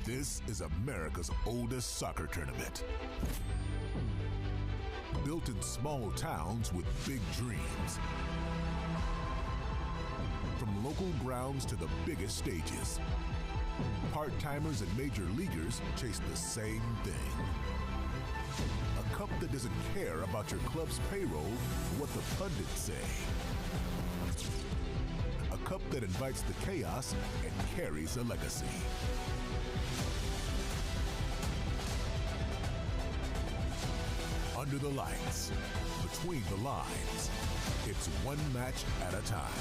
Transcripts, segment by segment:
This is America's oldest soccer tournament. Built in small towns with big dreams. From local grounds to the biggest stages, part-timers and major leaguers chase the same thing. A cup that doesn't care about your club's payroll or what the pundits say. A cup that invites the chaos and carries a legacy. Under the lights, between the lines, it's one match at a time.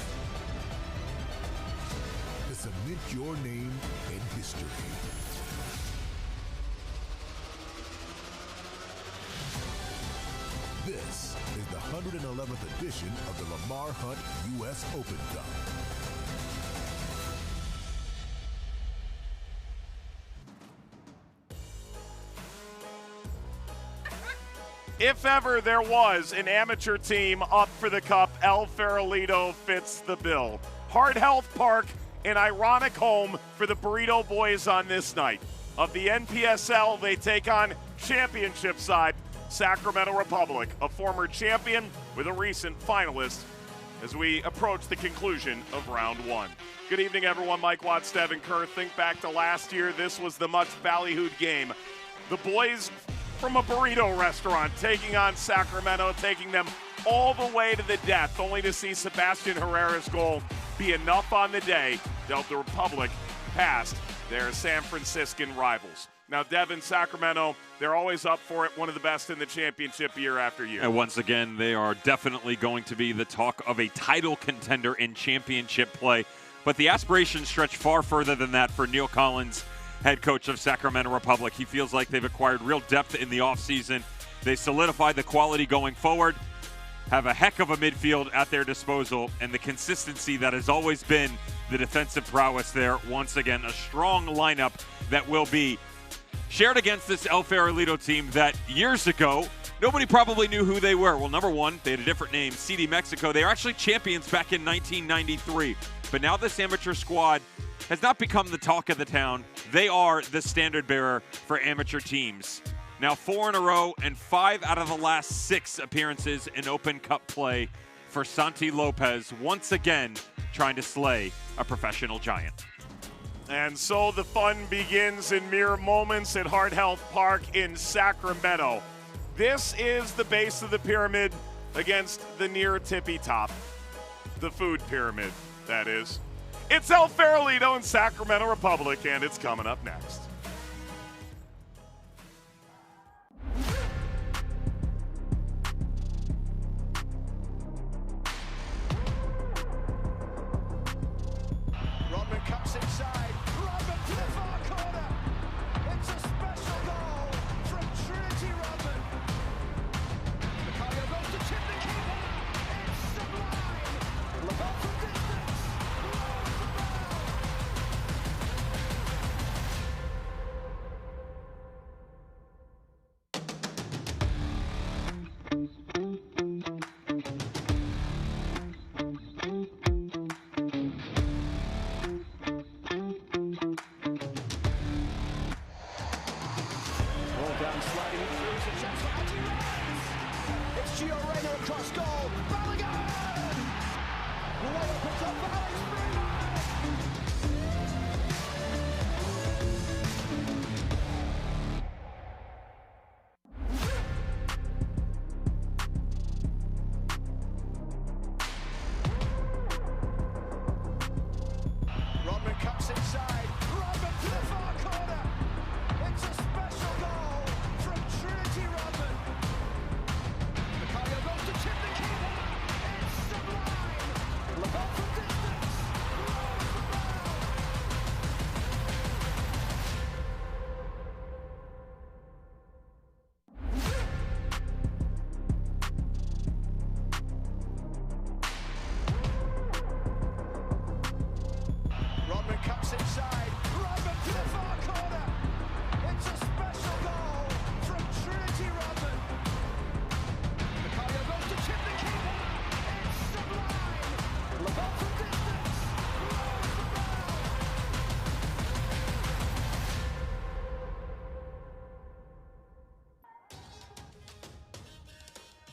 To cement your name in history. This is the 111th edition of the Lamar Hunt U.S. Open Cup. If ever there was an amateur team up for the cup, El Farolito fits the bill. Heart Health Park, an ironic home for the Burrito Boys on this night. Of the NPSL, they take on championship side Sacramento Republic, a former champion with a recent finalist, as we approach the conclusion of round one. Good evening, everyone. Mike Watts, Devin Kerr. Think back to last year. This was the much ballyhooed game. The boys from a burrito restaurant taking on Sacramento, taking them all the way to the death, only to see Sebastian Herrera's goal be enough on the day to help the Republic past their San Franciscan rivals. Now, Devin, Sacramento, they're always up for it, one of the best in the championship year after year. And once again, they are definitely going to be the talk of a title contender in championship play. But the aspirations stretch far further than that for Neil Collins, head coach of Sacramento Republic. He feels like they've acquired real depth in the offseason. They solidified the quality going forward, have a heck of a midfield at their disposal, and the consistency that has always been the defensive prowess there. Once again, a strong lineup that will be shared against this El Farolito team that years ago, nobody probably knew who they were. Well, number one, they had a different name, CD Mexico. They were actually champions back in 1993. But now this amateur squad has not become the talk of the town. They are the standard bearer for amateur teams. Now 4 in a row and 5 out of the last 6 appearances in Open Cup play for Santi Lopez, once again trying to slay a professional giant. And so the fun begins in mere moments at Heart Health Park in Sacramento. This is the base of the pyramid against the near tippy top. The food pyramid, that is. It's El Farolito in Sacramento Republic, and it's coming up next. Rodman cuts inside. Rodman to the far corner. It's a special goal from Trinity Rodman. Macario goes to tip the keeper. It's sublime. Lamar from distance. Across goal, Balogun! The way opens up for Alex Rodman cuts inside. Rodman to the far corner. It's a special goal from Trinity Rodman. Macario goes to tip the keeper. It's sublime. Lamar from distance.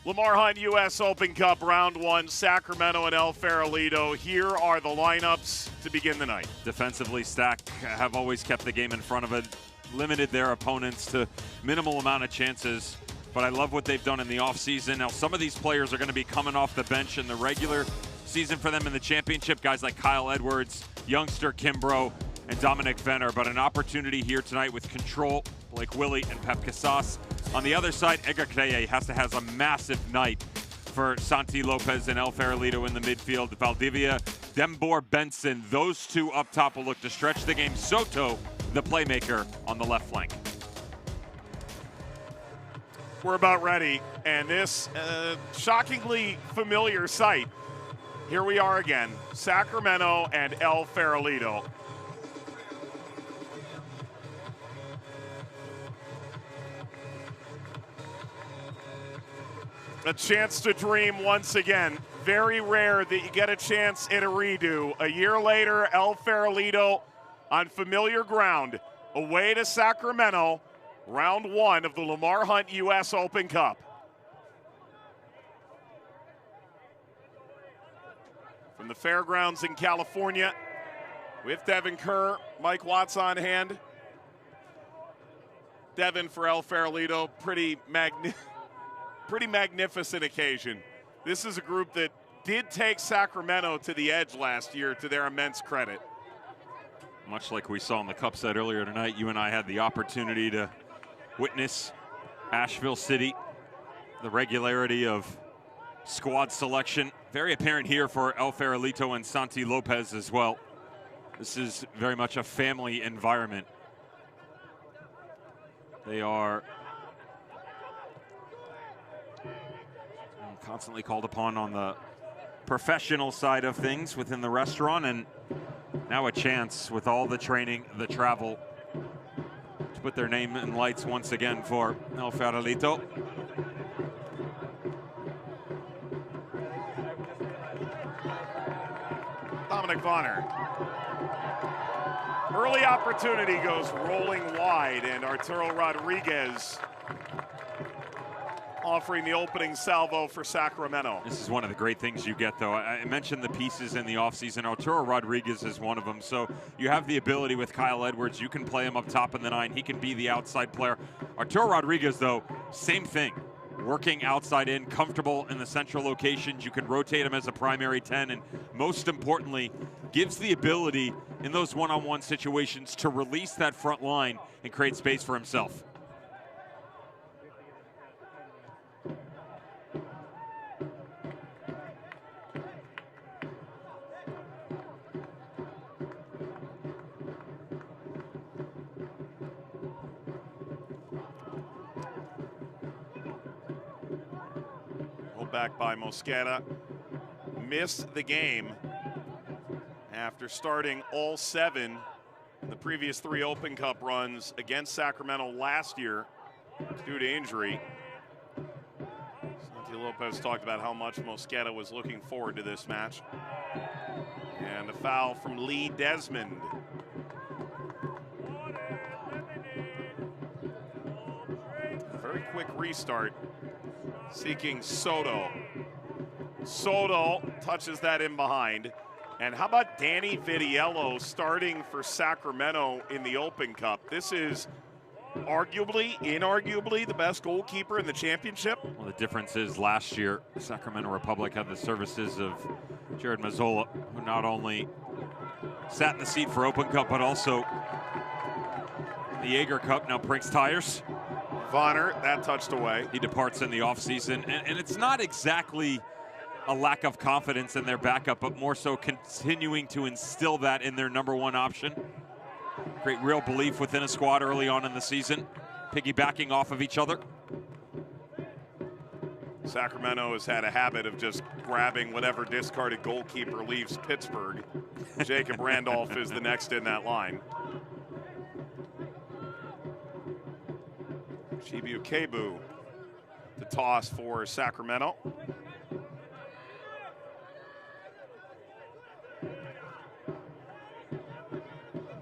Lamar Hunt U.S. Open Cup Round 1, Sacramento and El Farolito. Here are the lineups to begin the night. Defensively, Stack have always kept the game in front of it, limited their opponents to minimal amount of chances. But I love what they've done in the offseason. Now, some of these players are going to be coming off the bench in the regular season for them in the championship. Guys like Kyle Edwards, youngster Kimbrough, and Dominic Venner. But an opportunity here tonight with control, like Willie and Pep Casas. On the other side, Edgar Creye has to have a massive night for Santi Lopez and El Farolito in the midfield. Valdivia, Dembor Benson, those two up top will look to stretch the game. Soto, the playmaker, on the left flank. We're about ready, and this shockingly familiar sight. Here we are again, Sacramento and El Farolito. A chance to dream once again. Very rare that you get a chance at a redo. A year later, El Farolito on familiar ground, away to Sacramento, round 1 of the Lamar Hunt U.S. Open Cup. From the fairgrounds in California, with Devin Kerr, Mike Watts on hand. Devin for El Farolito, pretty magnificent occasion. This is a group that did take Sacramento to the edge last year, to their immense credit. Much like we saw in the Cup set earlier tonight, you and I had the opportunity to witness Asheville City, the regularity of squad selection. Very apparent here for El Farolito and Santi Lopez as well. This is very much a family environment. They are constantly called upon on the professional side of things within the restaurant, and now a chance with all the training, the travel, to put their name in lights once again for El Farolito. Dominic Vonner. Early opportunity goes rolling wide, and Arturo Rodriguez offering the opening salvo for Sacramento. This is one of the great things you get, though. I mentioned the pieces in the offseason. Arturo Rodriguez is one of them. So you have the ability with Kyle Edwards. You can play him up top in the 9. He can be the outside player. Arturo Rodriguez, though, same thing. Working outside in, comfortable in the central locations. You can rotate him as a primary 10, and most importantly, gives the ability in those one-on-one situations to release that front line and create space for himself. Back by Mosqueda, missed the game after starting all 7 in the previous 3 Open Cup runs against Sacramento last year due to injury. Santi Lopez talked about how much Mosqueda was looking forward to this match. And a foul from Lee Desmond. A very quick restart. Seeking Soto. Soto touches that in behind. And how about Danny Vitiello starting for Sacramento in the Open Cup? This is inarguably the best goalkeeper in the championship. Well, the difference is last year, Sacramento Republic had the services of Jared Mazzola, who not only sat in the seat for Open Cup, but also the Jaeger Cup, now Brinks Tires. Vonner, that touched away. He departs in the offseason, and it's not exactly a lack of confidence in their backup, but more so continuing to instill that in their number 1 option. Great real belief within a squad early on in the season, piggybacking off of each other. Sacramento has had a habit of just grabbing whatever discarded goalkeeper leaves Pittsburgh. Jacob Randolph is the next in that line. Chibu Kebu, the toss for Sacramento.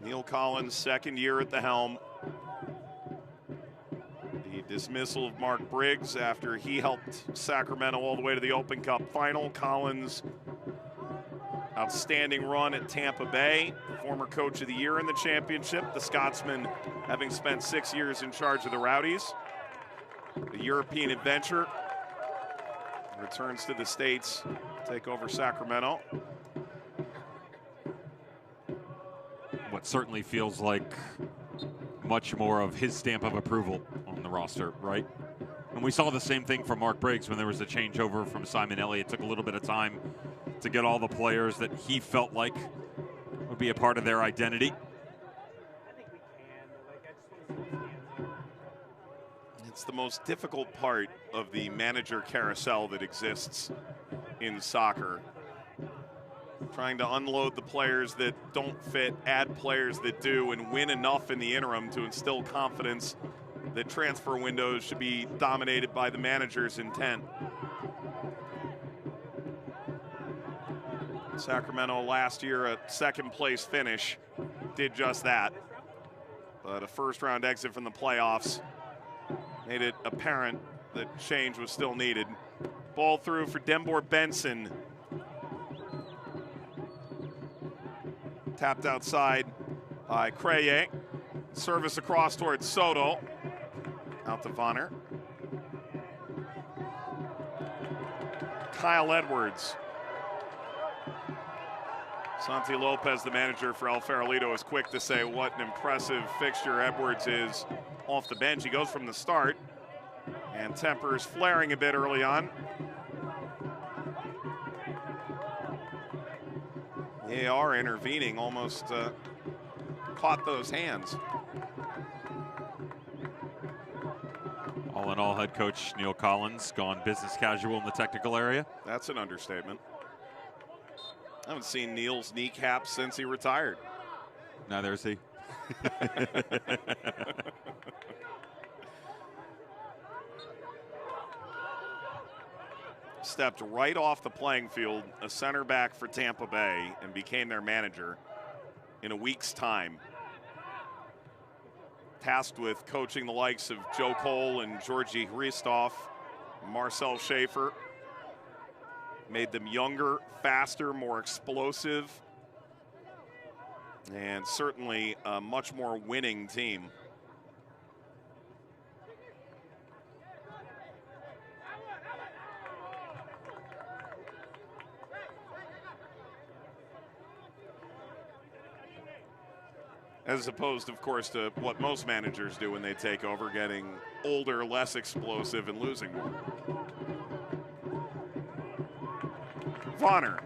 Neil Collins, second year at the helm. The Dismissal of Mark Briggs after he helped Sacramento all the way to the Open Cup final. Collins, outstanding run at Tampa Bay, former coach of the year in the championship. The Scotsman having spent 6 years in charge of the Rowdies. The European adventure returns to the States, take over Sacramento. What certainly feels like much more of his stamp of approval on the roster, right? And we saw the same thing from Mark Briggs when there was a changeover from Simon Elliott. It took a little bit of time to get all the players that he felt like would be a part of their identity. It's the most difficult part of the manager carousel that exists in soccer. Trying to unload the players that don't fit, add players that do, and win enough in the interim to instill confidence that transfer windows should be dominated by the manager's intent. Sacramento last year, a second-place finish, did just that. But a first-round exit from the playoffs made it apparent that change was still needed. Ball through for Dembor Benson. Tapped outside by Creye. Service across towards Soto. Out to Vonner. Kyle Edwards. Santi Lopez, the manager for El Farolito, is quick to say what an impressive fixture Edwards is off the bench. He goes from the start, and tempers flaring a bit early on. They are intervening, almost caught those hands. All in all, head coach Neil Collins gone business casual in the technical area. That's an understatement. I haven't seen Neil's kneecaps since he retired. Neither is he. Stepped right off the playing field, a center back for Tampa Bay, and became their manager in a week's time. Tasked with coaching the likes of Joe Cole and Georgi Hristov, Marcel Schaefer. Made them younger, faster, more explosive, and certainly a much more winning team. As opposed, of course, to what most managers do when they take over, getting older, less explosive, and losing more. Vonner.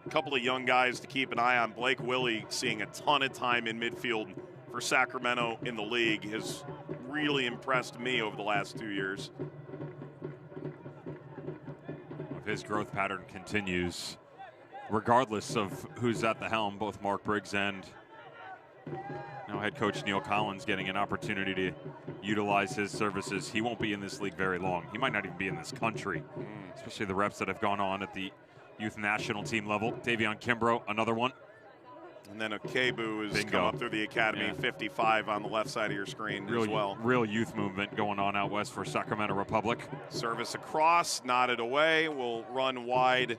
A couple of young guys to keep an eye on. Blake Willie seeing a ton of time in midfield for Sacramento in the league has really impressed me over the last 2 years. His growth pattern continues regardless of who's at the helm, both Mark Briggs and now head coach Neil Collins getting an opportunity to utilize his services. He won't be in this league very long. He might not even be in this country, especially the reps that have gone on at the youth national team level. Davion Kimbrough, another one. And then Okebu has come up through the academy, 55 on the left side of your screen as well. Real youth movement going on out west for Sacramento Republic. Service across, nodded away, will run wide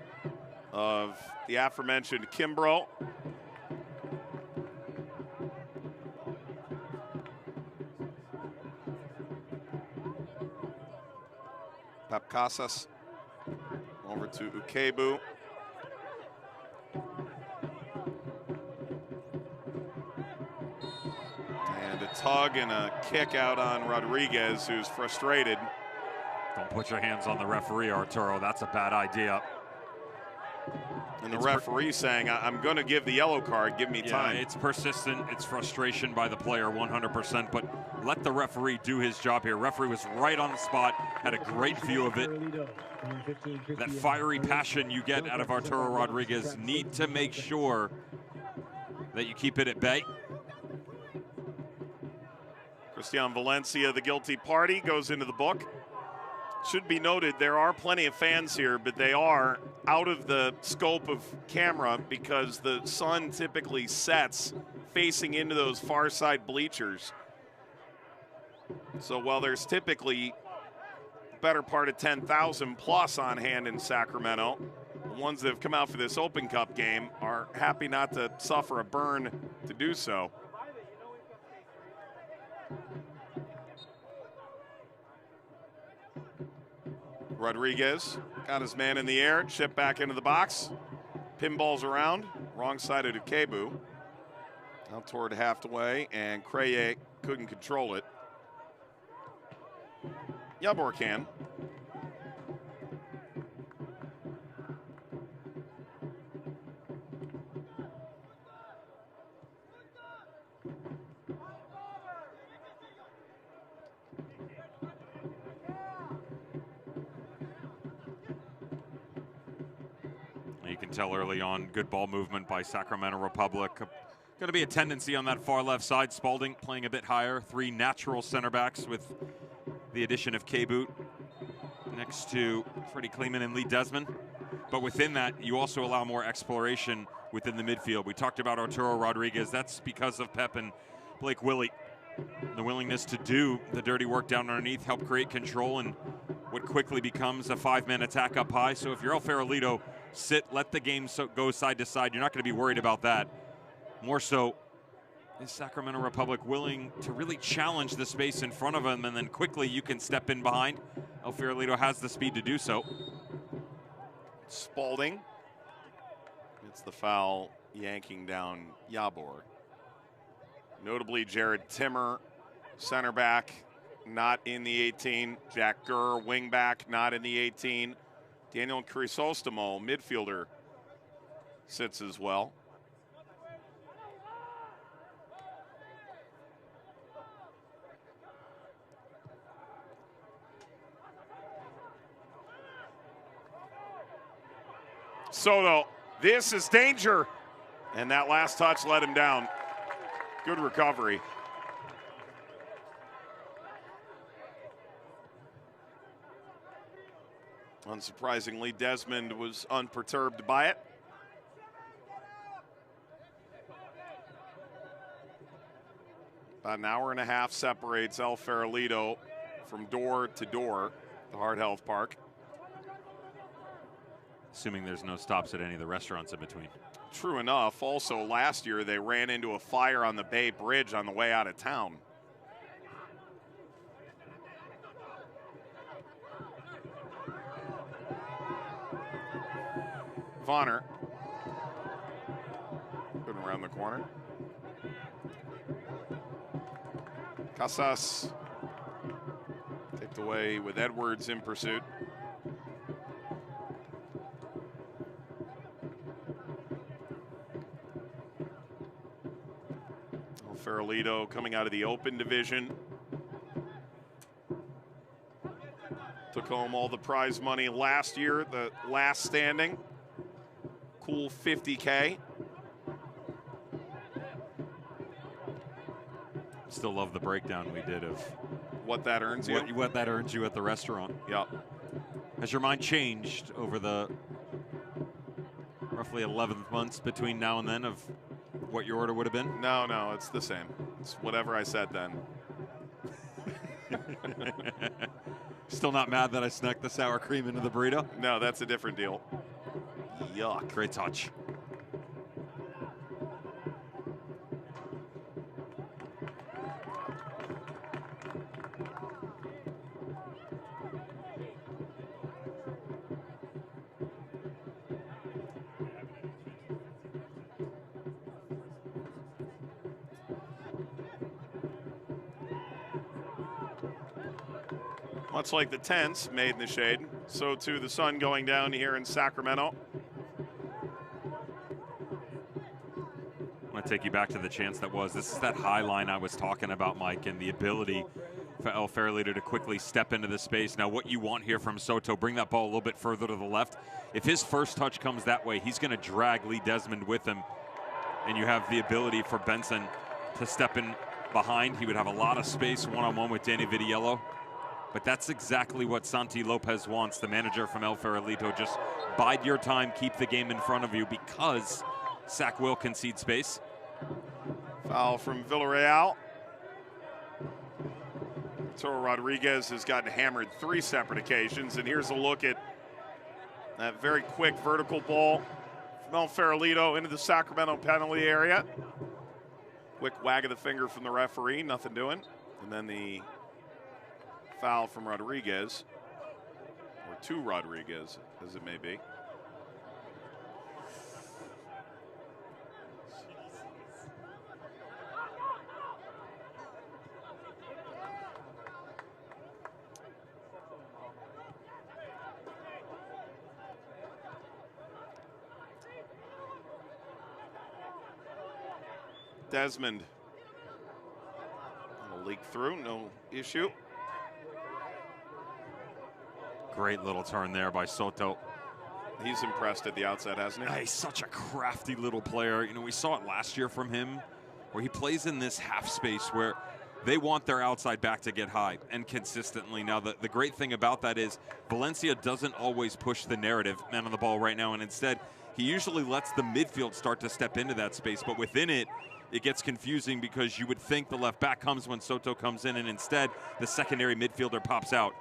of the aforementioned Kimbrough. Papkasas over to Okebu. And a tug and a kick out on Rodriguez, who's frustrated. Don't put your hands on the referee, Arturo. That's a bad idea. And the referee saying, I'm going to give the yellow card, give me time. It's persistent, it's frustration by the player 100%, but let the referee do his job here. Referee was right on the spot, had a great view of it. That fiery passion you get out of Arturo Rodriguez, need to make sure that you keep it at bay. Christian Valencia, the guilty party, goes into the book. Should be noted, there are plenty of fans here, but they are out of the scope of camera because the sun typically sets facing into those far side bleachers. So while there's typically better part of 10,000 plus on hand in Sacramento, the ones that have come out for this Open Cup game are happy not to suffer a burn to do so. Rodriguez got his man in the air, chipped back into the box. Pinballs around, wrong side of Dukebu. Out toward halfway, and Creye couldn't control it. Yabor can. You can tell early on, good ball movement by Sacramento Republic. Going to be a tendency on that far left side. Spalding playing a bit higher. 3 natural center backs with the addition of K-Boot next to Freddie Kleeman and Lee Desmond. But within that, you also allow more exploration within the midfield. We talked about Arturo Rodriguez. That's because of Pep and Blake Willie. The willingness to do the dirty work down underneath, help create control, and what quickly becomes a 5-man attack up high. So if you're El Farolito, sit, let the game go side to side. You're not going to be worried about that. More so, is Sacramento Republic willing to really challenge the space in front of them, and then quickly you can step in behind. El Farolito has the speed to do so. Spalding. It's the foul, yanking down Yabor. Notably, Jared Timmer, center back, not in the 18. Jack Gurr, wing back, not in the 18. Daniel Crisostomo, midfielder, sits as well. Soto, this is danger. And that last touch let him down. Good recovery. Unsurprisingly, Desmond was unperturbed by it. About an hour and a half separates El Farolito from door to door at the Hard Health Park. Assuming there's no stops at any of the restaurants in between. True enough. Also, last year they ran into a fire on the Bay Bridge on the way out of town. Vonner. Good around the corner. Casas taped away with Edwards in pursuit. Farolito coming out of the Open division. Took home all the prize money last year, the last standing. Cool $50K. Still love the breakdown we did of what that earns you. What that earns you at the restaurant. Yep. Has your mind changed over the roughly 11 months between now and then of what your order would have been? No, it's the same. It's whatever I said then. Still not mad that I snuck the sour cream into the burrito? No, that's a different deal. Yuck. Great touch. Much like the tents made in the shade, so too the sun going down here in Sacramento. I want to take you back to the chance that was. This is that high line I was talking about, Mike, and the ability for El Farolito to quickly step into the space. Now, what you want here from Soto, bring that ball a little bit further to the left. If his first touch comes that way, he's going to drag Lee Desmond with him, and you have the ability for Benson to step in behind. He would have a lot of space one-on-one with Danny Vitiello. But that's exactly what Santi Lopez wants, the manager from El Farolito. Just bide your time, keep the game in front of you, because Sac will concede space. Foul from Villarreal. Toro Rodriguez has gotten hammered 3 separate occasions, and here's a look at that very quick vertical ball from El Farolito into the Sacramento penalty area. Quick wag of the finger from the referee, nothing doing. And then the foul from Rodriguez, or to Rodriguez, as it may be. Desmond will leak through, no issue. Great little turn there by Soto. He's impressed at the outset, hasn't he? He's such a crafty little player. You know, we saw it last year from him, where he plays in this half space where they want their outside back to get high and consistently. Now, the great thing about that is Valencia doesn't always push the narrative man on the ball right now, and instead he usually lets the midfield start to step into that space, but within it, it gets confusing because you would think the left back comes when Soto comes in, and instead the secondary midfielder pops out.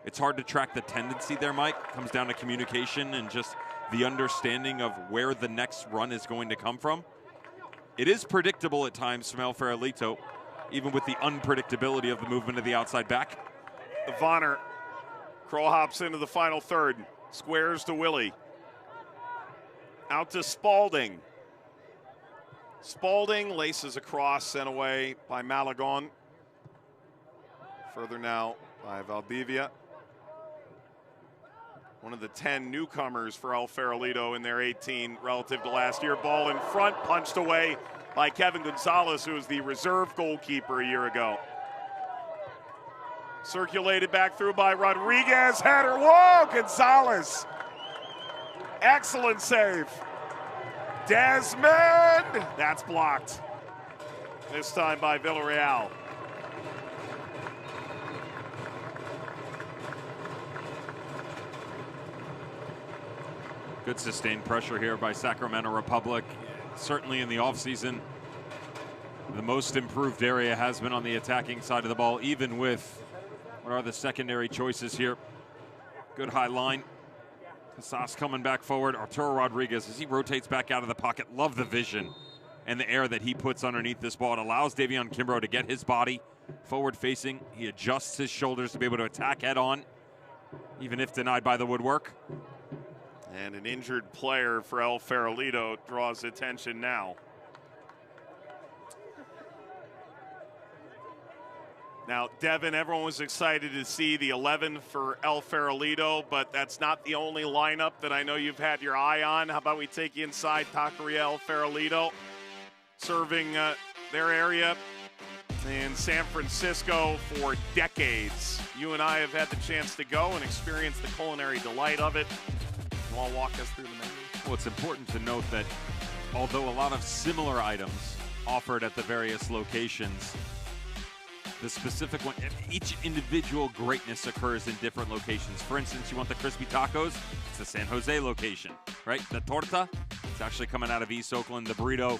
It's hard to track the tendency there, Mike. It comes down to communication and just the understanding of where the next run is going to come from. It is predictable at times from El Farolito, even with the unpredictability of the movement of the outside back. Vonner, Kroll hops into the final third, squares to Willie. Out to Spalding. Spalding laces across, sent away by Malagon. Further now by Valdivia. One of the 10 newcomers for El Farolito in their 18 relative to last year. Ball in front, punched away by Kevin Gonzalez, who was the reserve goalkeeper a year ago. Circulated back through by Rodriguez, header, whoa, Gonzalez. Excellent save. Desmond, that's blocked. This time by Villarreal. Good sustained pressure here by Sacramento Republic. Certainly in the offseason, the most improved area has been on the attacking side of the ball, even with what are the secondary choices here. Good high line. Casas coming back forward. Arturo Rodriguez, as he rotates back out of the pocket, love the vision and the air that he puts underneath this ball. It allows Davion Kimbrough to get his body forward facing. He adjusts his shoulders to be able to attack head on, even if denied by the woodwork. And an injured player for El Farolito draws attention now. Now, Devin, everyone was excited to see the 11 for El Farolito, but that's not the only lineup that I know you've had your eye on. How about we take you inside Taqueria El Farolito, serving their area in San Francisco for decades. You and I have had the chance to go and experience the culinary delight of it. You want to walk us through the menu? Well, it's important to note that although a lot of similar items offered at the various locations, the specific one, each individual greatness occurs in different locations. For instance, you want the crispy tacos, it's the San Jose location, right? The torta, it's actually coming out of East Oakland. The burrito,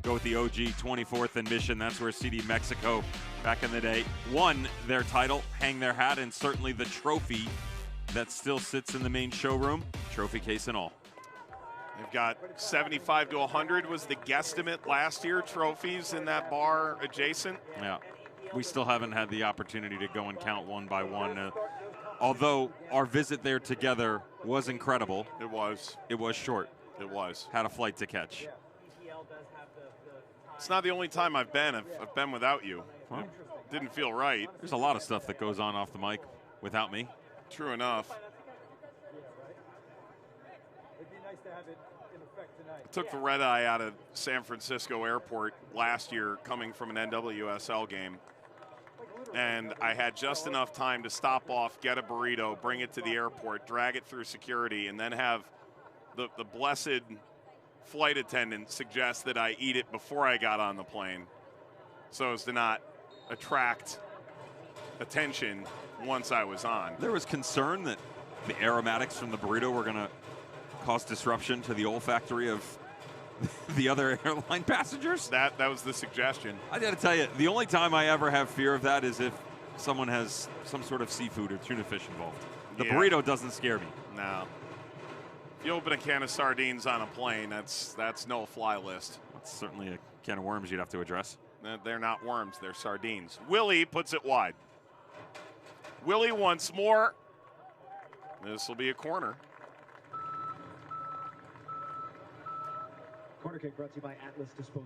go with the OG 24th and Mission. That's where CD Mexico back in the day won their title, hang their hat, and certainly the trophy that still sits in the main showroom, trophy case and all. They've got 75 to 100 was the guesstimate last year, trophies in that bar adjacent. Yeah. We still haven't had the opportunity to go and count one by one. Although our visit there together was incredible. It was. It was short. It was. Had a flight to catch. It's not the only time I've been. I've been without you. Well, it didn't feel right. There's a lot of stuff that goes on off the mic without me. True enough. I took the red eye out of San Francisco Airport last year coming from an NWSL game. And I had just enough time to stop off, get a burrito, bring it to the airport, drag it through security, and then have the blessed flight attendant suggest that I eat it before I got on the plane. so as to not attract attention once I was on. There was concern that the aromatics from the burrito were going to cause disruption to the olfactory of the other airline passengers. That was the suggestion. I got to tell you, the only time I ever have fear of that is if someone has some sort of seafood or tuna fish involved. The burrito doesn't scare me. No. If you open a can of sardines on a plane, that's no-fly list. That's certainly a can of worms you'd have to address. They're not worms, they're sardines. Willie puts it wide. Willie once more. This will be a corner. Corner kick brought to you by Atlas Disposal.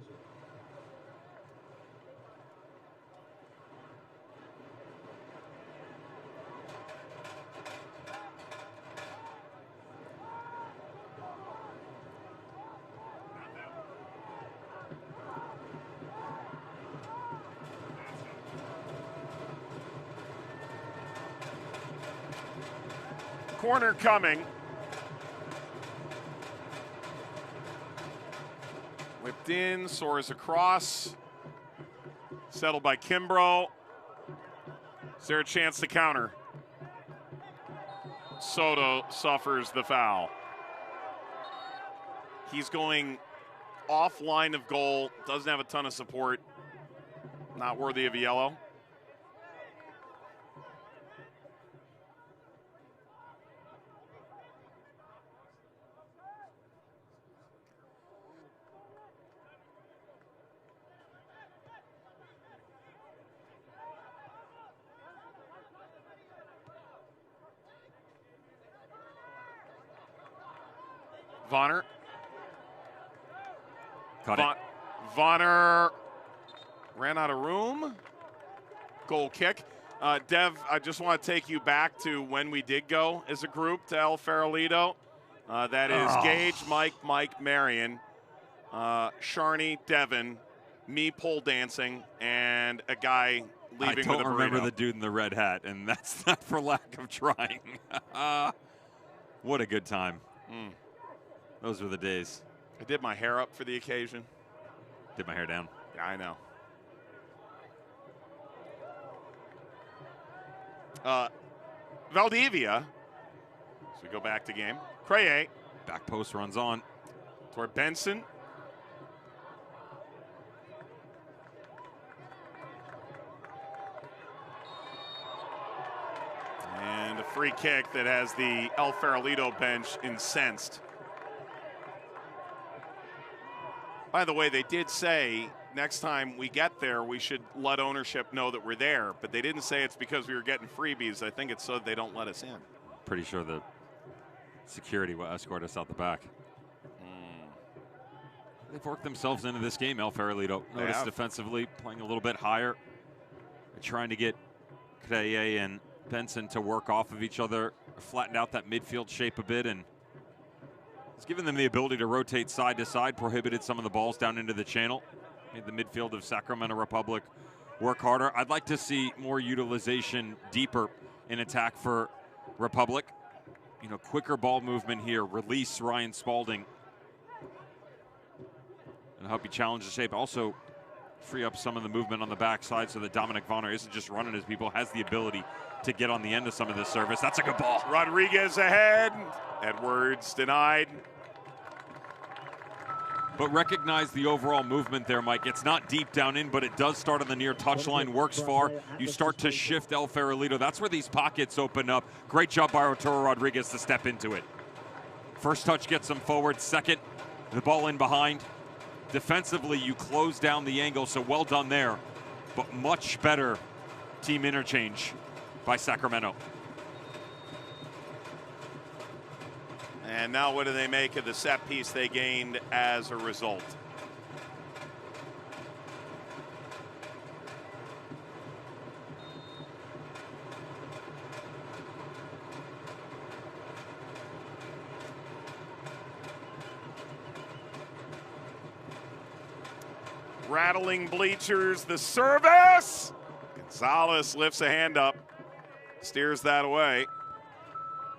Corner coming. Whipped in, soars across. Settled by Kimbrough. Is there a chance to counter? Soto suffers the foul. He's going off line of goal, doesn't have a ton of support. Not worthy of a yellow. Vonner. Caught it. Vonner ran out of room. Goal kick. Dev, I just want to take you back to when we did go as a group to El Farolito. That is Gage, Mike, Marion, Sharney, Devin, me pole dancing, and a guy leaving with a burrito. I don't remember the dude in the red hat, and that's not for lack of trying. What a good time. Those were the days. I did my hair up for the occasion. Did my hair down. Yeah, I know. Valdivia. So we go back to game. Creye. Back post runs on. Toward Benson. And a free kick that has the El Farolito bench incensed. By the way, they did say next time we get there, we should let ownership know that we're there. But they didn't say it's because we were getting freebies. I think it's so they don't let us in. Pretty sure the security will escort us out the back. They've worked themselves into this game, El Farolito. Notice defensively playing a little bit higher. They're trying to get Creye and Benson to work off of each other, flattened out that midfield shape a bit, and it's given them the ability to rotate side to side, prohibited some of the balls down into the channel, made the midfield of Sacramento Republic work harder. I'd like to see more utilization deeper in attack for Republic. You know, quicker ball movement here, release Ryan Spalding, and help you challenge the shape. Also, free up some of the movement on the backside so that Dominic Vonner isn't just running his people, has the ability to get on the end of some of this service. That's a good ball. Rodriguez ahead. Edwards denied. But recognize the overall movement there, Mike. It's not deep down in, but it does start on the near touchline, works far. You start to shift El Farolito. That's where these pockets open up. Great job by Arturo Rodriguez to step into it. First touch gets them forward. Second, the ball in behind. Defensively, you close down the angle, so well done there. But much better team interchange by Sacramento. And now what do they make of the set piece they gained as a result? Rattling bleachers, the service! Gonzalez lifts a hand up, steers that away.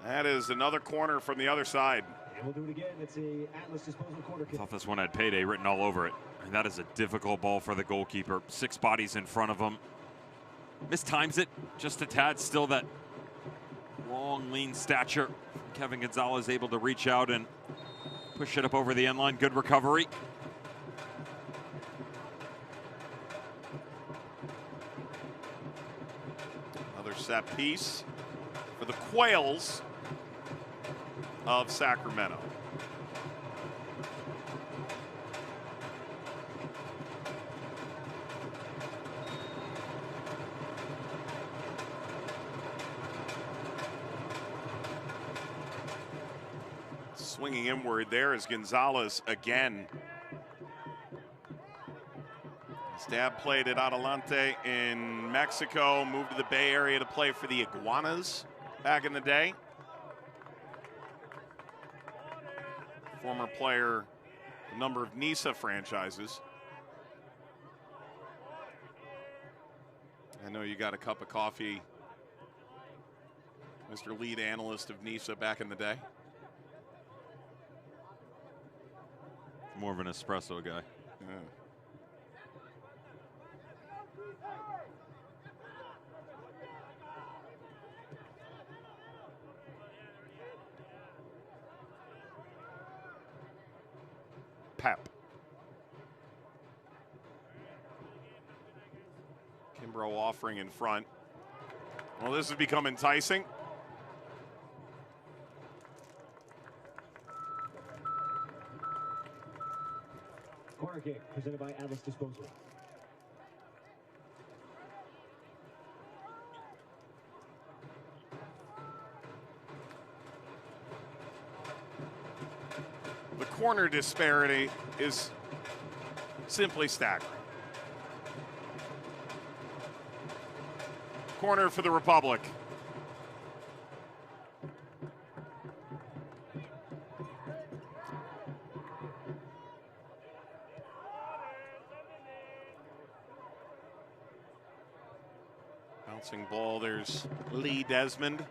That is another corner from the other side. And we'll do it again. It's a Atlas disposal corner kick. Thought this one had payday written all over it. And that is a difficult ball for the goalkeeper. 6 bodies in front of him. Mistimes it just a tad. Still that long, lean stature. Kevin Gonzalez able to reach out and push it up over the end line. Good recovery. Another set piece for the Quails of Sacramento. Swinging inward there is Gonzalez again. His dad played at Adelante in Mexico, moved to the Bay Area to play for the Iguanas back in the day. Former player, a number of NISA franchises. I know you got a cup of coffee, Mr. Lead Analyst of NISA back in the day. More of an espresso guy. Yeah. Pep. Kimbrough offering in front. Well, this has become enticing. Corner kick presented by Atlas Disposal. The corner disparity is simply staggering. Corner for the Republic. Bouncing ball, there's Lee Desmond.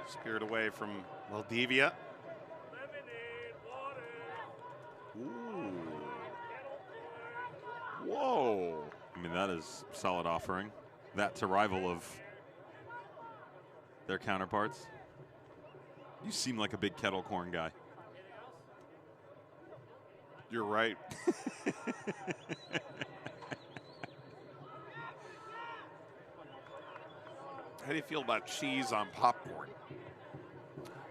Speared away from Valdivia. Ooh. Whoa. I mean, that is solid offering. That to rival of their counterparts. You seem like a big kettle corn guy. You're right. How do you feel about cheese on popcorn?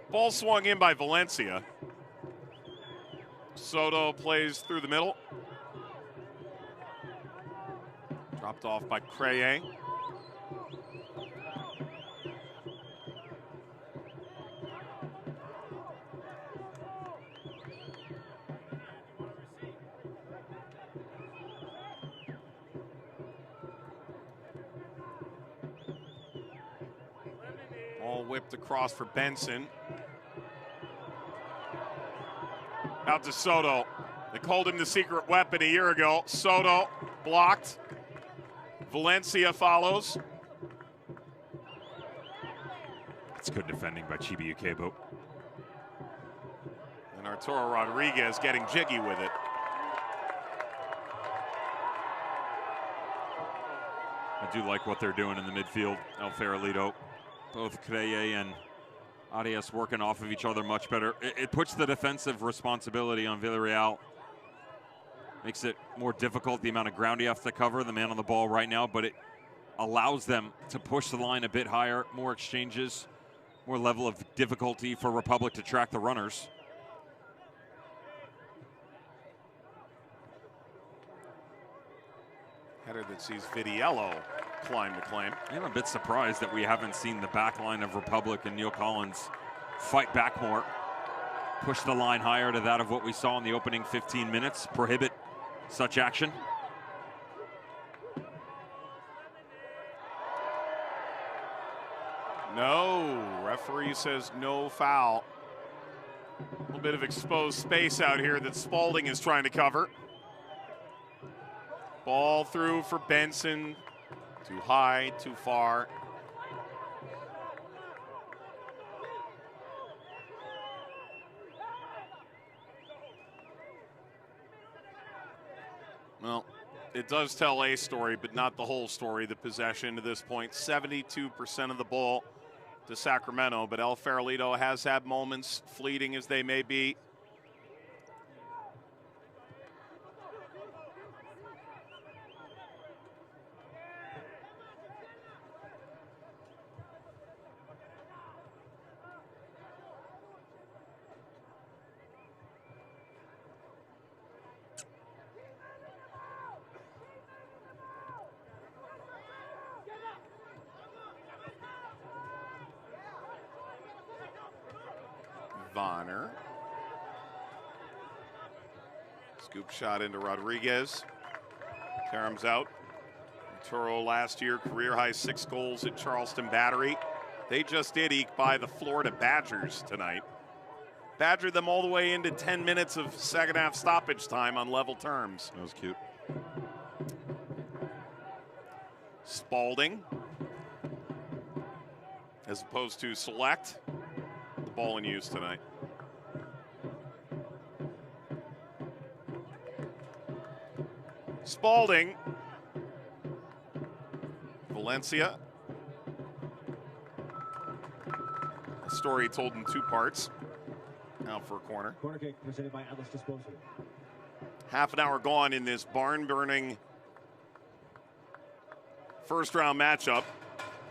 Ball swung in by Valencia. Soto plays through the middle. Dropped off by Creye. Ball whipped across for Benson. Out to Soto. They called him the secret weapon a year ago. Soto blocked. Valencia follows. It's good defending by Chibi Ukebo. And Arturo Rodriguez getting jiggy with it. I do like what they're doing in the midfield. El Farolito, both Creye and Arias working off of each other much better. It puts the defensive responsibility on Villarreal. Makes it more difficult, the amount of ground you have to cover, the man on the ball right now, but it allows them to push the line a bit higher, more exchanges, more level of difficulty for Republic to track the runners. Header that sees Vidiello climb to claim. I'm a bit surprised that we haven't seen the back line of Republic and Neil Collins fight back more, push the line higher to that of what we saw in the opening 15 minutes, prohibit such action. No, referee says no foul. A little bit of exposed space out here that Spalding is trying to cover. Ball through for Benson. Too high, too far. Well, it does tell a story, but not the whole story. The possession to this point, 72% of the ball to Sacramento, but El Farolito has had moments, fleeting as they may be. Vonner. Scoop shot into Rodriguez. Karam's out. Toro last year, career high 6 goals at Charleston Battery. They just did eke by the Florida Badgers tonight. Badgered them all the way into 10 minutes of second half stoppage time on level terms. That was cute. Spalding, as opposed to Select. The ball in use tonight. Spalding. Valencia. A story told in 2 parts. Out for a corner. Corner kick presented by Atlas Disposal. Half an hour gone in this barn-burning first-round matchup.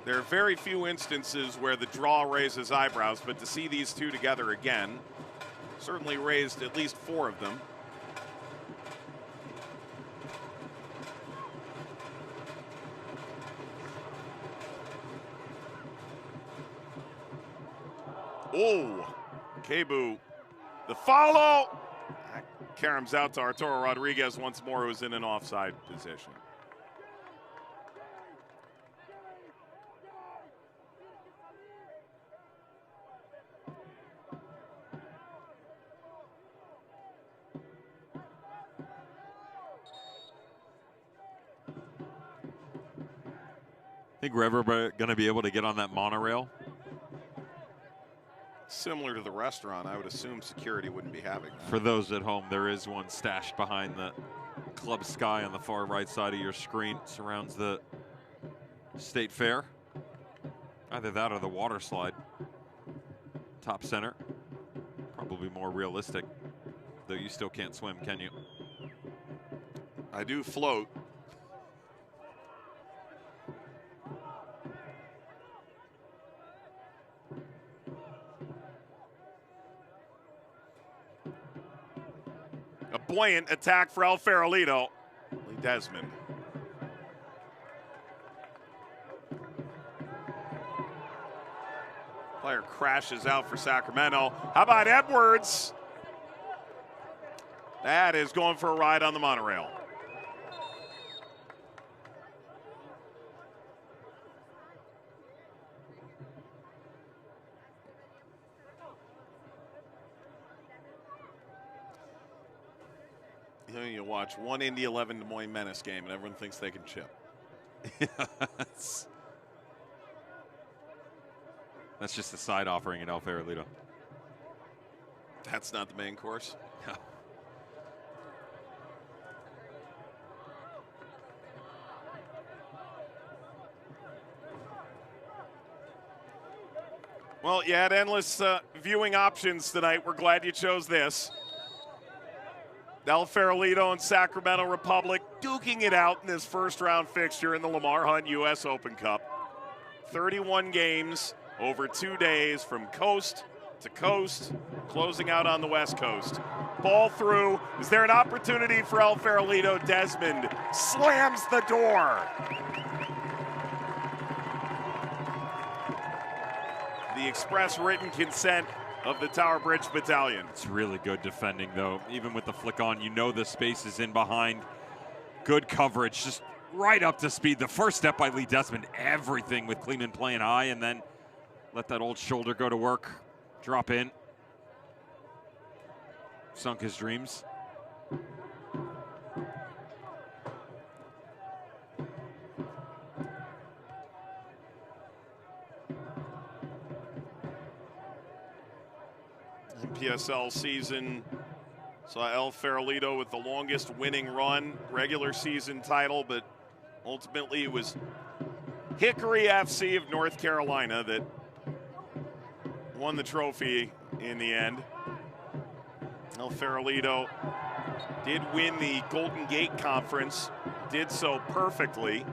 There are very few instances where the draw raises eyebrows, but to see these two together again certainly raised at least 4 of them. Oh, Kebu, the follow. Karam's out to Arturo Rodriguez once more, who's in an offside position. Think we're ever going to be able to get on that monorail? Similar to the restaurant, I would assume security wouldn't be having that. For those at home, there is one stashed behind the Club Sky on the far right side of your screen. Surrounds the State Fair. Either that or the water slide. Top center. Probably more realistic, though you still can't swim, can you? I do float. A buoyant attack for El Farolito. Lee Desmond. Player crashes out for Sacramento. How about Edwards? That is going for a ride on the monorail. You know, you watch one Indy 11 Des Moines Menace game and everyone thinks they can chip. That's just a side offering at El Farolito. That's not the main course. No. Well, you had endless viewing options tonight. We're glad you chose this. El Farolito and Sacramento Republic duking it out in this first-round fixture in the Lamar Hunt U.S. Open Cup. 31 games over 2 days from coast to coast, closing out on the West Coast. Ball through. Is there an opportunity for El Farolito? Desmond slams the door. The express written consent of the Tower Bridge Battalion. It's really good defending, though. Even with the flick on, you know the space is in behind. Good coverage, just right up to speed. The first step by Lee Desmond, everything with Kleeman playing high, and then let that old shoulder go to work. Drop in. Sunk his dreams. PSL season So El Farolito with the longest winning run, regular season title, but ultimately it was Hickory FC of North Carolina that won the trophy in the end. El Farolito did win the Golden Gate Conference, did so perfectly.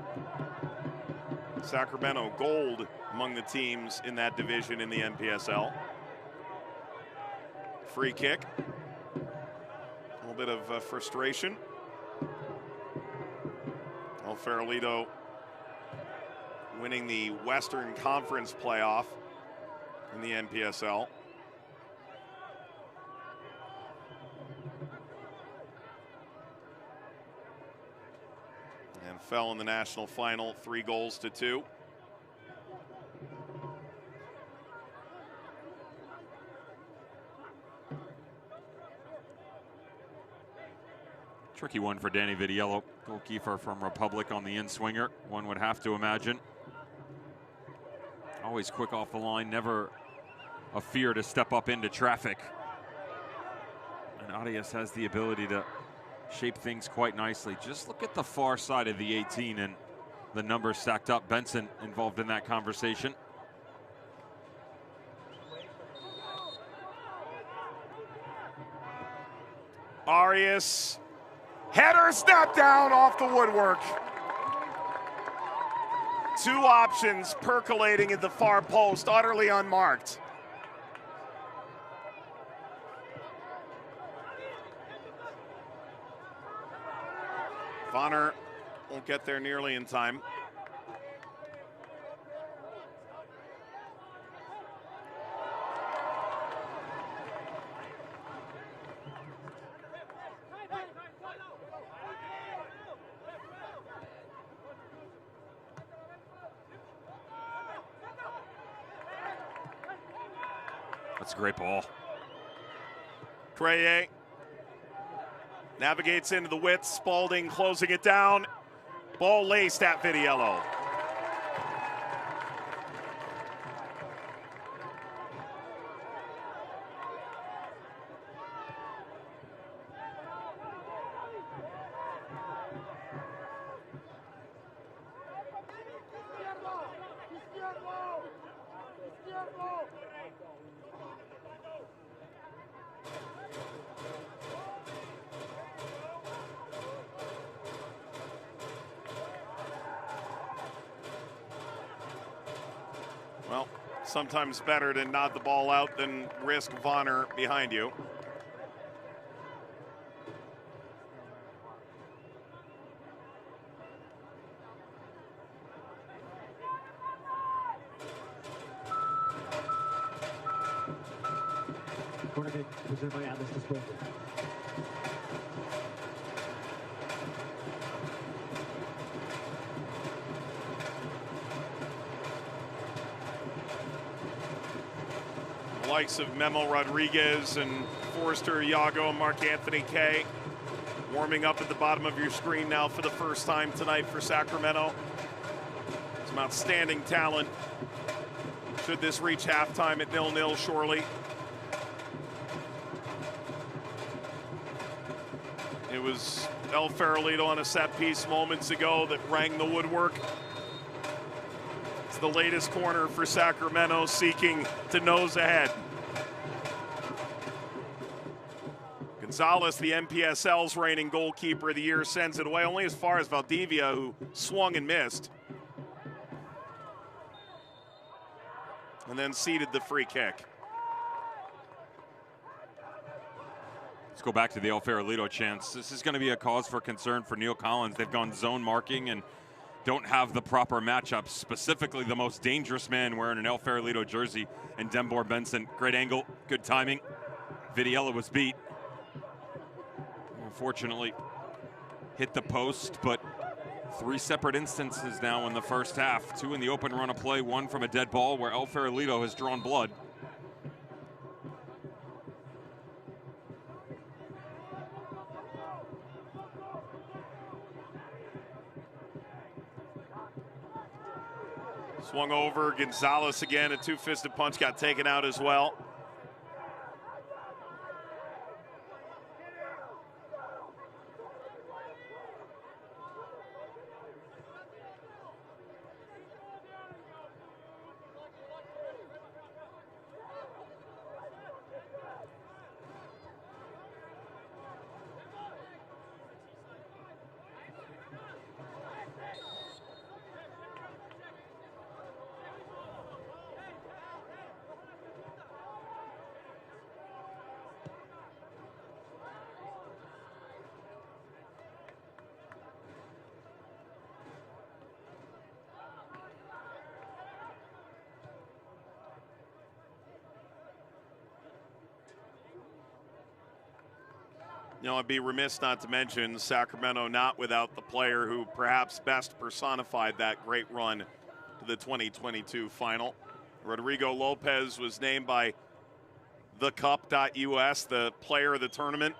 Sacramento gold among the teams in that division in the NPSL. Free kick. A little bit of frustration. El Farolito winning the Western Conference playoff in the NPSL. And fell in the national final, 3-2. Tricky one for Danny Vitiello, goalkeeper from Republic on the in-swinger, one would have to imagine. Always quick off the line, never a fear to step up into traffic. And Arias has the ability to shape things quite nicely. Just look at the far side of the 18 and the numbers stacked up. Benson involved in that conversation. Arias, header snap down off the woodwork. Two options percolating at the far post, utterly unmarked. Vonner won't get there nearly in time. That's a great ball. Creye navigates into the width. Spalding closing it down. Ball laced at Vitiello. Well, sometimes better to nod the ball out than risk Vonner behind you. Corner kick presented by Atlas Disposal. Likes of Memo Rodriguez and Forrester Iago and Mark Anthony Kay warming up at the bottom of your screen now for the first time tonight for Sacramento. Some outstanding talent. Should this reach halftime at 0-0 surely. It was El Farolito on a set piece moments ago that rang the woodwork. It's the latest corner for Sacramento, seeking to nose ahead. Gonzalez, the NPSL's reigning goalkeeper of the year, sends it away only as far as Valdivia, who swung and missed. And then ceded the free kick. Let's go back to the El Farolito chance. This is going to be a cause for concern for Neil Collins. They've gone zone marking and don't have the proper matchups, specifically the most dangerous man wearing an El Farolito jersey, and Dembor Benson. Great angle, good timing. Vitiello was beat. Unfortunately, hit the post, but three separate instances now in the first half. Two in the open run of play, one from a dead ball where El Farolito has drawn blood. Swung over, Gonzalez again, a two-fisted punch got taken out as well. You know, I'd be remiss not to mention Sacramento not without the player who perhaps best personified that great run to the 2022 final. Rodrigo Lopez was named by thecup.us the player of the tournament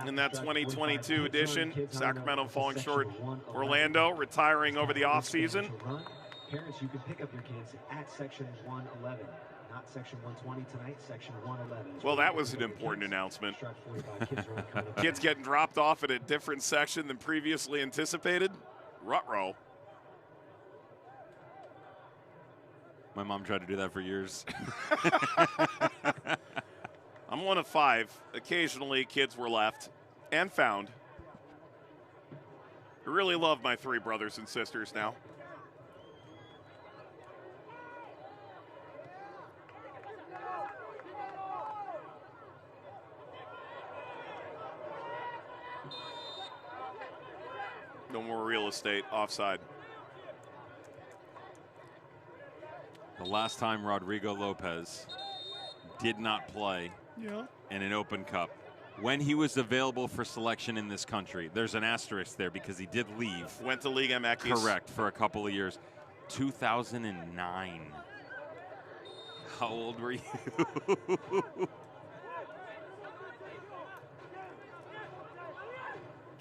in that 2022 edition. Sacramento falling short. Orlando retiring over the offseason. Parents, you can pick up your kids at section 111. Not section 120 tonight, section 111. Well, that was an important announcement. Kids getting dropped off at a different section than previously anticipated. Ruh-roh. My mom tried to do that for years. I'm one of 5. Occasionally, kids were left and found. I really love my 3 brothers and sisters now. No more real estate, offside. The last time Rodrigo Lopez did not play in an Open Cup, when he was available for selection in this country, there's an asterisk there because he did leave. Went to Liga MX. Correct, for a couple of years. 2009. How old were you?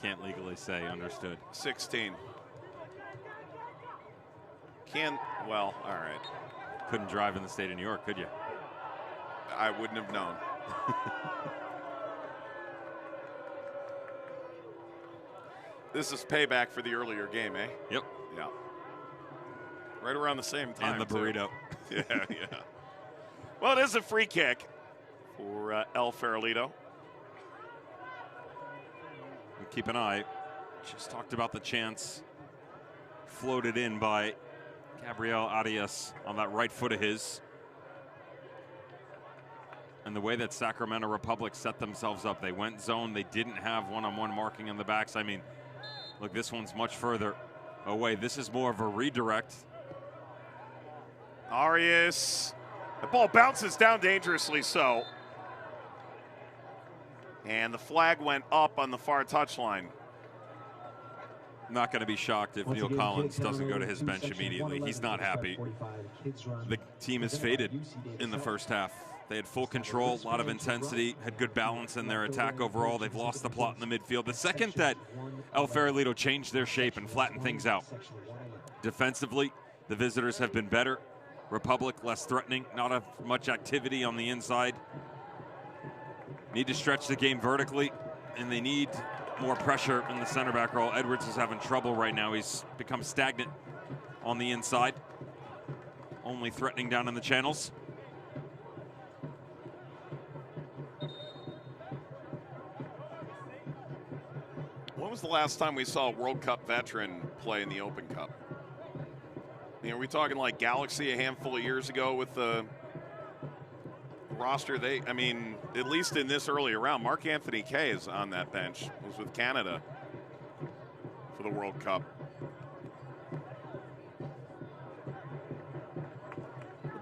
Can't legally say, understood. 16. Well, all right. Couldn't drive in the state of New York, could you? I wouldn't have known. This is payback for the earlier game, eh? Yep. Yeah. Right around the same time. And the burrito. Yeah. Well, it is a free kick for El Farolito. Keep an eye. Just talked about the chance floated in by Gabriel Arias on that right foot of his. And the way that Sacramento Republic set themselves up, they went zone, they didn't have one-on-one marking on the backs. I mean, look, this one's much further away. This is more of a redirect. Arias, the ball bounces down dangerously so. And the flag went up on the far touchline. Not going to be shocked if Neil Collins doesn't go to his bench immediately. He's not happy. The team is faded in the first half. They had full control, a lot of intensity, had good balance in their attack overall. They've lost the plot in the midfield. The second that El Farolito changed their shape and flattened things out. Defensively, the visitors have been better. Republic less threatening, not as much activity on the inside. Need to stretch the game vertically, and they need more pressure in the center back role. Edwards is having trouble right now. He's become stagnant on the inside, only threatening down in the channels. When was the last time we saw a World Cup veteran play in the Open Cup? You know, are we talking like Galaxy a handful of years ago with the roster? I mean, at least in this earlier round, Mark Anthony Kaye is on that bench. Was with Canada for the World Cup.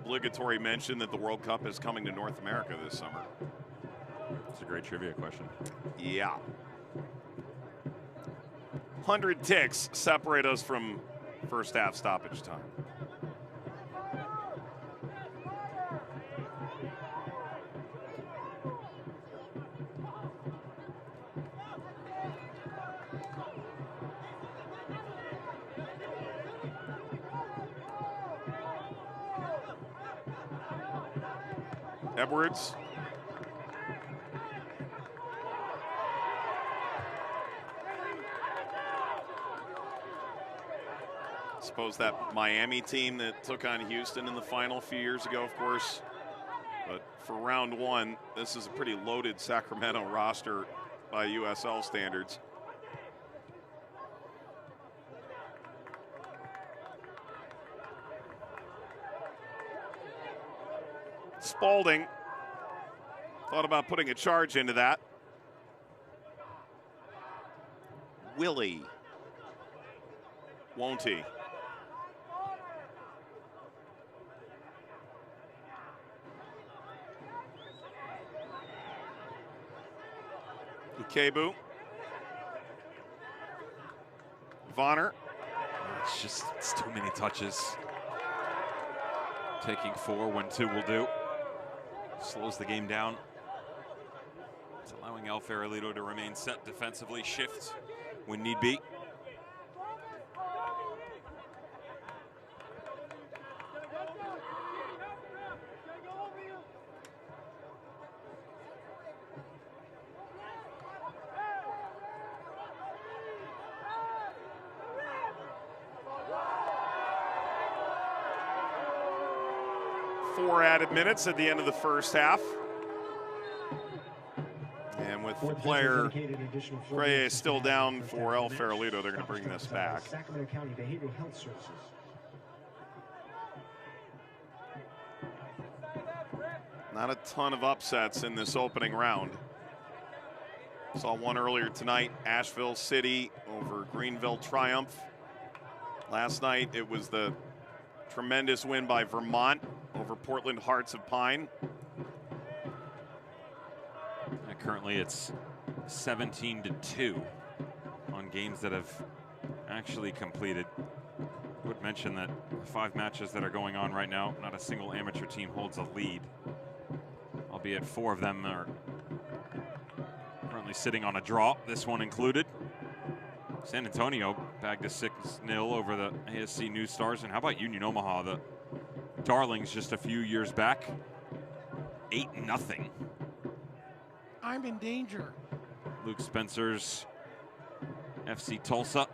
Obligatory mention that the World Cup is coming to North America this summer. It's a great trivia question. Yeah. 100 ticks separate us from first half stoppage time. Edwards. Suppose that Miami team that took on Houston in the final a few years ago, of course. But for round one, this is a pretty loaded Sacramento roster by USL standards. Spalding thought about putting a charge into that. Willie. Won't he? Kebu. Vonner. It's too many touches. Taking 4 when 2 will do. Slows the game down. It's allowing El Farolito to remain set defensively, shift when need be. Four added minutes at the end of the first half. And with the player Reyes still down for El Farolito, they're going to bring this back. Sacramento County Behavioral Health Services. Not a ton of upsets in this opening round. Saw one earlier tonight, Asheville City over Greenville Triumph. Last night it was the tremendous win by Vermont over Portland Hearts of Pine. And currently it's 17-2 on games that have actually completed. I would mention that the 5 matches that are going on right now, not a single amateur team holds a lead, albeit 4 of them are currently sitting on a draw, this one included. San Antonio bagged a 6-0 over the ASC New Stars. And how about Union Omaha, the darlings just a few years back? 8-0. I'm in danger. Luke Spencer's FC Tulsa,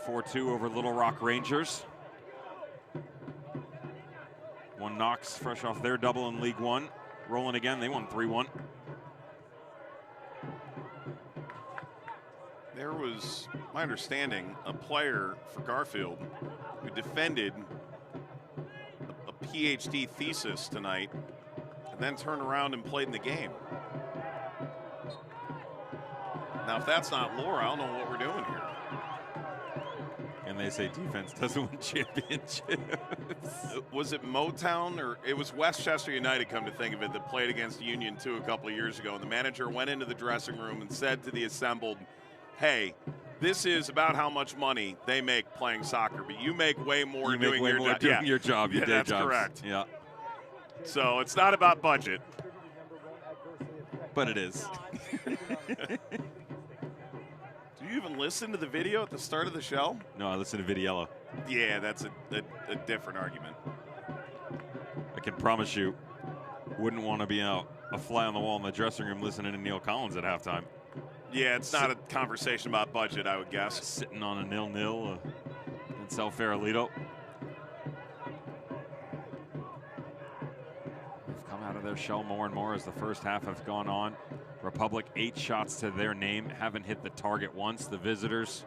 4-2 over Little Rock Rangers. One Knox fresh off their double in League One. Rolling again, they won 3-1. There was, my understanding, a player for Garfield who defended a PhD thesis tonight and then turned around and played in the game. Now, if that's not lore, I don't know what we're doing here. And they say defense doesn't win championships. Was it Motown, or it was Westchester United, come to think of it, that played against Union 2 a couple of years ago, and the manager went into the dressing room and said to the assembled, hey, this is about how much money they make playing soccer, but you make way more doing your job. Doing your job, your day that's jobs. Correct. Yeah. So it's not about budget. But it is. Do you even listen to the video at the start of the show? No, I listen to Vidiello. Yeah, that's a different argument. I can promise you, wouldn't want to be a fly on the wall in the dressing room listening to Neil Collins at halftime. Yeah, it's not a conversation about budget, I would guess. Sitting on a 0-0 against El Farolito. They've come out of their shell more and more as the first half has gone on. Republic 8 shots to their name, haven't hit the target once. The visitors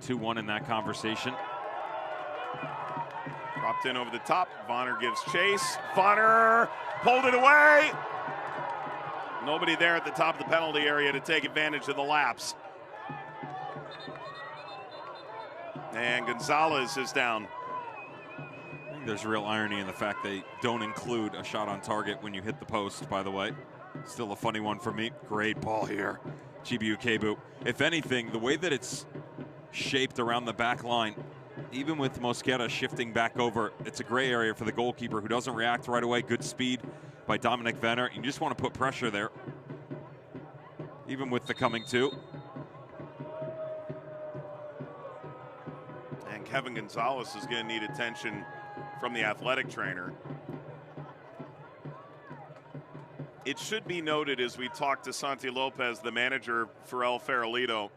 2-1 in that conversation. Dropped in over the top. Vonner gives chase. Vonner pulled it away. Nobody there at the top of the penalty area to take advantage of the lapse. And Gonzalez is down. I think there's real irony in the fact they don't include a shot on target when you hit the post, by the way. Still a funny one for me. Great ball here. GBU Kebu. If anything, the way that it's shaped around the back line, even with Mosquera shifting back over, it's a gray area for the goalkeeper who doesn't react right away. Good speed by Dominic Venner. You just want to put pressure there, even with the coming 2. And Kevin Gonzalez is going to need attention from the athletic trainer. It should be noted as we talked to Santi Lopez, the manager for El Farolito,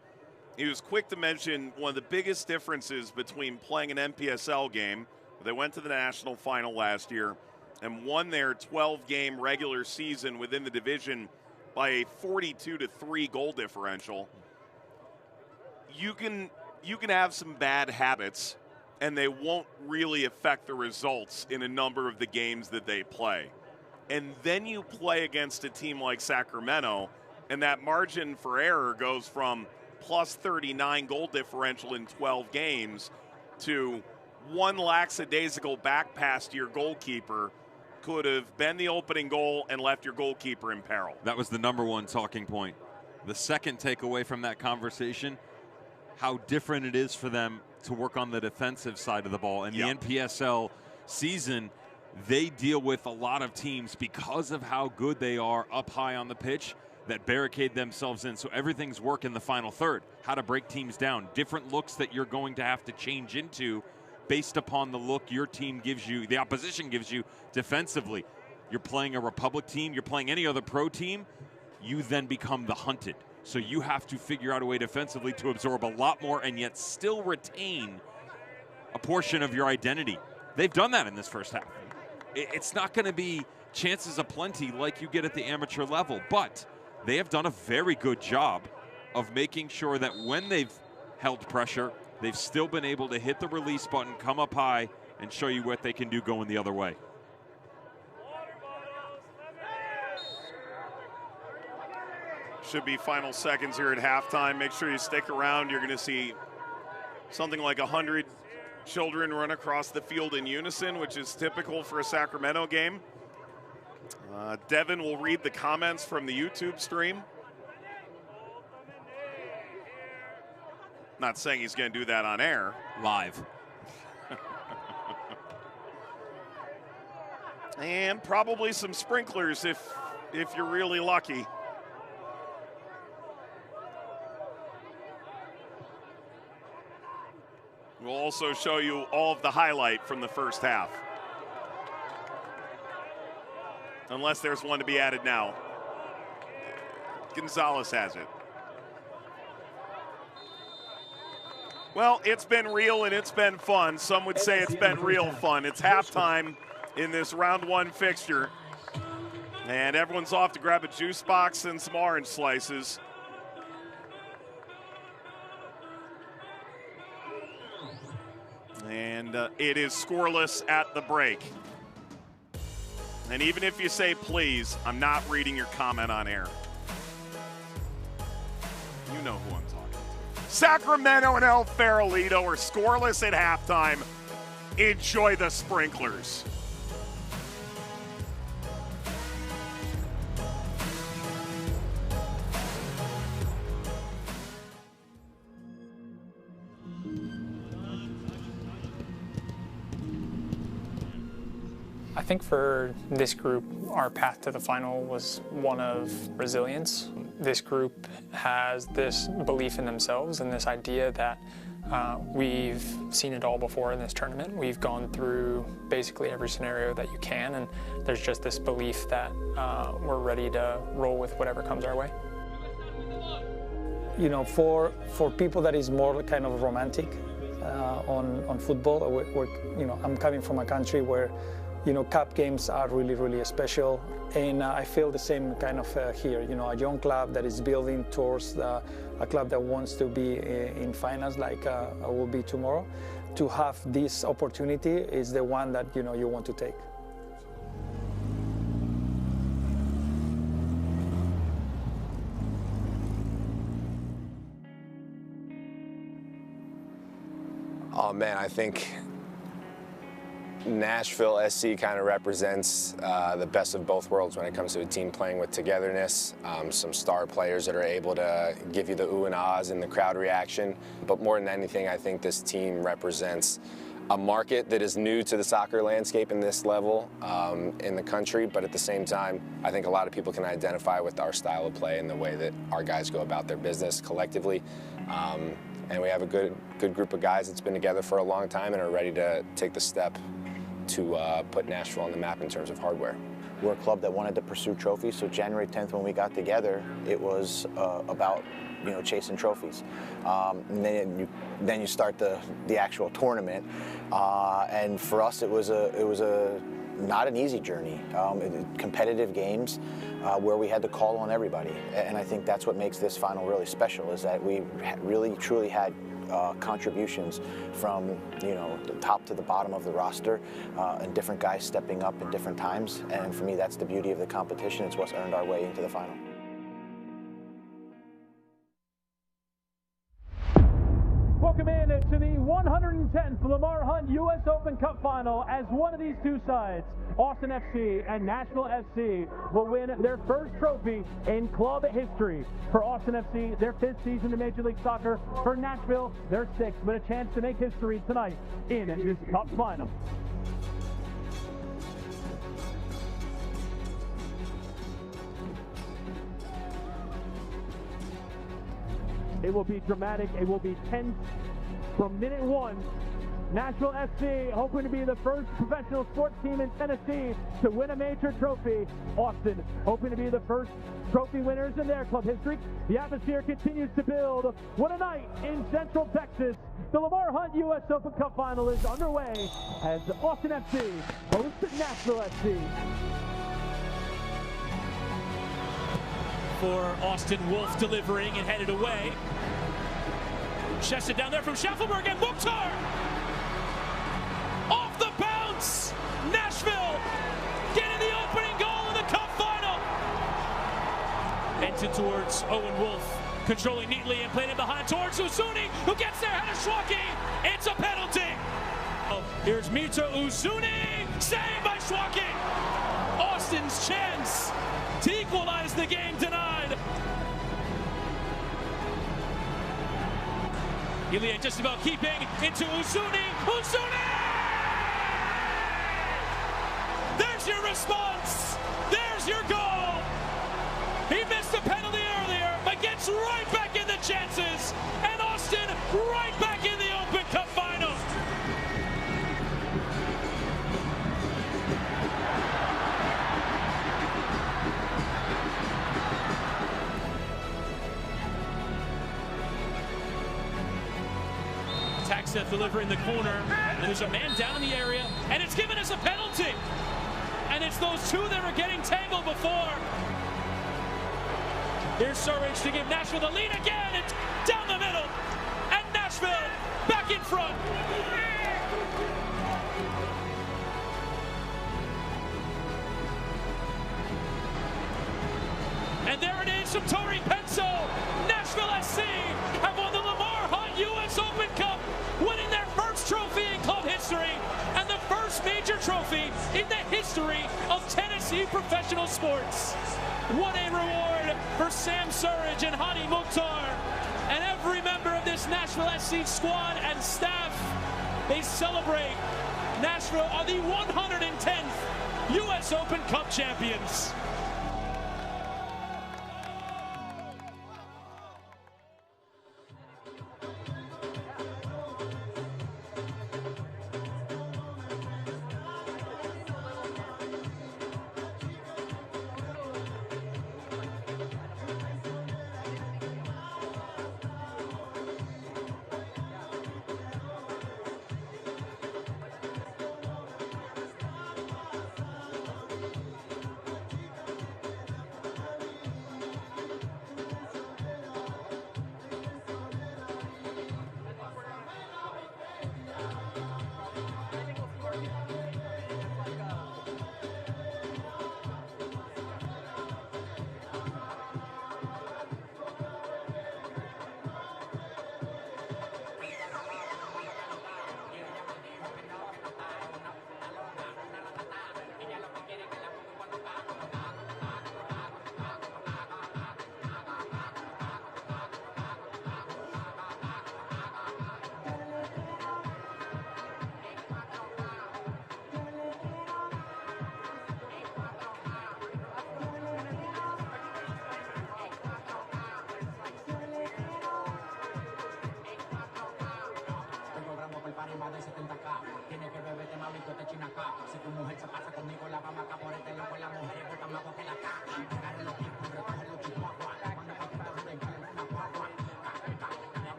he was quick to mention one of the biggest differences between playing an NPSL game, they went to the national final last year, and won their 12-game regular season within the division by a 42-3 goal differential. You can have some bad habits, and they won't really affect the results in a number of the games that they play. And then you play against a team like Sacramento, and that margin for error goes from plus 39 goal differential in 12 games to one lackadaisical back pass to your goalkeeper could have been the opening goal and left your goalkeeper in peril. That was the #1 talking point The second takeaway from that conversation, how different it is for them to work on the defensive side of the ball. In the NPSL season, they deal with a lot of teams because of how good they are up high on the pitch that barricade themselves in. So everything's work in the final third, how to break teams down, different looks that you're going to have to change into based upon the look your team gives you, the opposition gives you defensively. You're playing a Republic team, you're playing any other pro team, you then become the hunted. So you have to figure out a way defensively to absorb a lot more and yet still retain a portion of your identity. They've done that in this first half. It's not going to be chances aplenty like you get at the amateur level, but they have done a very good job of making sure that when they've held pressure, they've still been able to hit the release button, come up high, and show you what they can do going the other way. Should be final seconds here at halftime. Make sure you stick around. You're going to see something like 100 children run across the field in unison, which is typical for a Sacramento game. Devin will read the comments from the YouTube stream. Not saying he's going to do that on air. Live. And probably some sprinklers if you're really lucky. We'll also show you all of the highlight from the first half. Unless there's one to be added now. Gonzalez has it. Well, it's been real and it's been fun. Some would say it's been real fun. It's halftime in this round one fixture. And everyone's off to grab a juice box and some orange slices. And it is scoreless at the break. And even if you say please, I'm not reading your comment on air. You know who I'm talking to. Sacramento and El Farolito are scoreless at halftime. Enjoy the sprinklers. I think for this group, our path to the final was one of resilience. This group has this belief in themselves and this idea that we've seen it all before in this tournament. We've gone through basically every scenario that you can, and there's just this belief that we're ready to roll with whatever comes our way. You know, for people that is more kind of romantic on football, you know, I'm coming from a country where, you know, cup games are really, really special, and I feel the same kind of here. You know, a young club that is building towards a club that wants to be in finals, like I will be tomorrow. To have this opportunity is the one that, you know, you want to take. Oh man, I think Nashville SC kind of represents the best of both worlds when it comes to a team playing with togetherness, some star players that are able to give you the ooh and ahs and the crowd reaction. But more than anything, I think this team represents a market that is new to the soccer landscape in this level in the country, but at the same time, I think a lot of people can identify with our style of play and the way that our guys go about their business collectively. And we have a good group of guys that's been together for a long time and are ready to take the step to put Nashville on the map in terms of hardware. We're a club that wanted to pursue trophies, so January 10th when we got together, it was about, you know, chasing trophies. And then you start the actual tournament, and for us it was not an easy journey. Competitive games where we had to call on everybody, and I think that's what makes this final really special, is that we really truly had contributions from, you know, the top to the bottom of the roster, and different guys stepping up at different times. And for me, that's the beauty of the competition. It's what's earned our way into the final. Welcome in to the 110th 10th Lamar Hunt U.S. Open Cup Final, as one of these two sides, Austin FC and Nashville FC, will win their first trophy in club history. For Austin FC, their 5th season in Major League Soccer. For Nashville, their 6th, but a chance to make history tonight in this Cup Final. It will be dramatic. It will be tense from minute one. Nashville FC hoping to be the first professional sports team in Tennessee to win a major trophy. Austin hoping to be the first trophy winners in their club history. The atmosphere continues to build. What a night in Central Texas. The Lamar Hunt U.S. Open Cup Final is underway as Austin FC hosts Nashville FC. For Austin, Wolf delivering and headed away. Chested down there from Schaffelberg and Mukhtar! Off the bounce! Nashville getting the opening goal in the Cup Final! Entered towards Owen Wolf, controlling neatly and played it behind towards Uzuni, who gets there ahead of Schwake. It's a penalty! Here's Mito Uzuni, saved by Schwake! Austin's chance to equalize the game denied. Ilya just about keeping into Uzuni. Uzuni! There's your response. There's your goal. He missed a penalty earlier, but gets right back in the chances. And Austin right back in the Open Cup Final. Taxeth delivering the corner, and there's a man down in the area, and it's given us a penalty. And it's those two that were getting tangled before. Here's Surridge to give Nashville the lead again. It's down the middle, and Nashville back in front. And there it is from Tori Penso. Nashville SC have won the Lamar Hunt U.S. Open Cup, winning their first trophy in club history and the first major trophy in the history of Tennessee professional sports. What a reward for Sam Surridge and Hani Mukhtar and every member of this Nashville SC squad and staff. They celebrate. Nashville are the 110th U.S. Open Cup champions.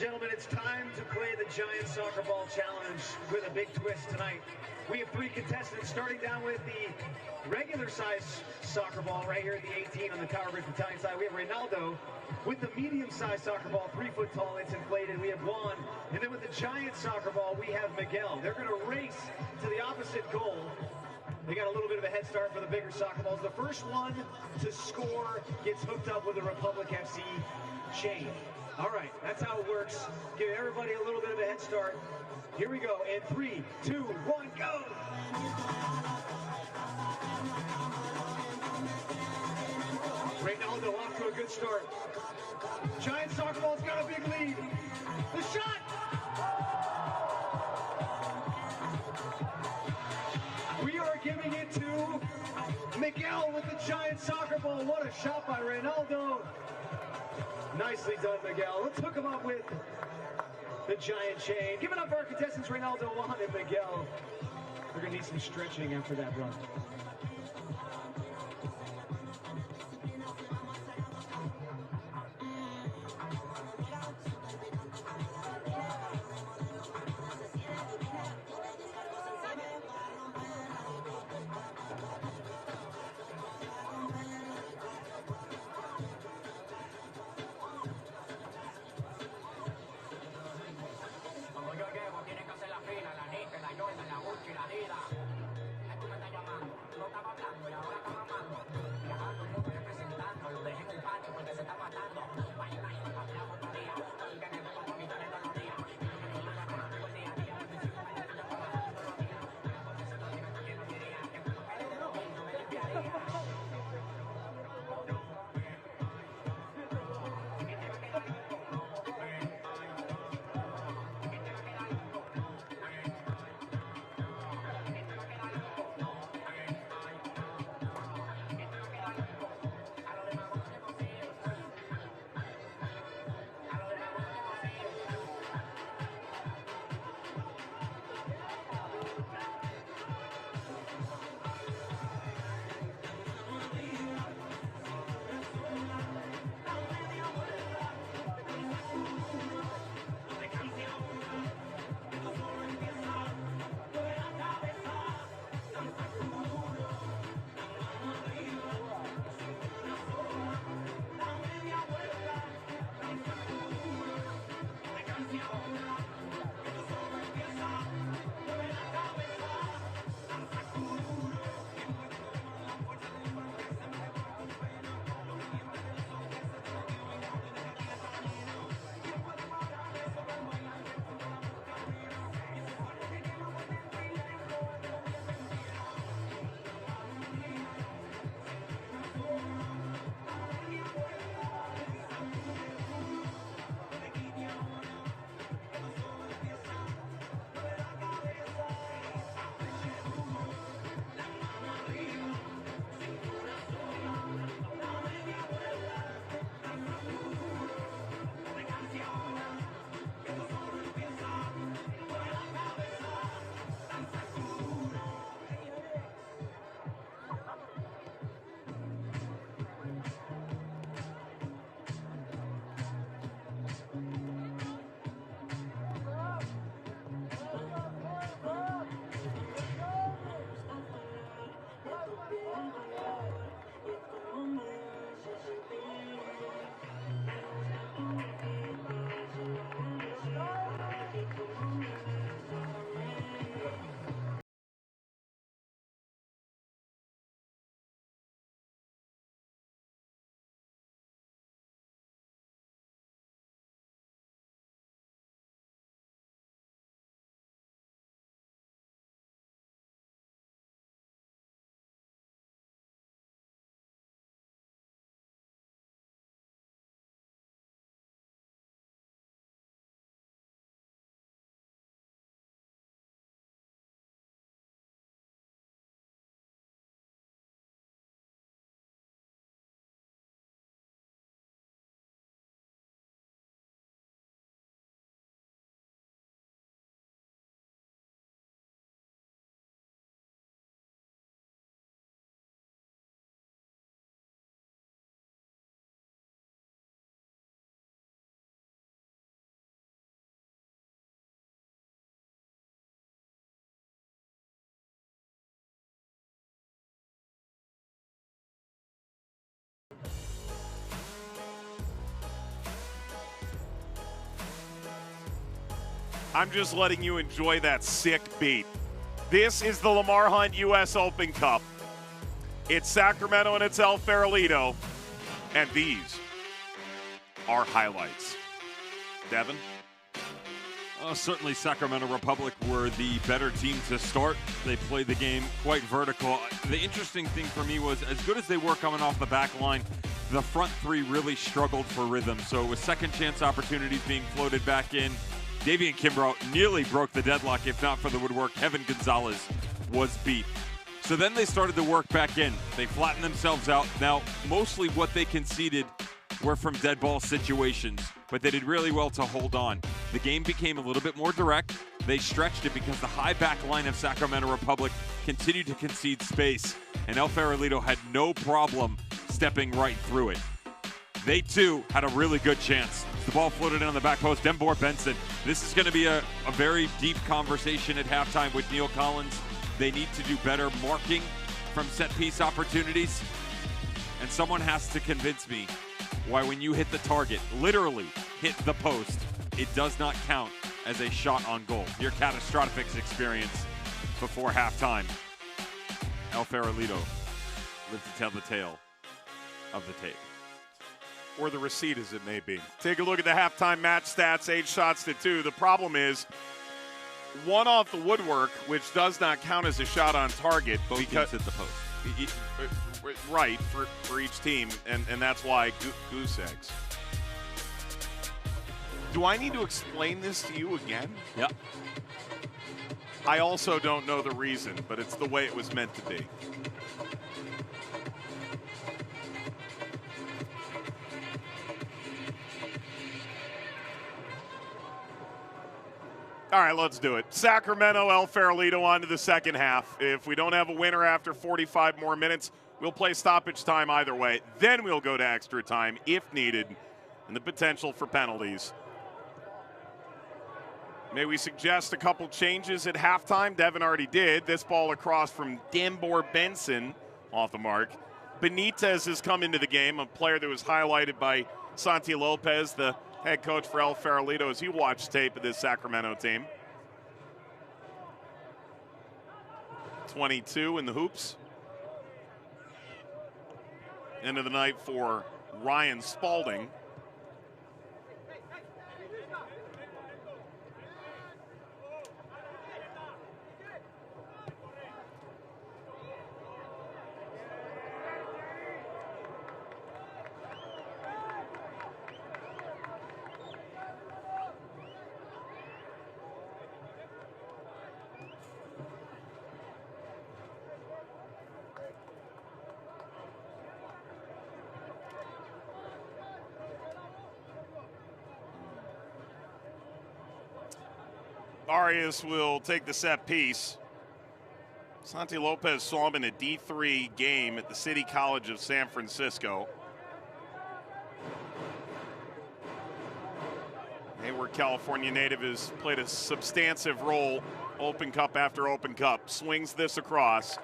gentlemen, it's time to play the Giant Soccer Ball Challenge with a big twist tonight. We have 3 contestants, starting down with the regular size soccer ball right here at the 18 on the Tower Bridge Battalion side. We have Reynaldo with the medium-sized soccer ball, 3 foot tall, it's inflated. We have Juan, and then with the giant soccer ball, we have Miguel. They're going to race to the opposite goal. They got a little bit of a head start for the bigger soccer balls. The first one to score gets hooked up with a Republic FC chain. All right, that's how it works. Give everybody a little bit of a head start. Here we go, in 3, 2, 1, go! Reynaldo off to a good start. Giant soccer ball's got a big lead. The shot! We are giving it to Miguel with the giant soccer ball. What a shot by Reynaldo. Nicely done, Miguel. Let's hook him up with the giant chain. Give it up for our contestants, Reynaldo, Juan, and Miguel. They're going to need some stretching after that run. I'm just letting you enjoy that sick beat. This is the Lamar Hunt U.S. Open Cup. It's Sacramento and it's El Farolito. And these are highlights. Devin? Certainly Sacramento Republic were the better team to start. They played the game quite vertical. The interesting thing for me was, as good as they were coming off the back line, the front three really struggled for rhythm. So with second chance opportunities being floated back in, Davian Kimbrough nearly broke the deadlock. If not for the woodwork, Kevin Gonzalez was beat. So then they started to work back in. They flattened themselves out. Now, mostly what they conceded were from dead ball situations, but they did really well to hold on. The game became a little bit more direct. They stretched it because the high back line of Sacramento Republic continued to concede space, and El Farolito had no problem stepping right through it. They, too, had a really good chance. The ball floated in on the back post. Denbor Benson. This is going to be a very deep conversation at halftime with Neil Collins. They need to do better marking from set-piece opportunities. And someone has to convince me why when you hit the target, literally hit the post, it does not count as a shot on goal. Your catastrophic experience before halftime. El Farolito lived to tell the tale of the tape. Or the receipt, as it may be. Take a look at the halftime match stats, 8 shots to 2. The problem is, one off the woodwork, which does not count as a shot on target. Both because teams hit the post. Right, for each team, and that's why goose eggs. Do I need to explain this to you again? Yep. I also don't know the reason, but it's the way it was meant to be. All right, let's do it. Sacramento, El Farolito on to the second half. If we don't have a winner after 45 more minutes, we'll play stoppage time either way. Then we'll go to extra time if needed, and the potential for penalties. May we suggest a couple changes at halftime? Devin already did. This ball across from Denbor Benson off the mark. Benitez has come into the game, a player that was highlighted by Santi Lopez, the head coach for El Farolito, as he watched tape of this Sacramento team. 22 in the hoops. End of the night for Ryan Spalding. Arias will take the set piece. Santi Lopez saw him in a D3 game at the City College of San Francisco. Hayward, California native, has played a substantive role Open Cup after Open Cup. Swings this across,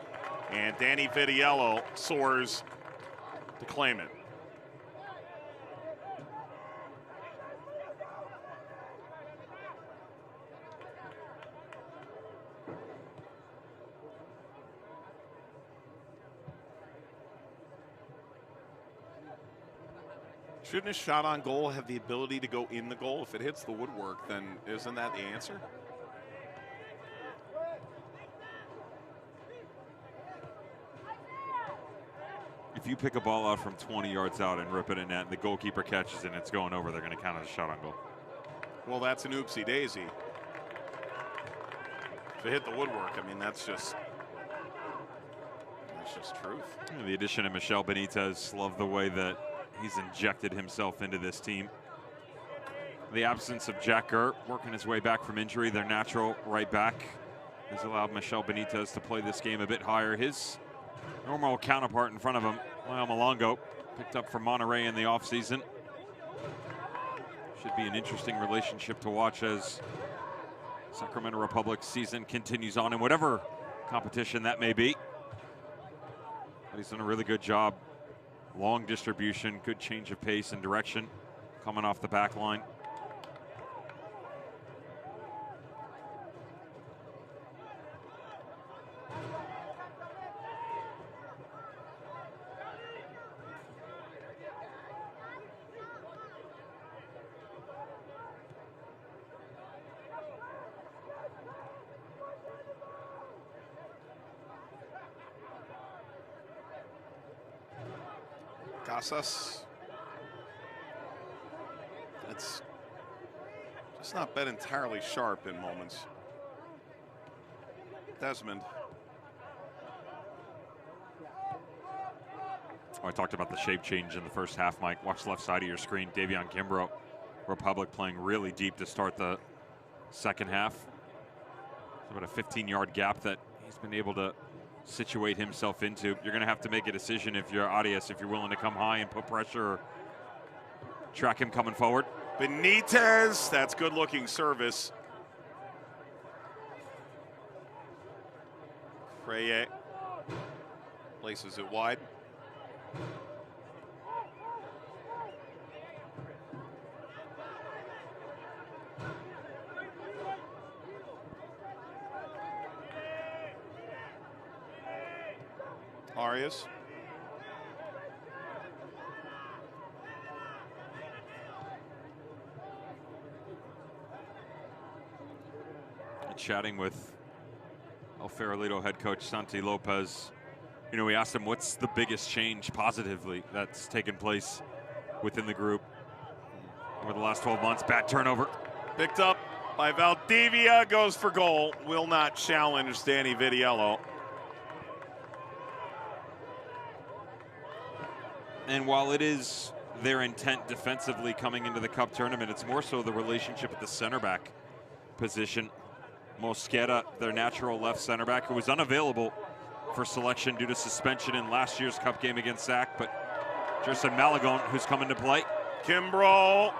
and Danny Vitiello soars to claim it. Shouldn't a shot on goal have the ability to go in the goal? If it hits the woodwork, then isn't that the answer? If you pick a ball out from 20 yards out and rip it in net and the goalkeeper catches it and it's going over, they're going to count it as a shot on goal. Well, that's an oopsie daisy. If it hit the woodwork, I mean, that's just truth. Yeah, the addition of Michel Benitez, love the way that he's injected himself into this team. The absence of Jack Gert working his way back from injury, their natural right back, has allowed Michel Benitez to play this game a bit higher. His normal counterpart in front of him, Lyle Malongo, picked up from Monterey in the offseason. Should be an interesting relationship to watch as Sacramento Republic's season continues on in whatever competition that may be. But he's done a really good job. Long distribution, good change of pace and direction coming off the back line. Casas. It's just not been entirely sharp in moments. Desmond. Oh, I talked about the shape change in the first half, Mike. Watch the left side of your screen. Davion Kimbrough, Republic playing really deep to start the second half. It's about a 15-yard gap that he's been able to situate himself into. You're going to have to make a decision if you're Arias, if you're willing to come high and put pressure or track him coming forward. Benitez, that's good-looking service. Creye places it wide. Arias. Chatting with El Farolito head coach Santi Lopez. You know, we asked him what's the biggest change positively that's taken place within the group over the last 12 months. Bad turnover. Picked up by Valdivia, goes for goal. Will not challenge Danny Vitiello. And while it is their intent defensively coming into the Cup tournament, it's more so the relationship at the center back position. Mosquera, their natural left center back, who was unavailable for selection due to suspension in last year's Cup game against Sac, but Jerson Malagón, who's coming to play. Kimbrough.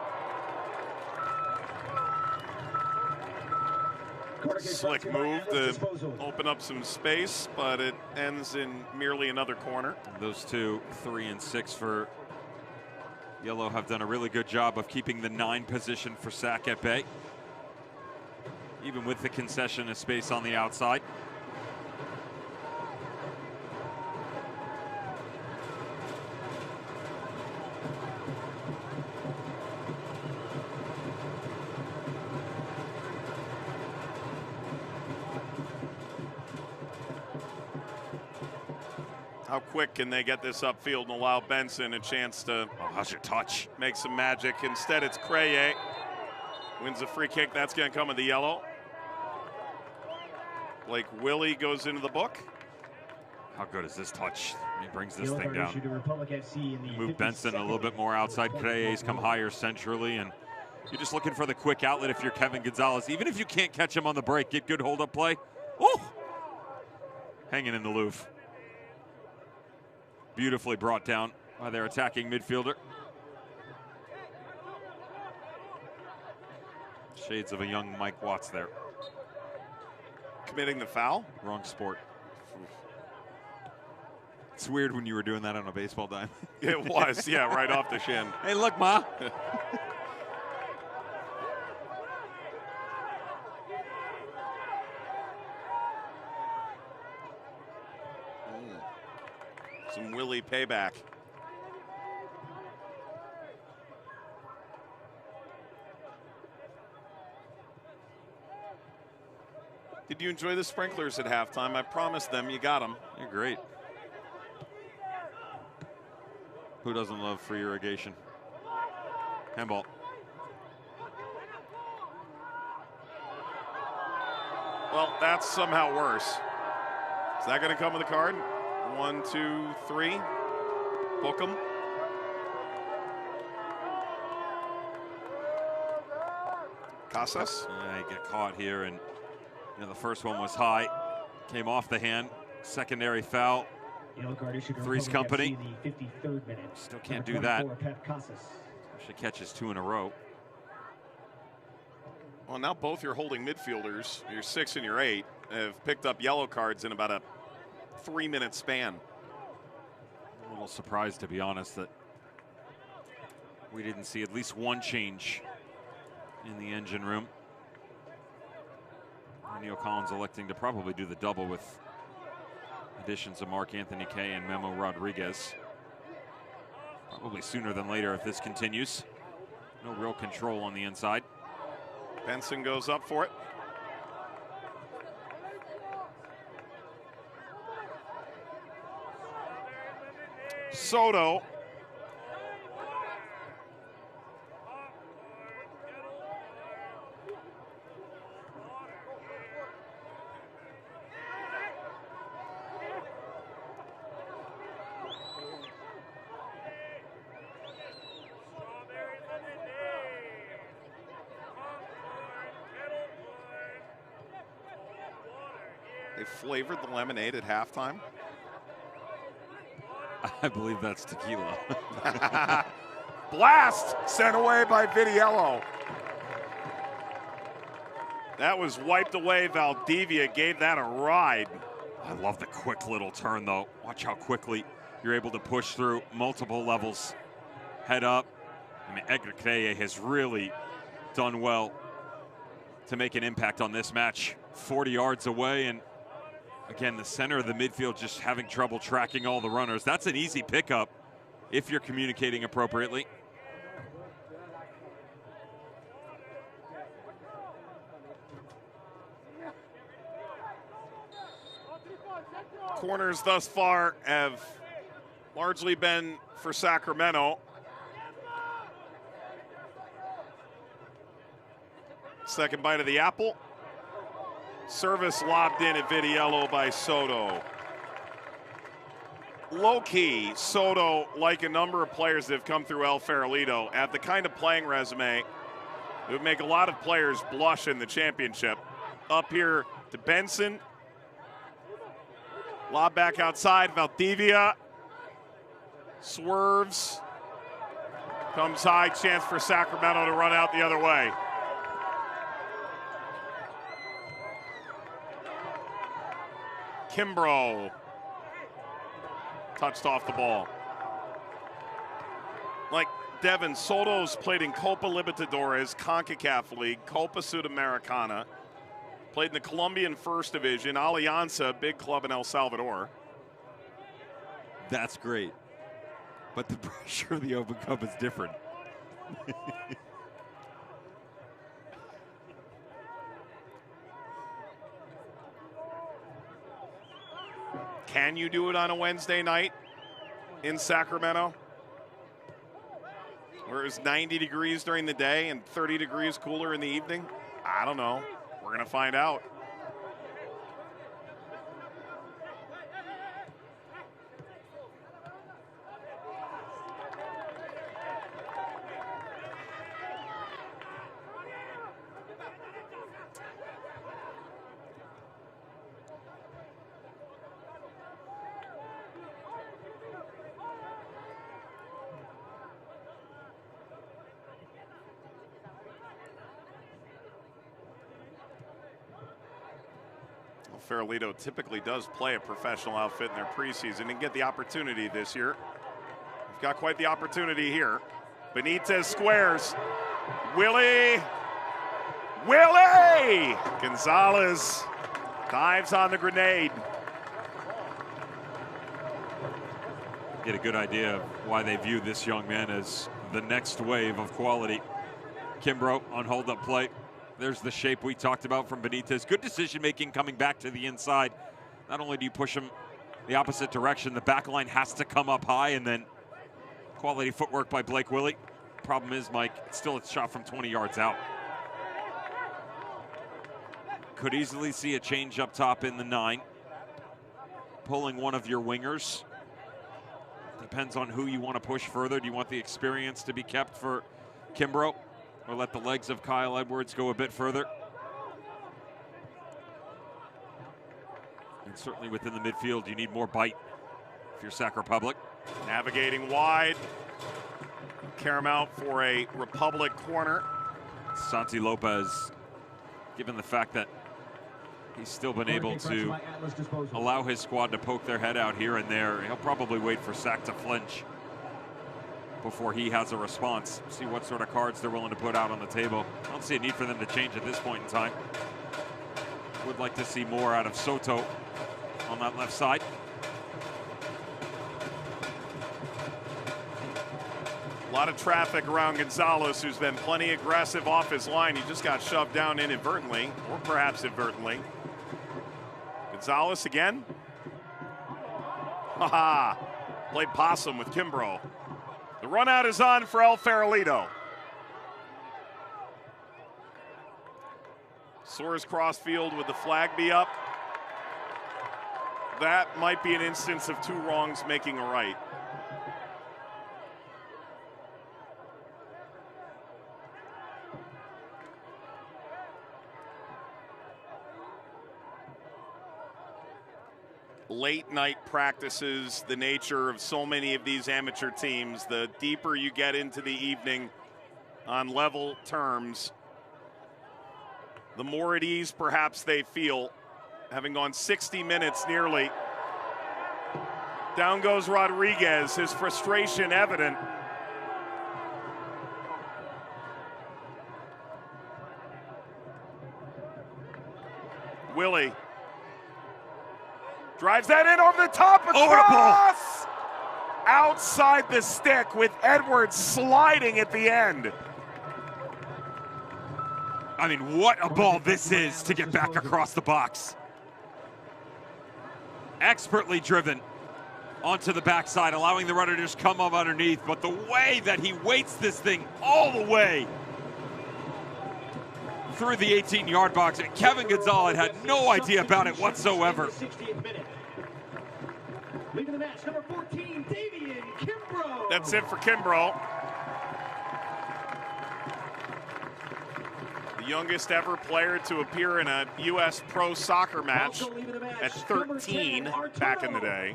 Slick move to open up some space, but it ends in merely another corner. Those two, 3 and 6 for Yellow, have done a really good job of keeping the 9 position for Sac at bay, even with the concession of space on the outside. How quick can they get this upfield and allow Benson a chance to how's your touch? Make some magic? Instead, it's Creye. Wins a free kick. That's going to come with the yellow. Blake Willie goes into the book. How good is this touch? He brings this thing down. Move Benson a little bit more outside. Creye's come higher centrally, and you're just looking for the quick outlet if you're Kevin Gonzalez. Even if you can't catch him on the break, get good hold-up play. Oh! Hanging in the Louvre. Beautifully brought down by their attacking midfielder. Shades of a young Mike Watts there. Committing the foul? Wrong sport. It's weird when you were doing that on a baseball dime. It was, yeah, right off the shin. Hey, look, Ma. Some Willie payback. Did you enjoy the sprinklers at halftime? I promised them you got them. You're great. Who doesn't love free irrigation? Handball. Well, that's somehow worse. Is that going to come with a card? 1, 2, 3. Book 'em. Casas. Yeah, he got caught here, and you know, the first one was high, came off the hand. Secondary foul. Three's company. Still can't do that. She catches 2 in a row. Well, now both your holding midfielders, your 6 and your 8, have picked up yellow cards in about a 3-minute span. A little surprised, to be honest, that we didn't see at least one change in the engine room. Neil Collins electing to probably do the double with additions of Mark Anthony Kay and Memo Rodriguez. Probably sooner than later if this continues. No real control on the inside. Benson goes up for it. Soto flavored the lemonade at halftime? I believe that's tequila. Blast! Sent away by Vitiello. That was wiped away. Valdivia gave that a ride. I love the quick little turn, though. Watch how quickly you're able to push through multiple levels. Head up. I mean, Edgar Creye has really done well to make an impact on this match. 40 yards away, and again, the center of the midfield just having trouble tracking all the runners. That's an easy pickup if you're communicating appropriately. Corners thus far have largely been for Sacramento. Second bite of the apple. Service lobbed in at Vitiello by Soto. Low-key, Soto, like a number of players that have come through El Farolito, have the kind of playing resume that would make a lot of players blush in the championship. Up here to Benson. Lob back outside, Valdivia. Swerves. Comes high, chance for Sacramento to run out the other way. Kimbrough touched off the ball. Like Devin, Soto's played in Copa Libertadores, CONCACAF League, Copa Sudamericana. Played in the Colombian First Division, Alianza, big club in El Salvador. That's great. But the pressure of the Open Cup is different. Can you do it on a Wednesday night in Sacramento? Where it's 90 degrees during the day and 30 degrees cooler in the evening? I don't know. We're going to find out. Farolito typically does play a professional outfit in their preseason and get the opportunity this year. We've got quite the opportunity here. Benitez squares. Willie! Gonzalez dives on the grenade. Get a good idea of why they view this young man as the next wave of quality. Kimbrough on hold-up play. There's the shape we talked about from Benitez. Good decision-making coming back to the inside. Not only do you push him the opposite direction, the back line has to come up high, and then quality footwork by Blake Willie. Problem is, Mike, it's still a shot from 20 yards out. Could easily see a change up top in the 9. Pulling one of your wingers. Depends on who you want to push further. Do you want the experience to be kept for Kimbrough, or let the legs of Kyle Edwards go a bit further? And certainly within the midfield, you need more bite if you're Sac Republic. Navigating wide. Caramel for a Republic corner. Santi Lopez, given the fact that he's still been able to allow his squad to poke their head out here and there, he'll probably wait for Sac to flinch before he has a response. See what sort of cards they're willing to put out on the table. I don't see a need for them to change at this point in time. Would like to see more out of Soto on that left side. A lot of traffic around Gonzalez, who's been plenty aggressive off his line. He just got shoved down inadvertently, or perhaps advertently. Gonzalez again. Haha, played possum with Kimbrough. The run out is on for El Farolito. Soares crossfield with the flag be up. That might be an instance of two wrongs making a right. late night practices, the nature of so many of these amateur teams, the deeper you get into the evening on level terms, the more at ease perhaps they feel, having gone 60 minutes nearly. Down goes Rodriguez, his frustration evident. Willie drives that in over the top, across, outside the stick with Edwards sliding at the end. I mean, what a ball this is to get back across the box. Expertly driven onto the backside, allowing the runner to just come up underneath, but the way that he weights this thing all the way through the 18-yard box, and Kevin Gonzalez had no idea about it whatsoever. Leaving the match, number 14, Davian Kimbrough. That's it for Kimbrough. The youngest ever player to appear in a U.S. pro soccer match at 13 back in the day.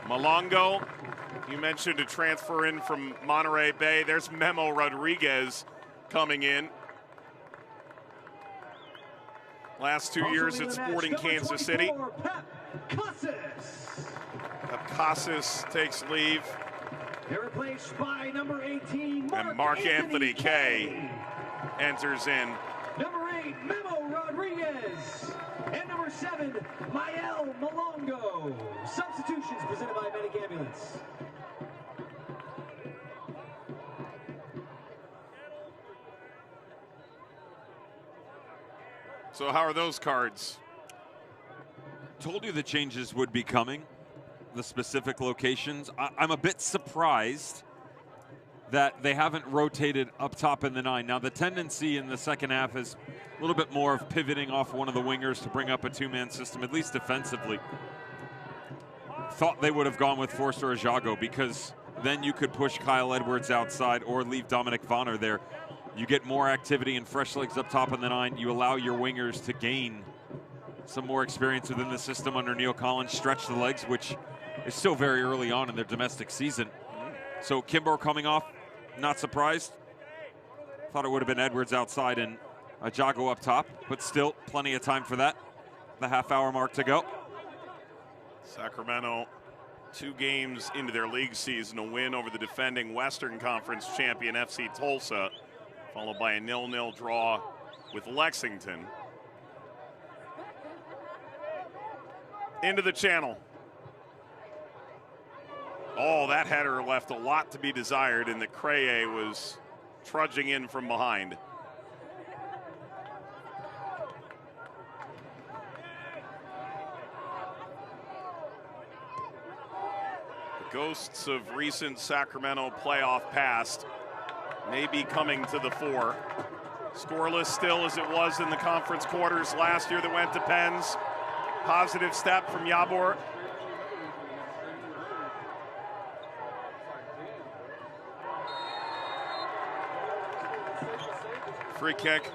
Malongo, you mentioned a transfer in from Monterey Bay. There's Memo Rodriguez coming in. Last 2 years at Sporting Kansas City. Casas takes leave. They're replaced by number 18, and Mark Anthony Kay enters in. Number 8, Memo Rodriguez. And number 7, Mael Malongo. Substitutions presented by Medic Ambulance. So how are those cards? Told you the changes would be coming, the specific locations. I'm a bit surprised that they haven't rotated up top in the 9. Now, the tendency in the second half is a little bit more of pivoting off one of the wingers to bring up a two-man system, at least defensively. Thought they would have gone with Forster or Jago, because then you could push Kyle Edwards outside or leave Dominic Vonner there. You get more activity and fresh legs up top in the 9. You allow your wingers to gain some more experience within the system under Neil Collins, stretch the legs, which is still very early on in their domestic season. So Kimbrough coming off, not surprised. Thought it would have been Edwards outside and Jago up top, but still plenty of time for that. The half-hour mark to go. Sacramento, 2 games into their league season, a win over the defending Western Conference champion FC Tulsa, followed by a 0-0 draw with Lexington. Into the channel. Oh, that header left a lot to be desired, and the Creye was trudging in from behind. The ghosts of recent Sacramento playoff past may be coming to the fore. Scoreless still as it was in the conference quarters last year that went to Pens. Positive step from Yabor. Free kick.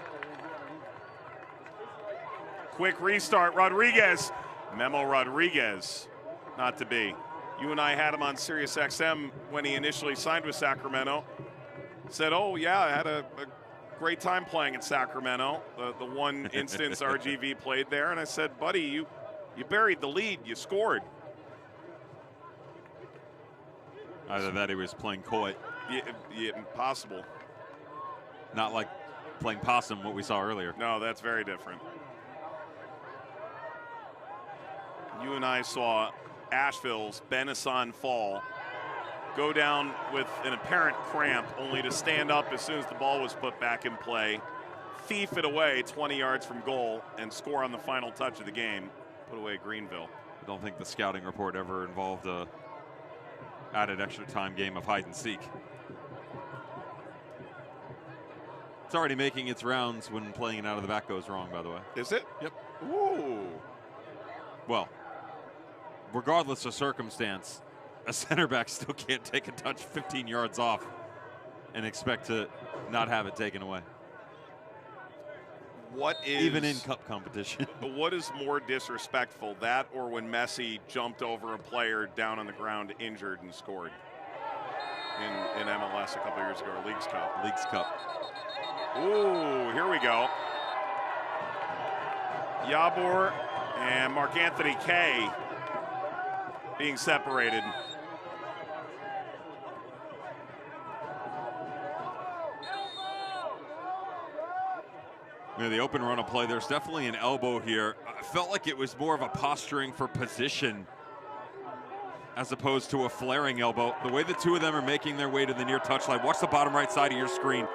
Quick restart, Rodriguez. Memo Rodriguez, not to be. You and I had him on Sirius XM when he initially signed with Sacramento. Said, oh yeah, I had a great time playing in Sacramento. The one instance RGV played there, and I said, buddy, you buried the lead, you scored. Either that, he was playing coy. Yeah, impossible. Not like playing possum, what we saw earlier. No, that's very different. You and I saw Asheville's Benison Fall go down with an apparent cramp, only to stand up as soon as the ball was put back in play, thief it away 20 yards from goal, and score on the final touch of the game, put away Greenville. I don't think the scouting report ever involved a added extra time game of hide and seek. It's already making its rounds when playing it out of the back goes wrong, by the way. Is it? Yep. Ooh. Well, regardless of circumstance, a center back still can't take a touch 15 yards off and expect to not have it taken away. What is even in cup competition? What is more disrespectful, that or when Messi jumped over a player down on the ground, injured, and scored in MLS a couple years ago, or Leagues Cup? Leagues Cup. Ooh, here we go. Yabor and Mark Anthony Kaye being separated. Yeah, the open run of play, there's definitely an elbow here. I felt like it was more of a posturing for position as opposed to a flaring elbow. The way the two of them are making their way to the near touchline. Watch the bottom right side of your screen.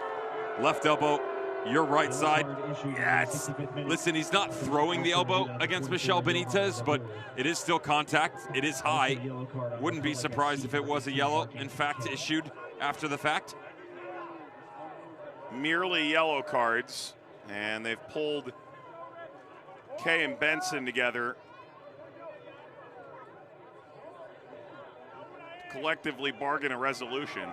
Left elbow, your right side. Yeah, listen, he's not throwing the elbow against Michel Benitez, but it is still contact. It is high. Wouldn't be surprised if it was a yellow, in fact, issued after the fact. Merely yellow cards. And they've pulled Kaye and Benson together to collectively bargain a resolution.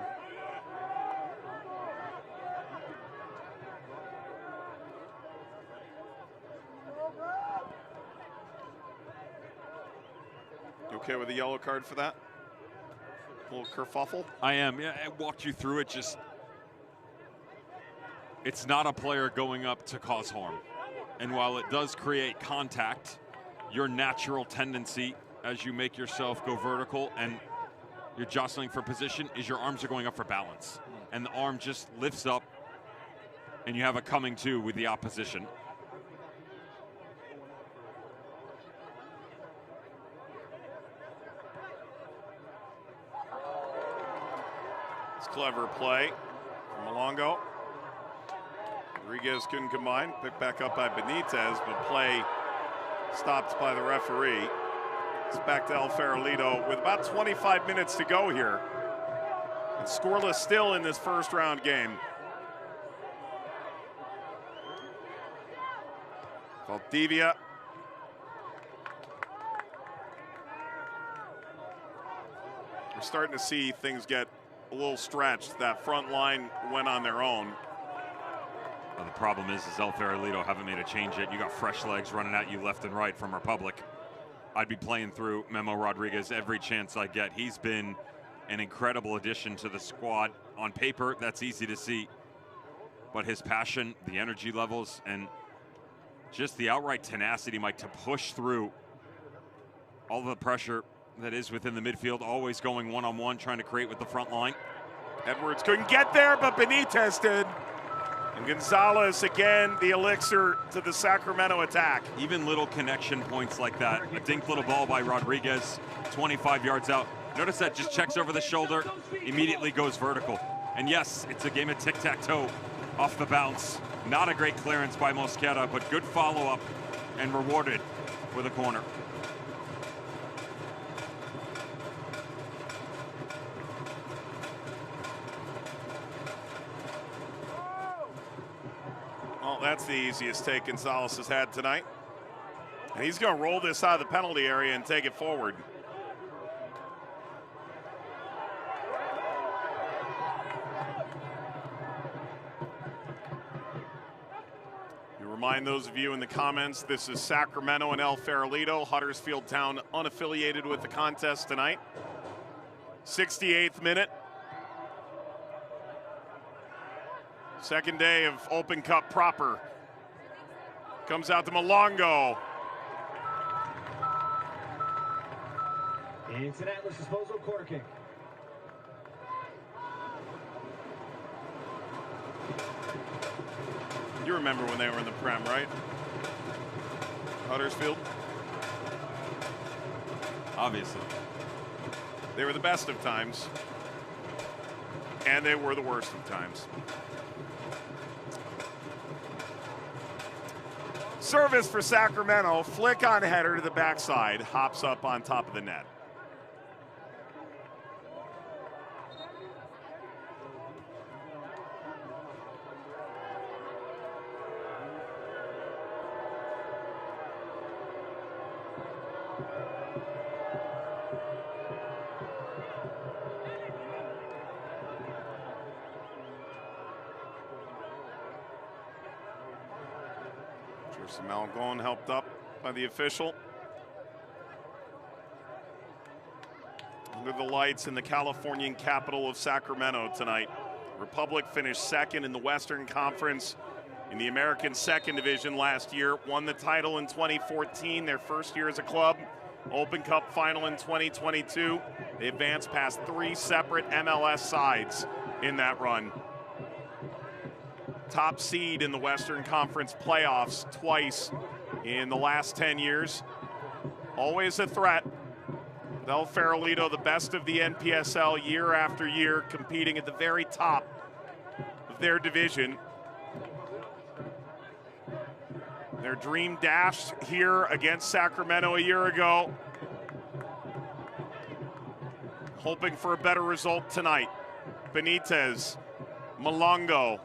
You okay with a yellow card for that? A little kerfuffle? I am. Yeah, I walked you through it. Just, it's not a player going up to cause harm. And while it does create contact, your natural tendency as you make yourself go vertical and you're jostling for position is your arms are going up for balance. And the arm just lifts up and you have a coming to with the opposition. It's clever play from Malongo. Rodriguez couldn't combine, picked back up by Benitez, but play stopped by the referee. It's back to El Farolito with about 25 minutes to go here. And scoreless still in this first round game. Valdivia. We're starting to see things get a little stretched. That front line went on their own. Well, the problem is El Farolito haven't made a change yet. You got fresh legs running at you left and right from Republic. I'd be playing through Memo Rodriguez every chance I get. He's been an incredible addition to the squad. On paper, that's easy to see. But his passion, the energy levels, and just the outright tenacity, Mike, to push through all the pressure that is within the midfield, always going one-on-one, trying to create with the front line. Edwards couldn't get there, but Benitez did. And Gonzalez, again, the elixir to the Sacramento attack. Even little connection points like that. A dink little ball by Rodriguez, 25 yards out. Notice that just checks over the shoulder, immediately goes vertical. And yes, it's a game of tic-tac-toe off the bounce. Not a great clearance by Mosquera, but good follow-up and rewarded with a corner. Well, that's the easiest take Gonzalez has had tonight. And he's going to roll this out of the penalty area and take it forward. We remind those of you in the comments, this is Sacramento and El Farolito, Huddersfield Town unaffiliated with the contest tonight. 68th minute. Second day of Open Cup proper. Comes out to Malongo. It's an Atlas disposal corner kick. You remember when they were in the Prem, right? Huddersfield? Obviously. They were the best of times. And they were the worst of times. Service for Sacramento, flick on header to the backside, hops up on top of the net. Tristan Malgone helped up by the official. Under the lights in the Californian capital of Sacramento tonight. Republic finished second in the Western Conference in the American Second Division last year. Won the title in 2014, their first year as a club. Open Cup final in 2022. They advanced past 3 separate MLS sides in that run. Top seed in the Western Conference playoffs twice in the last 10 years. Always a threat. El Farolito, the best of the NPSL year after year, competing at the very top of their division. Their dream dashed here against Sacramento a year ago. Hoping for a better result tonight. Benitez, Malongo.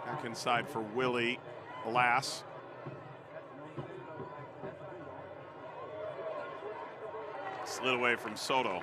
Back inside for Willie, alas. Slid away from Soto.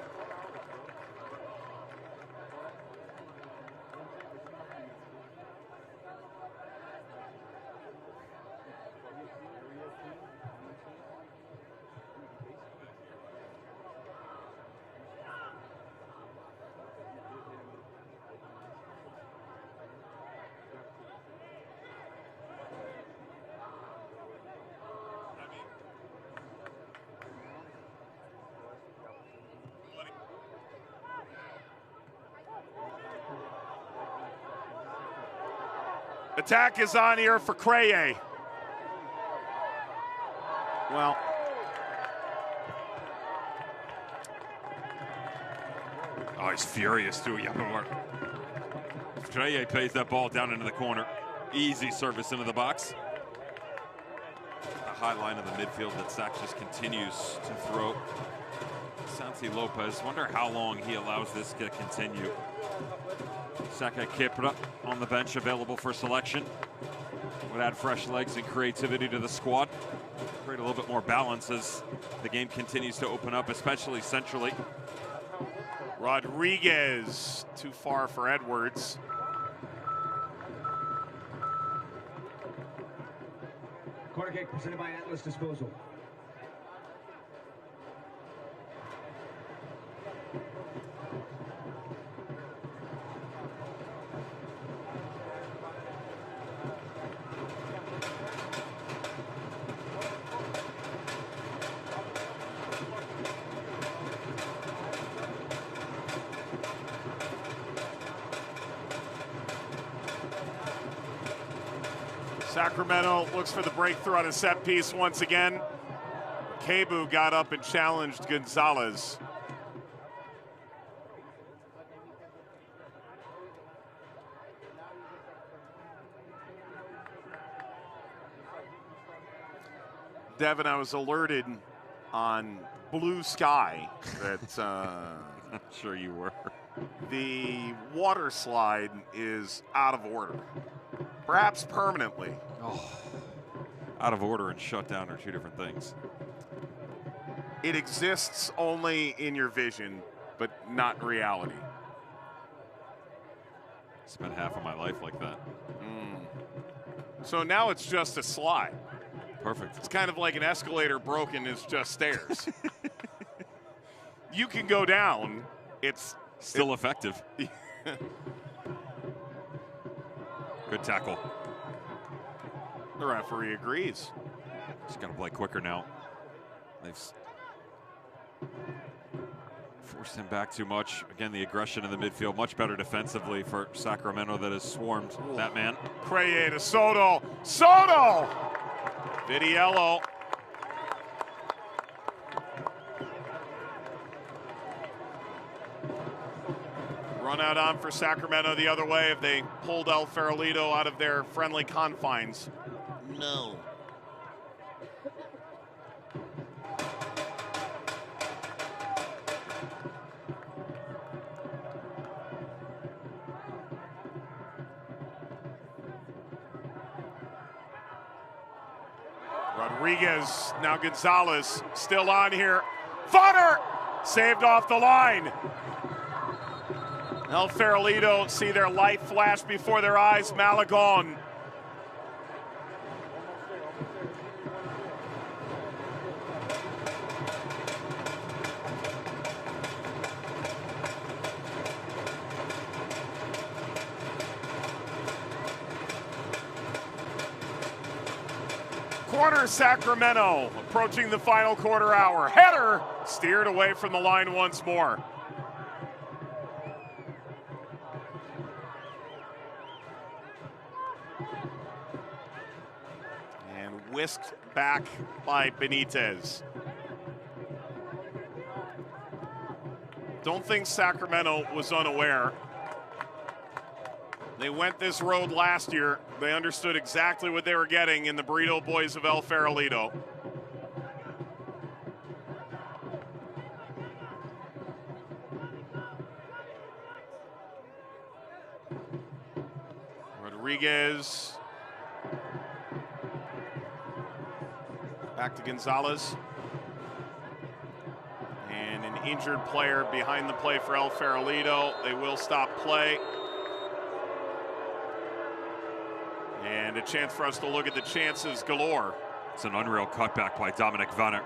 Attack is on here for Creye. Well, oh, he's furious too. Creye plays that ball down into the corner. Easy service into the box. The high line of the midfield that Sac just continues to throw. Santi Lopez, wonder how long he allows this to continue. Saka Kipra on the bench, available for selection. Would add fresh legs and creativity to the squad. Create a little bit more balance as the game continues to open up, especially centrally. Rodriguez, too far for Edwards. Corner kick presented by Atlas Disposal. Sacramento looks for the breakthrough on a set piece once again. Kebu got up and challenged Gonzalez. Devin, I was alerted on Blue Sky that I'm sure you were. The water slide is out of order. Perhaps permanently. Oh, out of order and shut down are two different things. It exists only in your vision, but not in reality. Spent half of my life like that. So now it's just a slide. Perfect. It's kind of like an escalator broken is just stairs. You can go down. It's still effective. Good tackle. The referee agrees. Just got to play quicker now. They've forced him back too much. Again, the aggression in the midfield, much better defensively for Sacramento that has swarmed that man. Creye to Soto. Soto! Vidiello. Run out on for Sacramento the other way if they pulled El Farolito out of their friendly confines. No. Rodriguez, now Gonzalez, still on here. Funner! Saved off the line. El Farolito see their life flash before their eyes. Malagon. Corner Sacramento, approaching the final quarter hour. Header steered away from the line once more. And whisked back by Benitez. Don't think Sacramento was unaware. They went this road last year. They understood exactly what they were getting in the Burrito Boys of El Farolito. Rodriguez. Back to Gonzalez. And an injured player behind the play for El Farolito. They will stop play. And a chance for us to look at the chances galore. It's an unreal cutback by Dominic Vanner.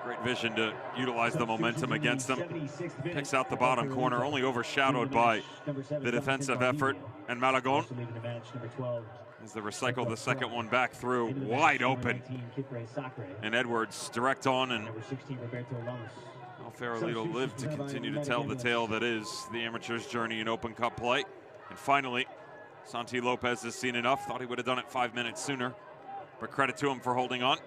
Great vision to utilize the momentum against him. Picks out the bottom corner, only overshadowed by the defensive effort. And Malagon, as they recycle the second one back through, wide open. And Edwards direct on, and El Farolito lived to continue to tell the tale that is the amateurs' journey in Open Cup play. And finally, Santi Lopez has seen enough. Thought he would have done it 5 minutes sooner, but credit to him for holding on.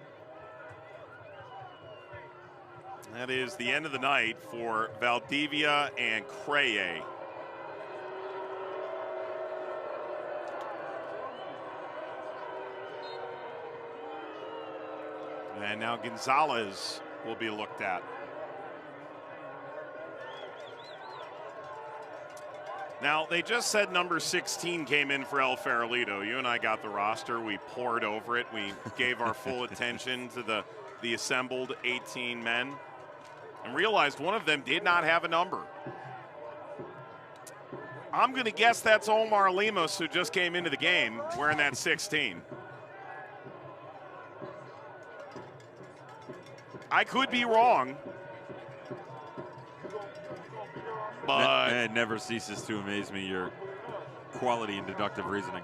That is the end of the night for Valdivia and Creye. And now Gonzalez will be looked at. Now, they just said number 16 came in for El Farolito. You and I got the roster. We poured over it. We gave our full attention to the assembled 18 men and realized one of them did not have a number. I'm going to guess that's Omar Lemus, who just came into the game wearing that 16. I could be wrong. But it never ceases to amaze me, your quality in deductive reasoning.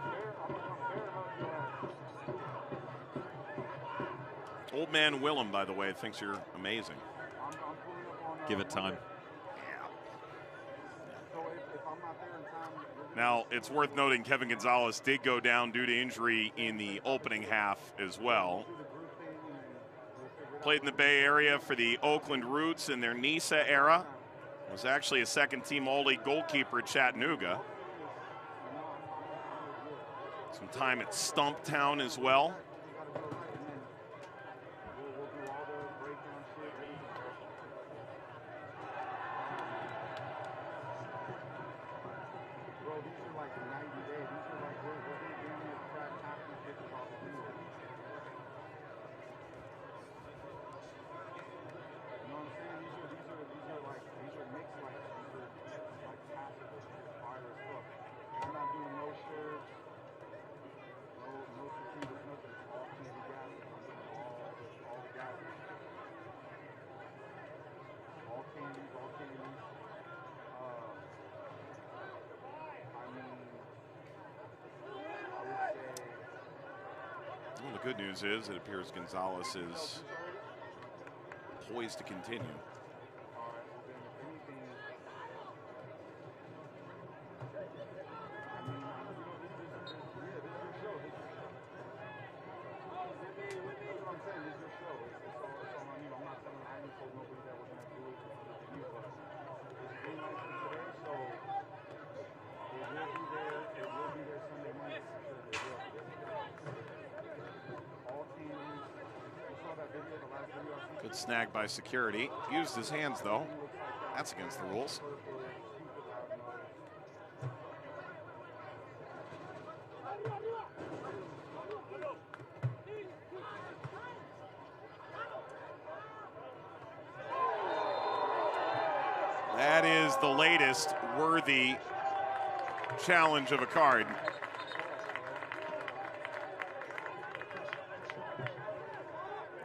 Old man Willem, by the way, thinks you're amazing. Give it time. Now, it's worth noting Kevin Gonzalez did go down due to injury in the opening half as well. Played in the Bay Area for the Oakland Roots in their Nisa era. Was actually a second-team All-League goalkeeper at Chattanooga. Some time at Stumptown as well. Well, the good news is it appears Gonzalez is poised to continue. Good snag by security. Used his hands, though. That's against the rules. That is the latest worthy challenge of a card.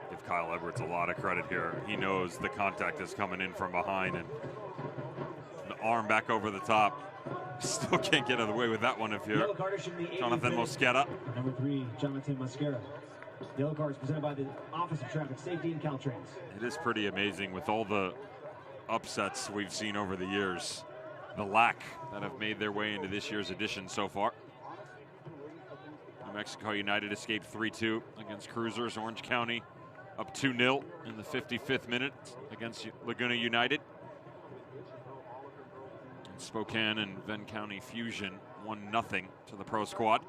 Give Kyle Edwards a lot of credit here. He knows the contact is coming in from behind, and the arm back over the top. Still can't get out of the way with that one if you're Jonathan Mosquera. Number 3, Jonathan Mosquera. Yellow card is presented by the Office of Traffic Safety and Caltrans. It is pretty amazing with all the upsets we've seen over the years, the lack that have made their way into this year's edition so far. New Mexico United escaped 3-2 against Cruisers. Orange County up 2-0 in the 55th minute against Laguna United. And Spokane and Venn County Fusion 1-0 to the pro squad.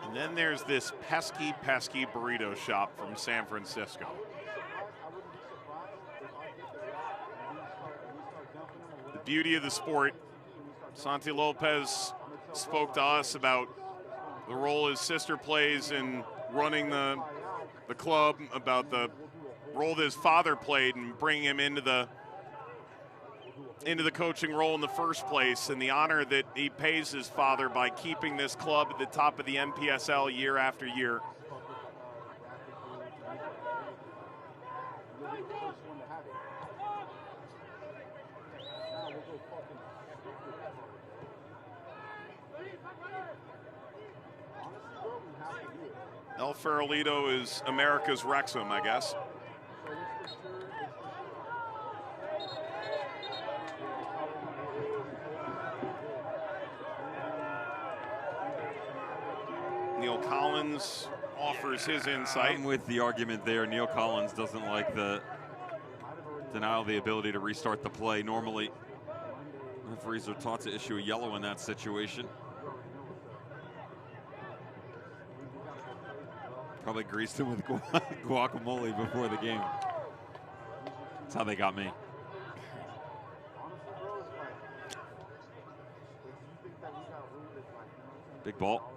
And then there's this pesky burrito shop from San Francisco. The beauty of the sport. Santi Lopez spoke to us about the role his sister plays in running the club, about the role that his father played in bringing him into the coaching role in the first place, and the honor that he pays his father by keeping this club at the top of the NPSL year after year. El Farolito is America's Wrexham, I guess. Neil Collins offers his insight. I'm with the argument there. Neil Collins doesn't like the denial of the ability to restart the play. Normally, referees are taught to issue a yellow in that situation. Probably greased him with guacamole before the game. That's how they got me. Big ball.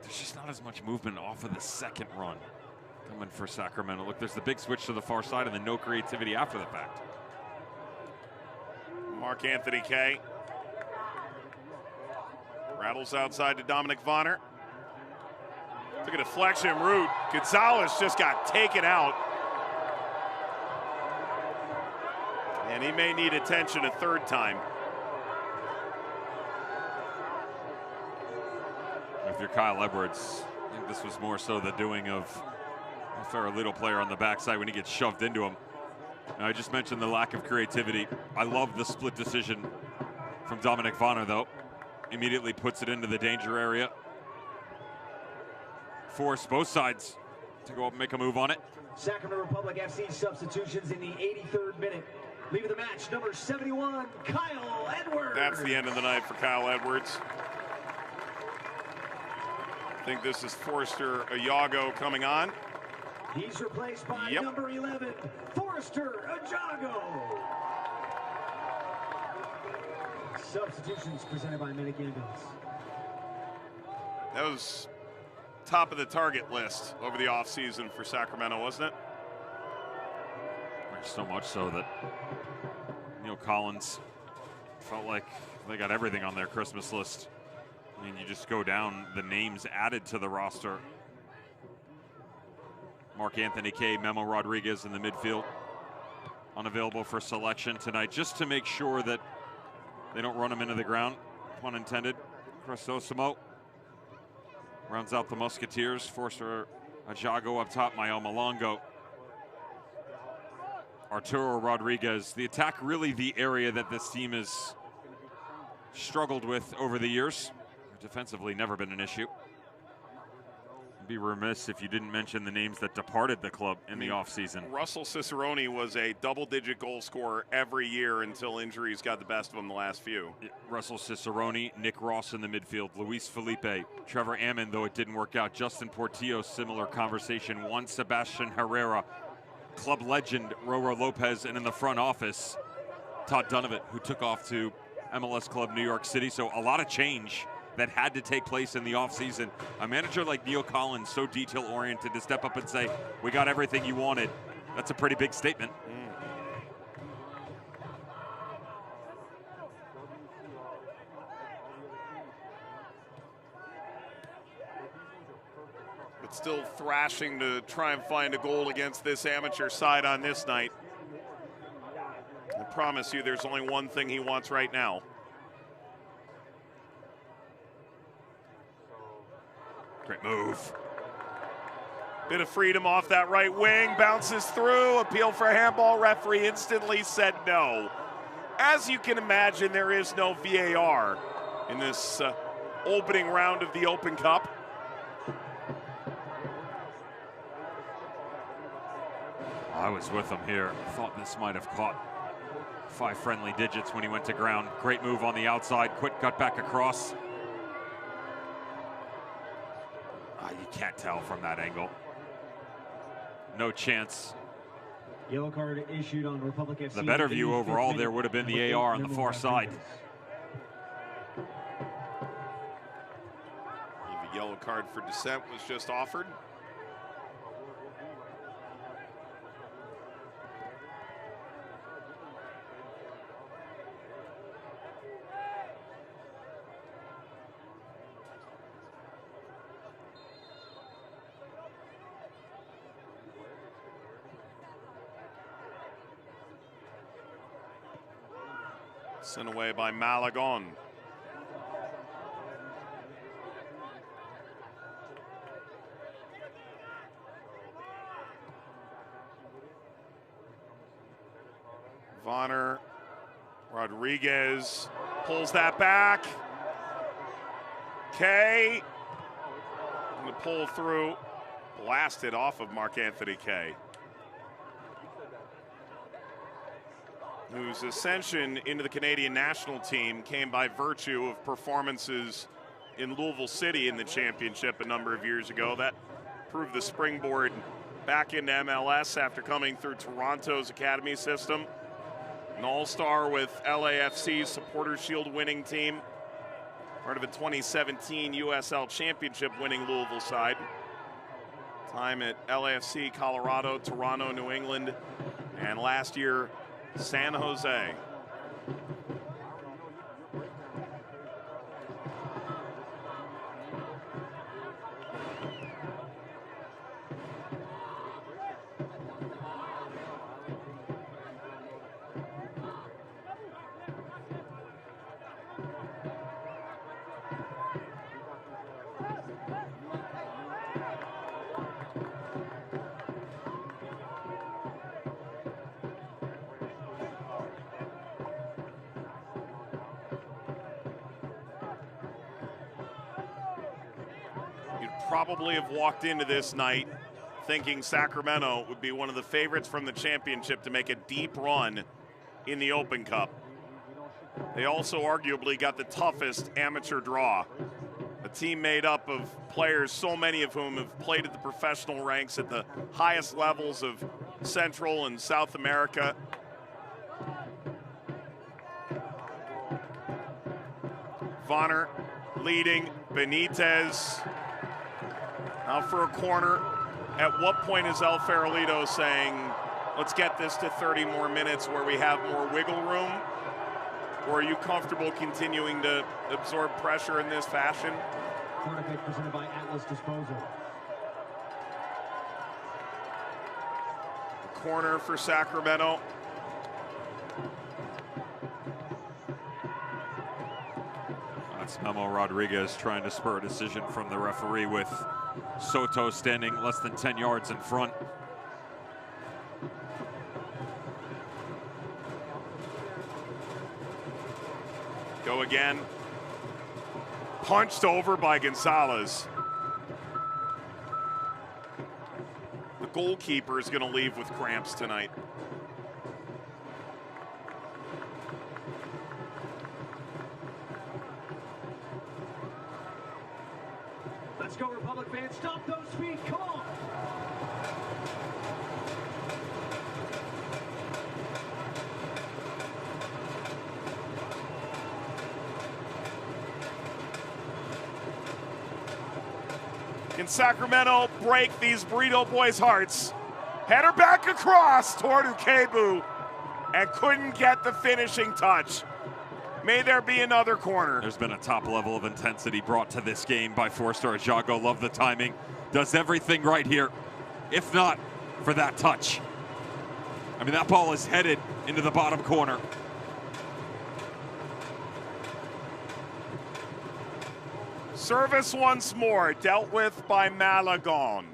There's just not as much movement off of the second run coming for Sacramento. Look, there's the big switch to the far side and then no creativity after the fact. Mark Anthony Kay rattles outside to Dominic Vonner. Took a deflection route. Gonzalez just got taken out. And he may need attention a third time. If you're Kyle Edwards, I think this was more so the doing of a Farolito player on the backside when he gets shoved into him. Now, I just mentioned the lack of creativity. I love the split decision from Dominic Vonner, though. Immediately puts it into the danger area. Force both sides to go up and make a move on it. Sacramento Republic FC substitutions in the 83rd minute. Leaving the match, number 71, Kyle Edwards. That's the end of the night for Kyle Edwards. I think this is Forrester Ayago coming on. He's replaced by number 11, Forrester Ayago. Substitutions presented by Medic Ambulance. That was top of the target list over the offseason for Sacramento, wasn't it? So much so that Neil Collins felt like they got everything on their Christmas list. I mean, you just go down the names added to the roster. Mark Anthony Kay, Memo Rodriguez in the midfield, unavailable for selection tonight, just to make sure that they don't run him into the ground, pun intended. Cristosimo rounds out the Musketeers. Forster Ajago up top, Mayo Malongo. Arturo Rodriguez. The attack really the area that this team has struggled with over the years. Defensively, never been an issue. I'd be remiss if you didn't mention the names that departed the club in the offseason. Russell Cicerone was a double-digit goal scorer every year until injuries got the best of him the last few. Russell Cicerone, Nick Ross in the midfield, Luis Felipe, Trevor Ammon, though it didn't work out, Justin Portillo, similar conversation, Juan Sebastian Herrera, club legend Roro Lopez, and in the front office, Todd Dunovit, who took off to MLS club New York City. So a lot of change that had to take place in the offseason. A manager like Neil Collins, so detail-oriented, to step up and say, we got everything you wanted, that's a pretty big statement. But still thrashing to try and find a goal against this amateur side on this night. I promise you there's only one thing he wants right now. Great move. Bit of freedom off that right wing, bounces through, appeal for handball, referee instantly said no. As you can imagine, there is no VAR in this opening round of the Open Cup. I was with him here. Thought this might have caught 5 friendly digits when he went to ground. Great move on the outside, quick cut back across. You can't tell from that angle. No chance. Yellow card issued on Republic FC. The better view overall there would have been the AR on the far side. The yellow card for dissent was just offered. Sent away by Malagon. Vonner, Rodriguez pulls that back. Kay, going to pull through, blasted off of Mark Anthony Kay, whose ascension into the Canadian national team came by virtue of performances in Louisville City in the championship a number of years ago. That proved the springboard back into MLS after coming through Toronto's academy system. An all-star with LAFC's Supporters Shield winning team. Part of a 2017 USL Championship winning Louisville side. Time at LAFC, Colorado, Toronto, New England, and last year, San Jose. Probably have walked into this night thinking Sacramento would be one of the favorites from the championship to make a deep run in the Open Cup. They also arguably got the toughest amateur draw. A team made up of players, so many of whom have played at the professional ranks at the highest levels of Central and South America. Vonner leading, Benitez out for a corner. At what point is El Farolito saying, let's get this to 30 more minutes where we have more wiggle room? Or are you comfortable continuing to absorb pressure in this fashion? Corner kick presented by Atlas Disposal. Corner for Sacramento. That's Memo Rodriguez trying to spur a decision from the referee with Soto standing less than 10 yards in front. Go again. Punched over by Gonzalez. The goalkeeper is going to leave with cramps tonight. Let's go, Republic fans. Stop those feet. Come on. Can Sacramento break these Burrito Boys' hearts? Header back across toward Ukebu and couldn't get the finishing touch. May there be another corner. There's been a top level of intensity brought to this game by four-star Jago. Love the timing. Does everything right here, if not for that touch. I mean, that ball is headed into the bottom corner. Service once more, dealt with by Malagon.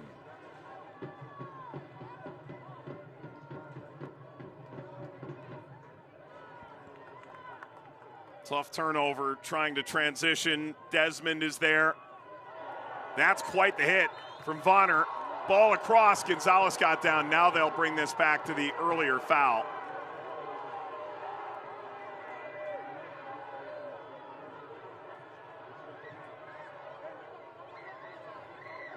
Tough turnover, trying to transition. Desmond is there. That's quite the hit from Vonner. Ball across, Gonzalez got down. Now they'll bring this back to the earlier foul.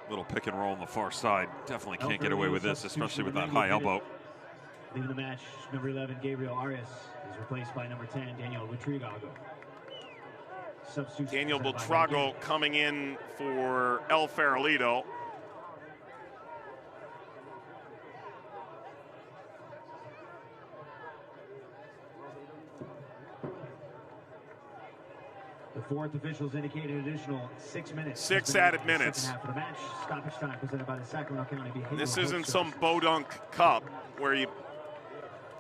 Little pick and roll on the far side. Definitely can't get away with this, especially with that high elbow. Leaving the match, number 11, Gabriel Arias, is replaced by number 10, Daniel Buitrago. Daniel Buitrago coming in for El Farolito. The fourth officials indicated an additional 6 minutes. 6 added minutes. Second half of the match. Stoppage time presented by the Sacramento County Behavioral This Health isn't Services. some Bodunk Cup where you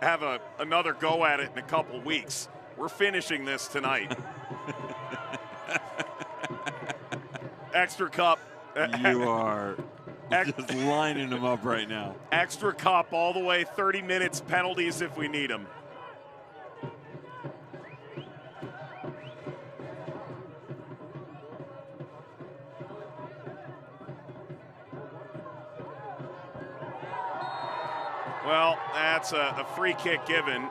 have another go at it in a couple weeks. We're finishing this tonight. Extra cup. You are just lining them up right now. Extra cup all the way, 30 minutes, penalties if we need them. Well, that's a free kick given.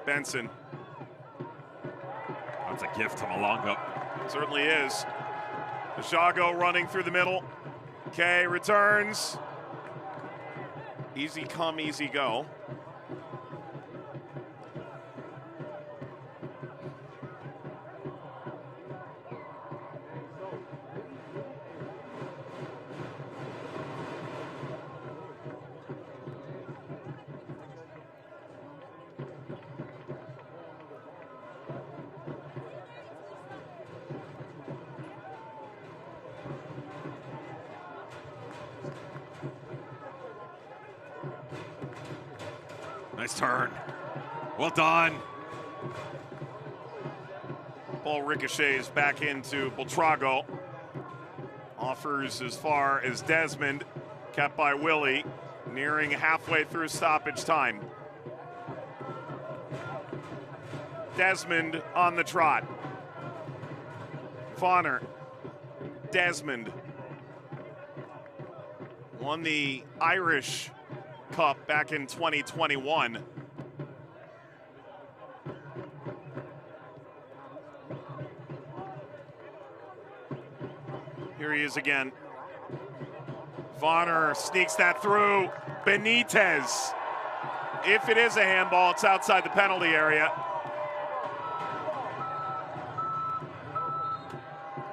Benson. That's a gift to Malonga. Certainly is. Jago running through the middle. Kay returns. Easy come, easy go. Nice turn. Well done. Ball ricochets back into Buitrago. Offers as far as Desmond. Kept by Willie. Nearing halfway through stoppage time. Desmond on the trot. Vonner. Desmond. Won the Irish Cup back in 2021. Here he is again. Vonner sneaks that through. Benitez. If it is a handball, it's outside the penalty area.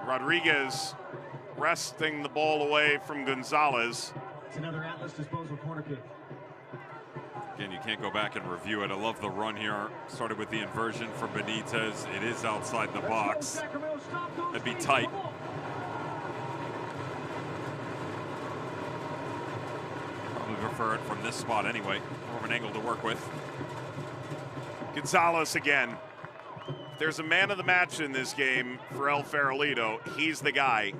Rodriguez wresting the ball away from Gonzalez. It's another Atlas disposal corner kick. Again, you can't go back and review it. I love the run here. Started with the inversion from Benitez. It is outside the box. That'd be tight. Probably prefer it from this spot anyway. More of an angle to work with. Gonzalez again. If there's a man of the match in this game for El Farolito, he's the guy.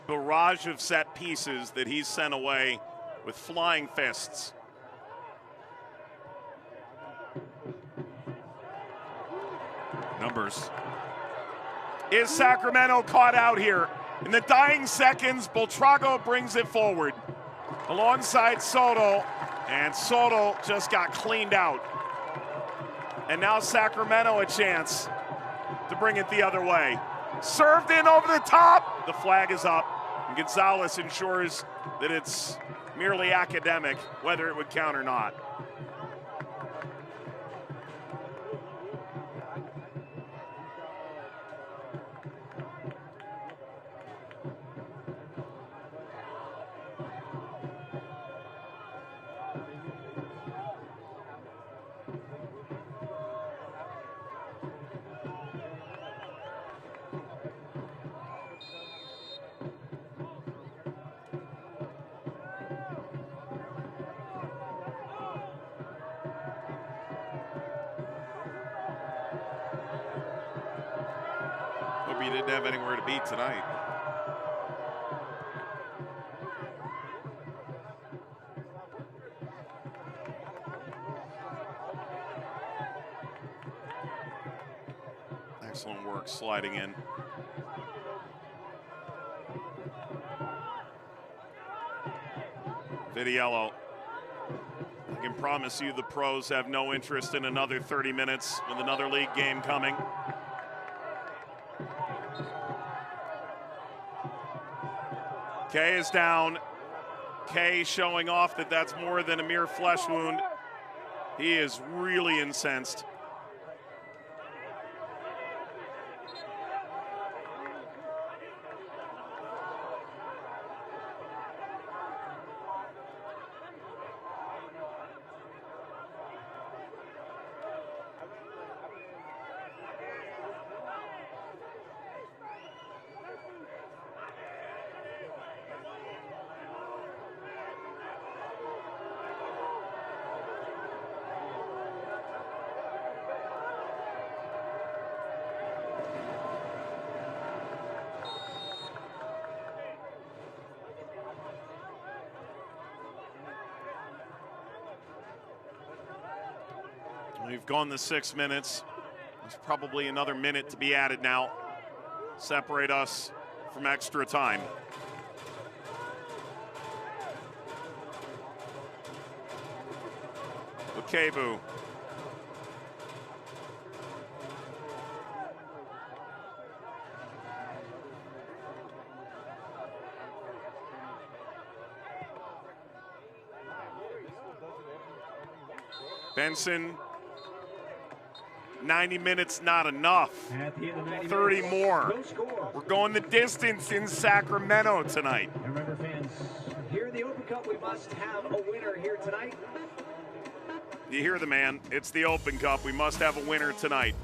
Barrage of set pieces that he's sent away with flying fists. Numbers. Is Sacramento caught out here? In the dying seconds, Beltrago brings it forward alongside Soto, and Soto just got cleaned out. And now Sacramento a chance to bring it the other way. Served in over the top. The flag is up, and Gonzalez ensures that it's merely academic, whether it would count or not. Hope you didn't have anywhere to be tonight. Excellent work sliding in. Vitiello. I can promise you the pros have no interest in another 30 minutes with another league game coming. Kay is down. Kay showing off that that's more than a mere flesh wound. He is really incensed. We've gone the 6 minutes. There's probably another minute to be added now. Separate us from extra time. Bukebu. Benson. 90 minutes not enough. 30 more. We're going the distance in Sacramento tonight. And remember, fans, here in the Open Cup, we must have a winner here tonight. You hear the man. It's the Open Cup. We must have a winner tonight.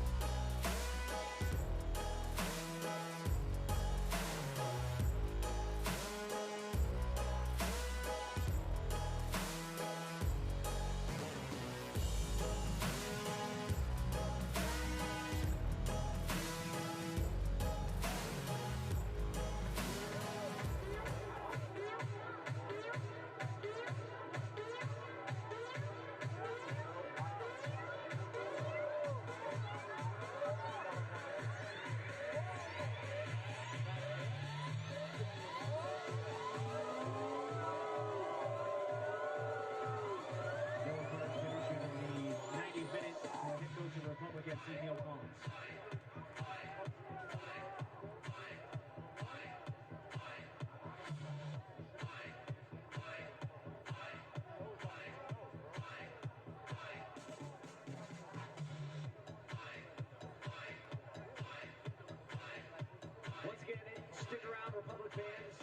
Once again, stick around, Republic fans.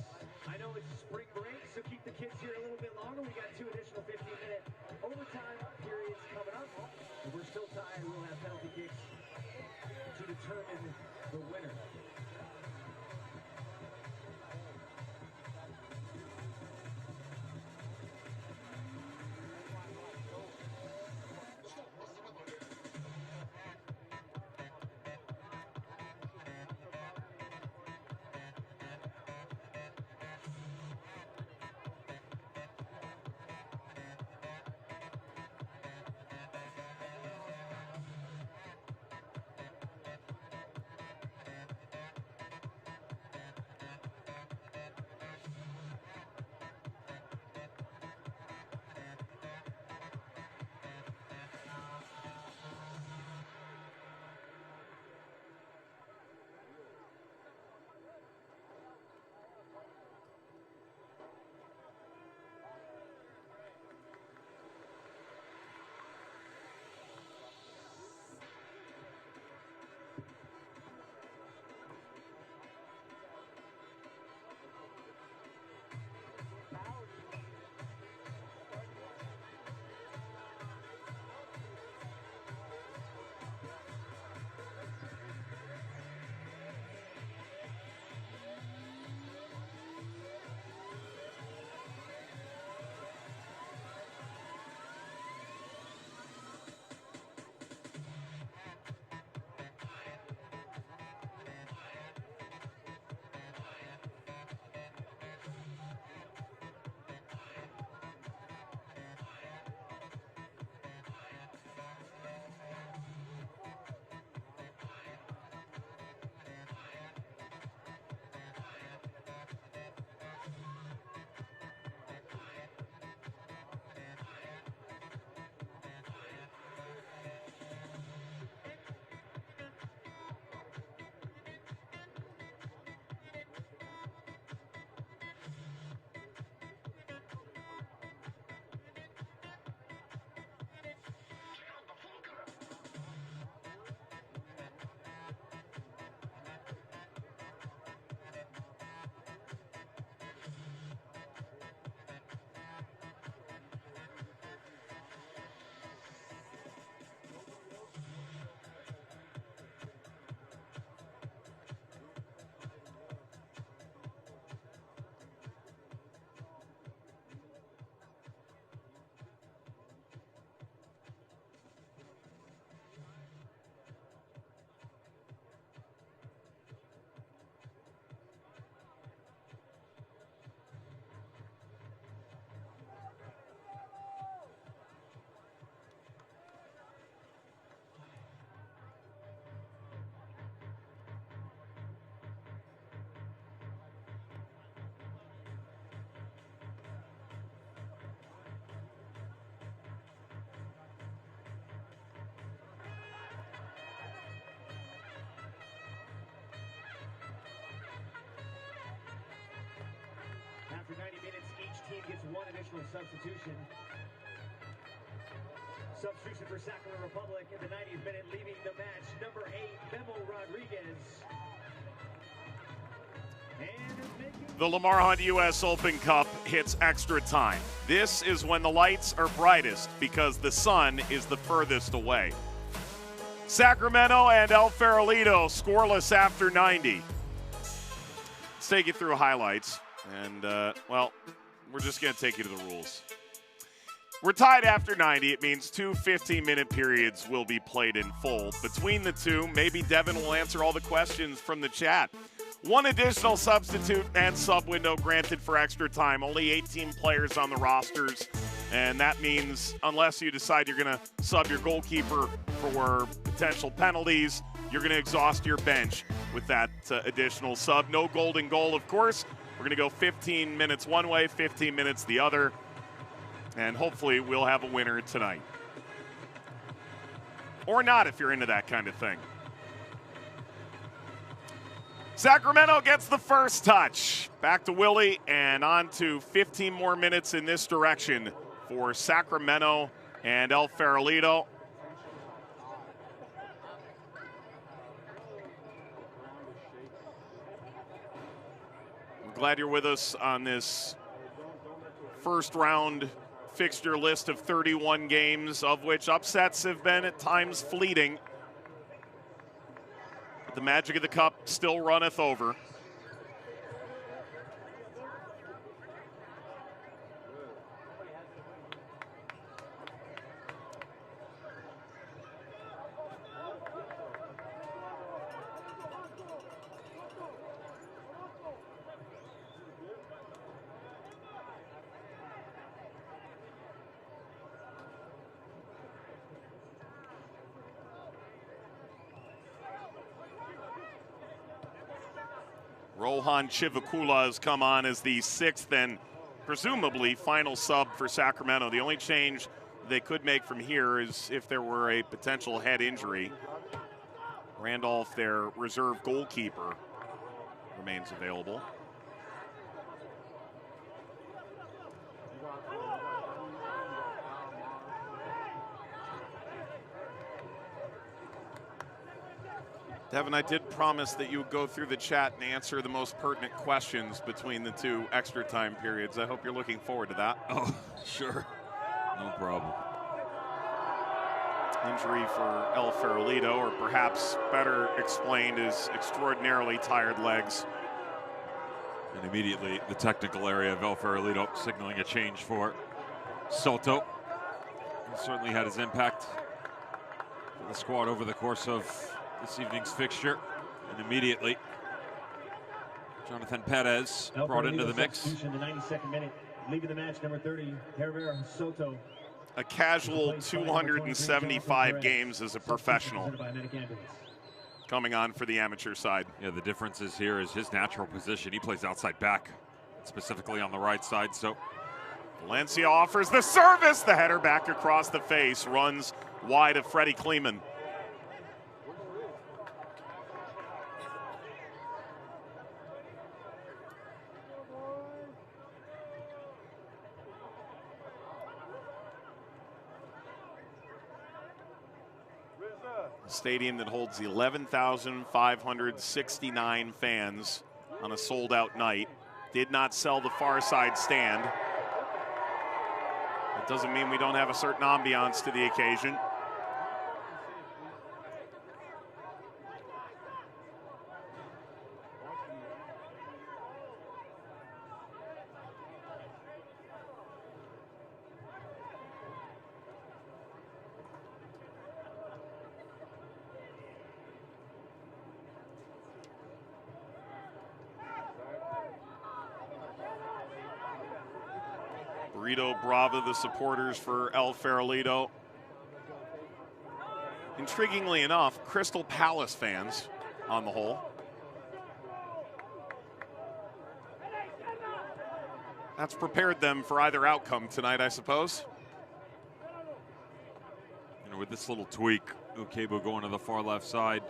I know it's spring break, so keep the kids here a little bit longer. We got 2 additional 15-minute overtime periods coming up. If we're still tied, we'll have penalty kicks to determine the winner. one additional substitution. Substitution for Sacramento Republic in the 90th minute, leaving the match, number 8, Memo Rodriguez. The Lamar Hunt U.S. Open Cup hits extra time. This is when the lights are brightest because the sun is the furthest away. Sacramento and El Farolito scoreless after 90. Let's take you through highlights. And, well, we're just going to take you to the rules. We're tied after 90. It means 2 15-minute periods will be played in full. Between the two, maybe Devin will answer all the questions from the chat. One additional substitute and sub window granted for extra time. Only 18 players on the rosters. And that means unless you decide you're going to sub your goalkeeper for potential penalties, you're going to exhaust your bench with that additional sub. No golden goal, of course. We're going to go 15 minutes one way, 15 minutes the other. And hopefully we'll have a winner tonight. Or not if you're into that kind of thing. Sacramento gets the first touch. Back to Willie and on to 15 more minutes in this direction for Sacramento and El Farolito. I'm glad you're with us on this first round fixture list of 31 games, of which upsets have been at times fleeting. The magic of the cup still runneth over. Rohan Chivakula has come on as the 6th and presumably final sub for Sacramento. The only change they could make from here is if there were a potential head injury. Randolph, their reserve goalkeeper, remains available. Devin, I did promise that you would go through the chat and answer the most pertinent questions between the two extra time periods. I hope you're looking forward to that. Oh, sure. No problem. Injury for El Farolito, or perhaps better explained as extraordinarily tired legs. And immediately the technical area of El Farolito signaling a change for Soto. He certainly had his impact for the squad over the course of this evening's fixture, and immediately Jonathan Perez brought into the mix. In the 92nd minute, leaving the match, number 30, Herrera Soto. A casual 275 games as a professional coming on for the amateur side. Yeah, the difference is here is his natural position. He plays outside back, specifically on the right side. So Valencia offers the service. The header back across the face, runs wide of Freddie Kleeman. A stadium that holds 11,569 fans on a sold-out night. Did not sell the far side stand. That doesn't mean we don't have a certain ambiance to the occasion. Burrito Brava, the supporters for El Farolito. Intriguingly enough, Crystal Palace fans on the whole. That's prepared them for either outcome tonight, I suppose. You know, with this little tweak, Ukebo going to the far left side,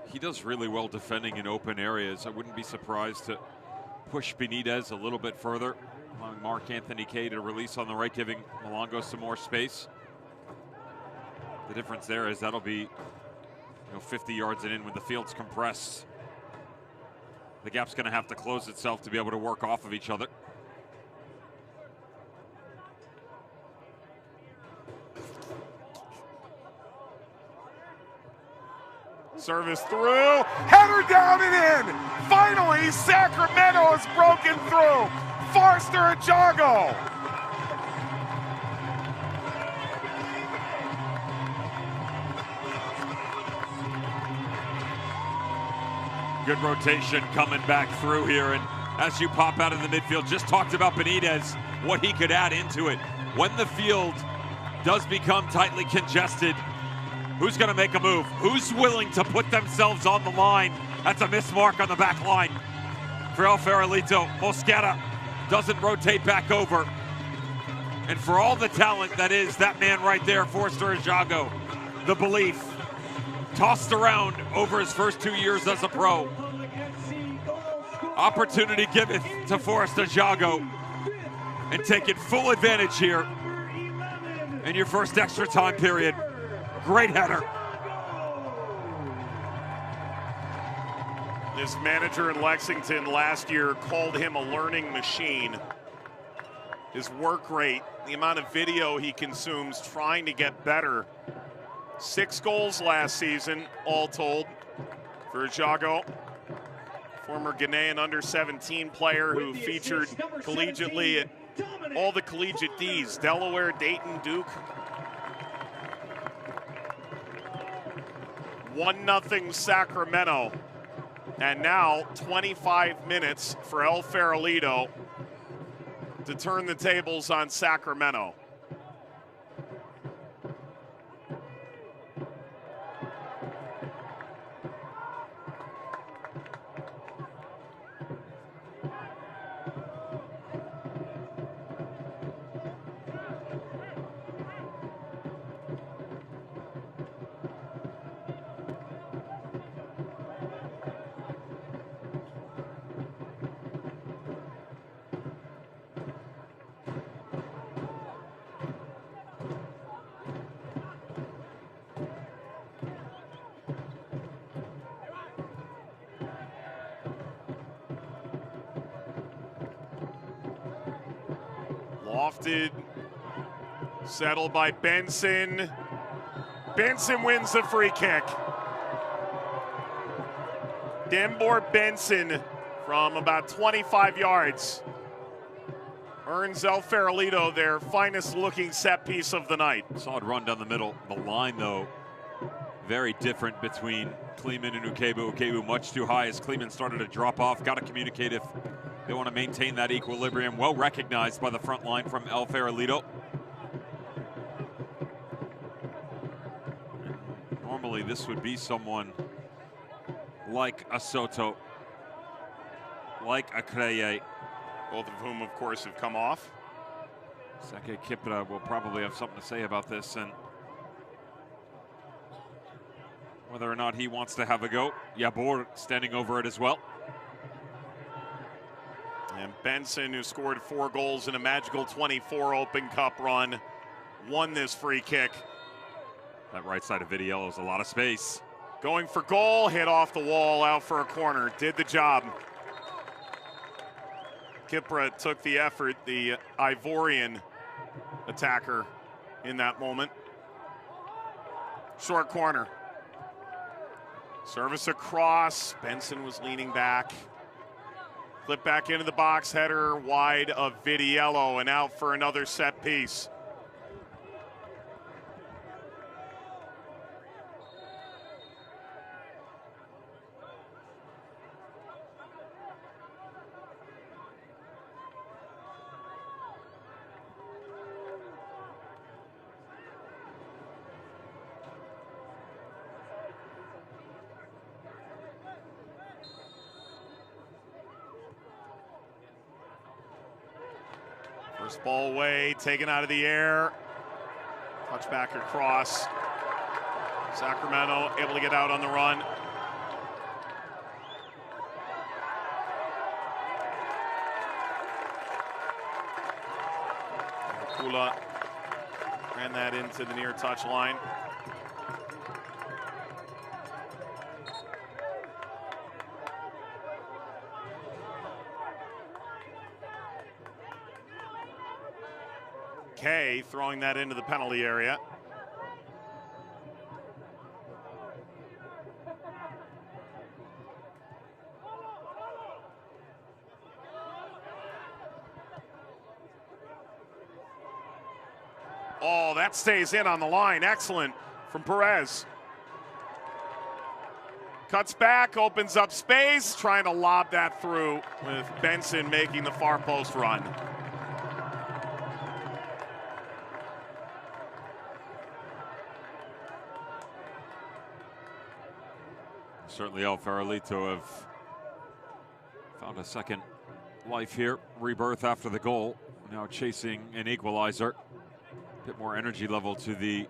he does really well defending in open areas. I wouldn't be surprised to push Benitez a little bit further. allowing Mark Anthony Kay to release on the right, giving Malongo some more space. The difference there is that'll be 50 yards and in when the field's compressed. The gap's going to have to close itself to be able to work off of each other. Service through, header down and in. Finally, Sacramento has broken through. Forster Ajago. Good rotation coming back through here, and as you pop out of the midfield, just talked about Benitez, what he could add into it. When the field does become tightly congested, who's going to make a move? Who's willing to put themselves on the line? That's a missed mark on the back line for El Farolito. Mosquera doesn't rotate back over. And for all the talent that is that man right there, Forster Ajago, the belief, tossed around over his first 2 years as a pro. Opportunity giveth to Forster Ajago, and taking full advantage here in your first extra time period. Great header. This manager in Lexington last year called him a learning machine. His work rate, the amount of video he consumes trying to get better. 6 goals last season, all told, for Ajago. Former Ghanaian under-17 player who featured collegiately at all the collegiate Ds, Delaware, Dayton, Duke. 1-0 Sacramento. And now 25 minutes for El Farolito to turn the tables on Sacramento. Lofted, settled by Benson. Benson wins the free kick. Dembor Benson from about 25 yards earns El Farolito their finest looking set piece of the night. Solid run down the middle. The line, though, very different between Kleeman and Ukebu. Ukebu much too high as Kleeman started to drop off. Got to communicate if they want to maintain that equilibrium. Well recognized by the front line from El Farolito. Normally this would be someone like a Soto, like a Creye. Both of whom, of course, have come off. Sake Kipra will probably have something to say about this and whether or not he wants to have a go. Yabor standing over it as well. And Benson, who scored 4 goals in a magical 24 Open Cup run, won this free kick. That right side of Vidiello's a lot of space. Going for goal, hit off the wall, out for a corner. Did the job. Kipra took the effort, the Ivorian attacker in that moment. Short corner. Service across. Benson was leaning back. Flip back into the box, header wide of Vidiello, and out for another set piece. First ball away, taken out of the air. Touch back across. Sacramento able to get out on the run. Chivukula ran that into the near touch line. Kay throwing that into the penalty area. Oh, that stays in on the line. Excellent from Perez. Cuts back, opens up space, trying to lob that through with Benson making the far post run. Certainly El Farolito have found a second life here. Rebirth after the goal. Now chasing an equalizer. A bit more energy level to the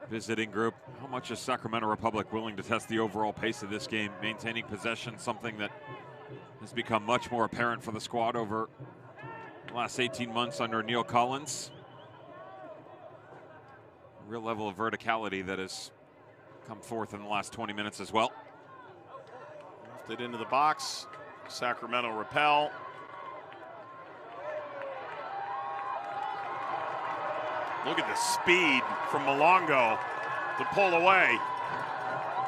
visiting group. How much is Sacramento Republic willing to test the overall pace of this game? Maintaining possession, something that has become much more apparent for the squad over the last 18 months under Neil Collins. A real level of verticality that has come forth in the last 20 minutes as well. Left it into the box. Sacramento repel. Look at the speed from Malongo to pull away.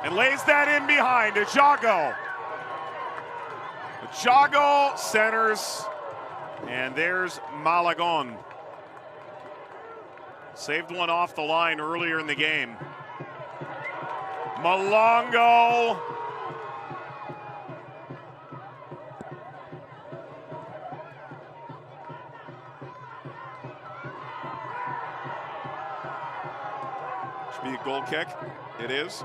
And lays that in behind Ajago. Ajago centers. And there's Malagon. Saved one off the line earlier in the game. Malongo. Should be a goal kick. It is.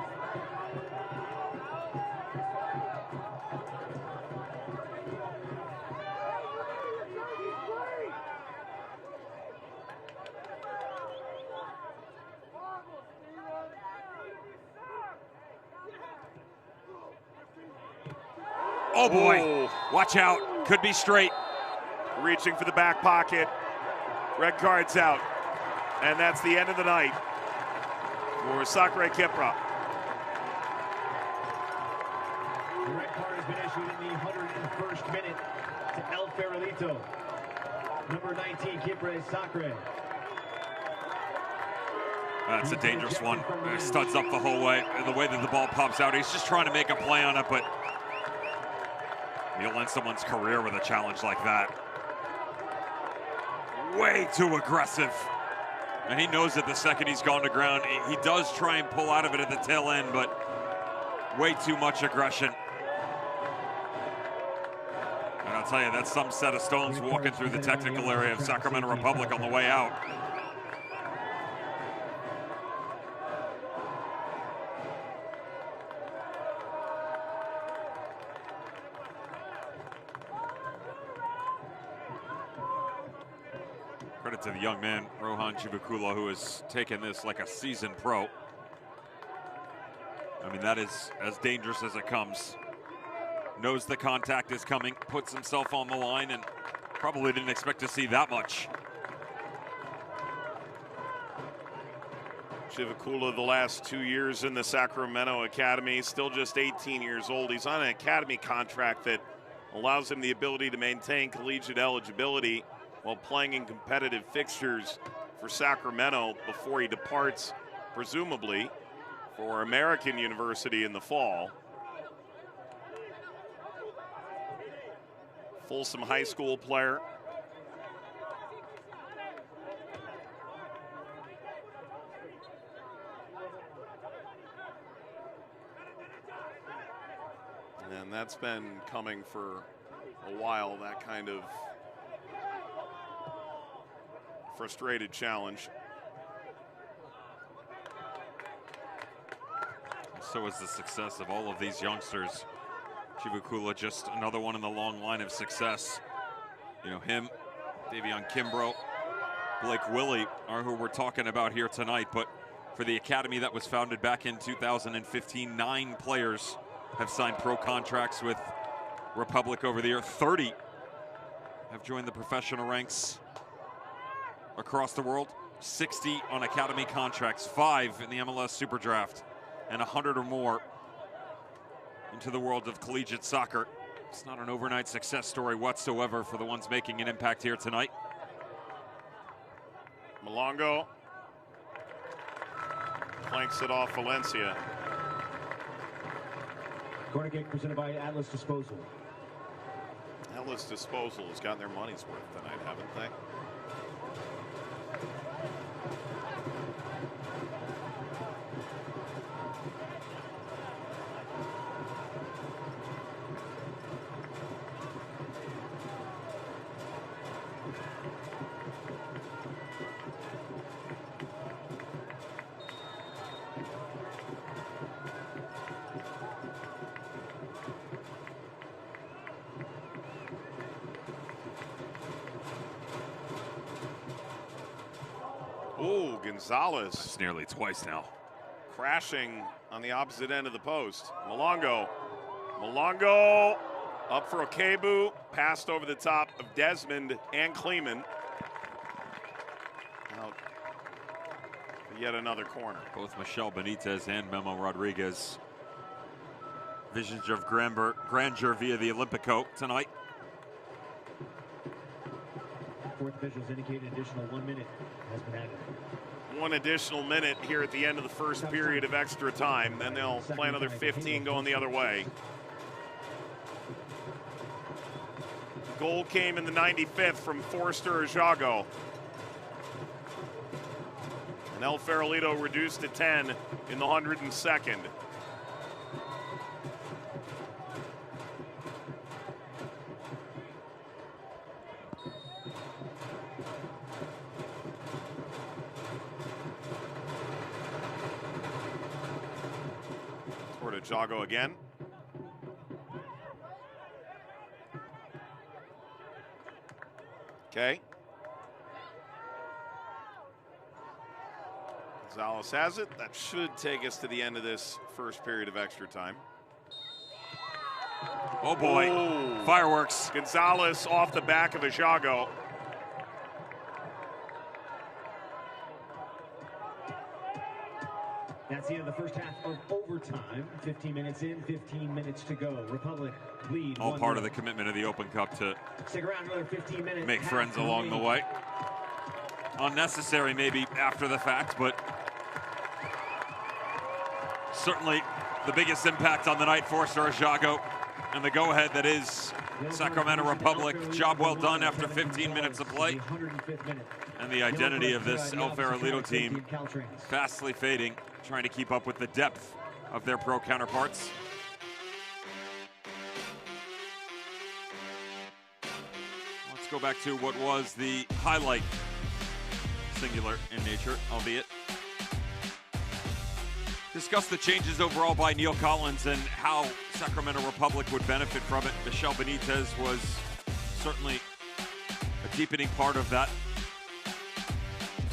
Oh boy, watch out, could be straight. Reaching for the back pocket. Red card's out. And that's the end of the night for Sacre Kipra. The red card has been issued in the 101st minute to El Farolito. Number 19, Kipra Sacre. That's a dangerous one. Studs up the whole way. And the way that the ball pops out, he's just trying to make a play on it, but you'll end someone's career with a challenge like that. Way too aggressive. And he knows that the second he's gone to ground, he does try and pull out of it at the tail end, but way too much aggression. And I'll tell you, that's some set of stones walking through the technical area of Sacramento Republic on the way out. Credit to the young man, Rohan Chivukula, who has taken this like a seasoned pro. I mean, that is as dangerous as it comes. Knows the contact is coming, puts himself on the line, and probably didn't expect to see that much. Chivukula the last 2 years in the Sacramento Academy, still just 18 years old. He's on an academy contract that allows him the ability to maintain collegiate eligibility while playing in competitive fixtures for Sacramento before he departs, presumably, for American University in the fall. Folsom High School player. And that's been coming for a while, that kind of frustrated challenge. So is the success of all of these youngsters. Chivukula, just another one in the long line of success. You know, him, Davion Kimbrough, Blake Willie are who we're talking about here tonight. But for the academy that was founded back in 2015, 9 players have signed pro contracts with Republic over the year. 30 have joined the professional ranks across the world, 60 on academy contracts, 5 in the MLS Super Draft, and 100 or more into the world of collegiate soccer. It's not an overnight success story whatsoever for the ones making an impact here tonight. Malongo flanks it off Valencia. Corner kick presented by Atlas Disposal. Atlas Disposal has gotten their money's worth tonight, haven't they? Oh, Gonzalez. That's nearly twice now. Crashing on the opposite end of the post. Malongo. Malongo up for Okebu. Passed over the top of Desmond and Kleeman. Out for yet another corner. Both Michel Benitez and Memo Rodriguez. Visions of grandeur via the Olympico tonight. Fourth officials indicated additional 1 minute has been added. 1 additional minute here at the end of the first period of extra time. Then they'll play another 15 going the other way. Goal came in the 95th from Forster Ajago. And El Farolito reduced to 10 in the 102nd. Jago again. Okay. Gonzalez has it. That should take us to the end of this first period of extra time. Oh boy, Ooh. Fireworks. Gonzalez off the back of Ajago. That's the end of the first half of overtime. 15 minutes in, 15 minutes to go. Republic lead. All part of the commitment of the Open Cup to stick around another 15 minutes. Make friends along the way. Unnecessary maybe after the fact, but certainly the biggest impact on the night for Ajago and the go-ahead that is Sacramento Republic. Job well done after 15 minutes of play. And the identity of this El Farolito team fastly fading, trying to keep up with the depth of their pro counterparts. Let's go back to what was the highlight, singular in nature, albeit. Discuss the changes overall by Neil Collins and how Sacramento Republic would benefit from it. Michel Benitez was certainly a deepening part of that.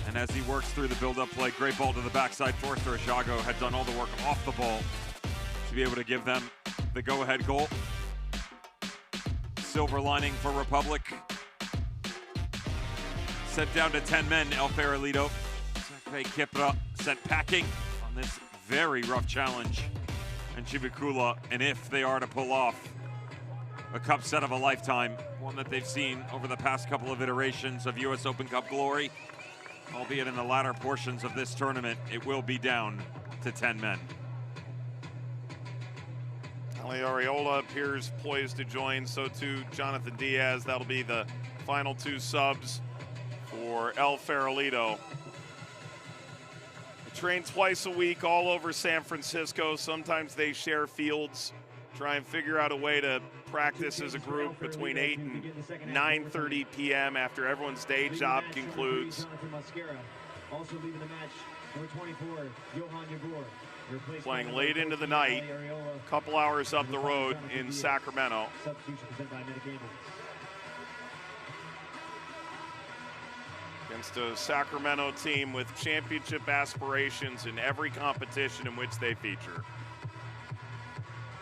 And as he works through the build-up play, great ball to the backside. Forster Ajago had done all the work off the ball to be able to give them the go-ahead goal. Silver lining for Republic. Sent down to 10 men, El Farolito. Sakve Kipra sent packing on this very rough challenge. And Chibikula, and if they are to pull off a cup set of a lifetime, one that they've seen over the past couple of iterations of US Open Cup glory, albeit in the latter portions of this tournament, it will be down to 10 men. Ali Ariola appears poised to join, so too Jonathan Diaz. That'll be the final 2 subs for El Farolito. They train twice a week all over San Francisco. Sometimes they share fields, try and figure out a way to practice as a group between 8 and 9:30 p.m. after everyone's day job concludes. Also leaving the match, number 24, Johan Yagor. Playing late into the night, a couple hours up the road in Sacramento. Substitution presented by Medic Ambulance. Against a Sacramento team with championship aspirations in every competition in which they feature.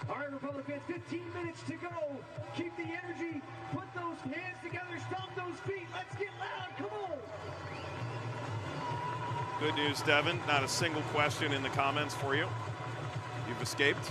All right, Republic fans, 15 minutes to go. Keep the energy. Put those hands together. Stomp those feet. Let's get loud. Come on. Good news, Devin. Not a single question in the comments for you. You've escaped.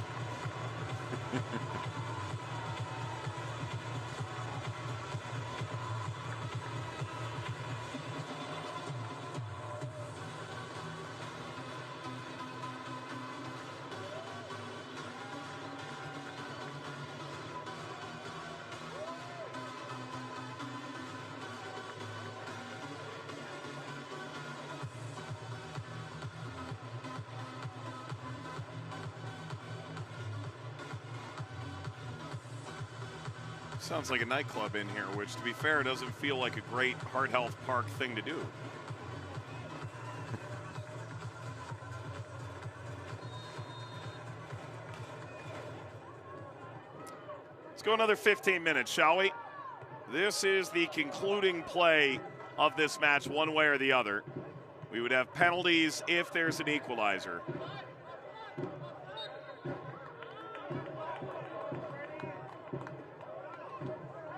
Sounds like a nightclub in here, which, to be fair, doesn't feel like a great Heart Health Park thing to do. Let's go another 15 minutes, shall we? This is the concluding play of this match, one way or the other. We would have penalties if there's an equalizer.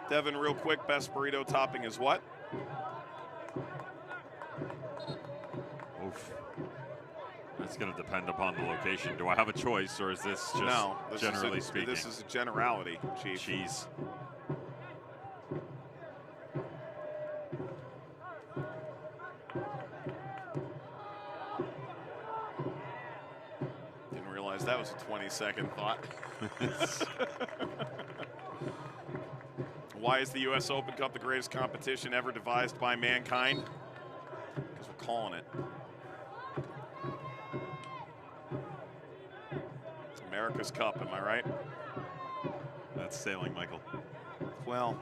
Devin, real quick, best burrito topping is what? Oof. That's going to depend upon the location. Do I have a choice, or is this just no, generally speaking? This is a generality, Chief. Cheese. Didn't realize that was a 20-second thought. Why is the U.S. Open Cup the greatest competition ever devised by mankind? Because we're calling it. It's America's Cup, am I right? That's sailing, Michael. Well.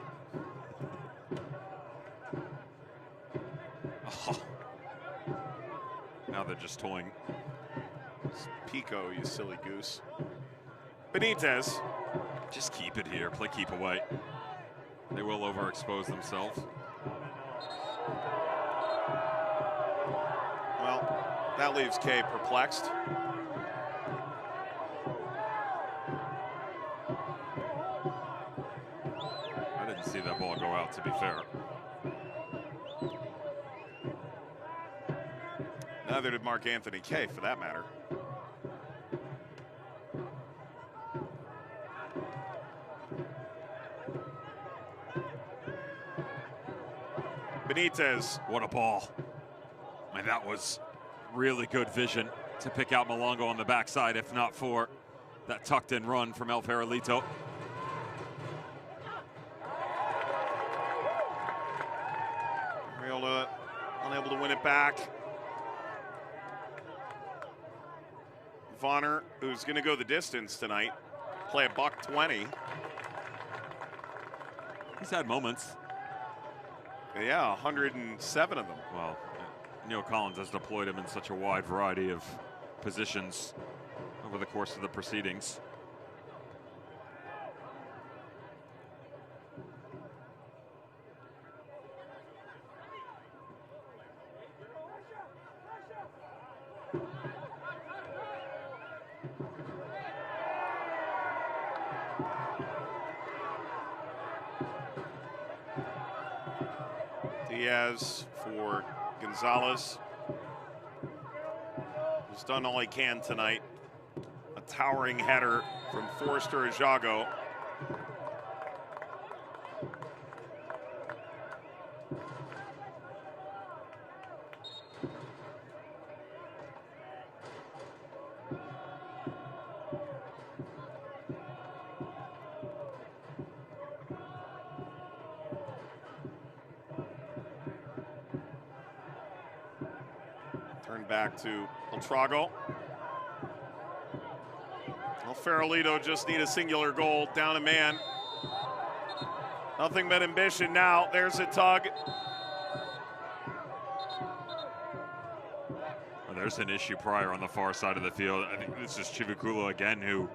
Oh. Now they're just toying. It's Pico, you silly goose. Benitez. Just keep it here. Play keep away. They will overexpose themselves. Well, that leaves Kay perplexed. I didn't see that ball go out, to be fair. Neither did Mark Anthony Kay, for that matter. Benitez. What a ball. I mean, that was really good vision to pick out Malongo on the backside, if not for that tucked in run from El Farolito. Unable to win it back. Vonner, who's going to go the distance tonight, play $120. He's had moments. Yeah, 107 of them. Well, Neil Collins has deployed him in such a wide variety of positions over the course of the proceedings. Diaz for Gonzalez. He's done all he can tonight. A towering header from Forster Ajago. Back to Ultrago. Well, Farolito just need a singular goal, down a man. Nothing but ambition now. There's a tug. Well, there's an issue prior on the far side of the field. I think this is Chivikula again, who,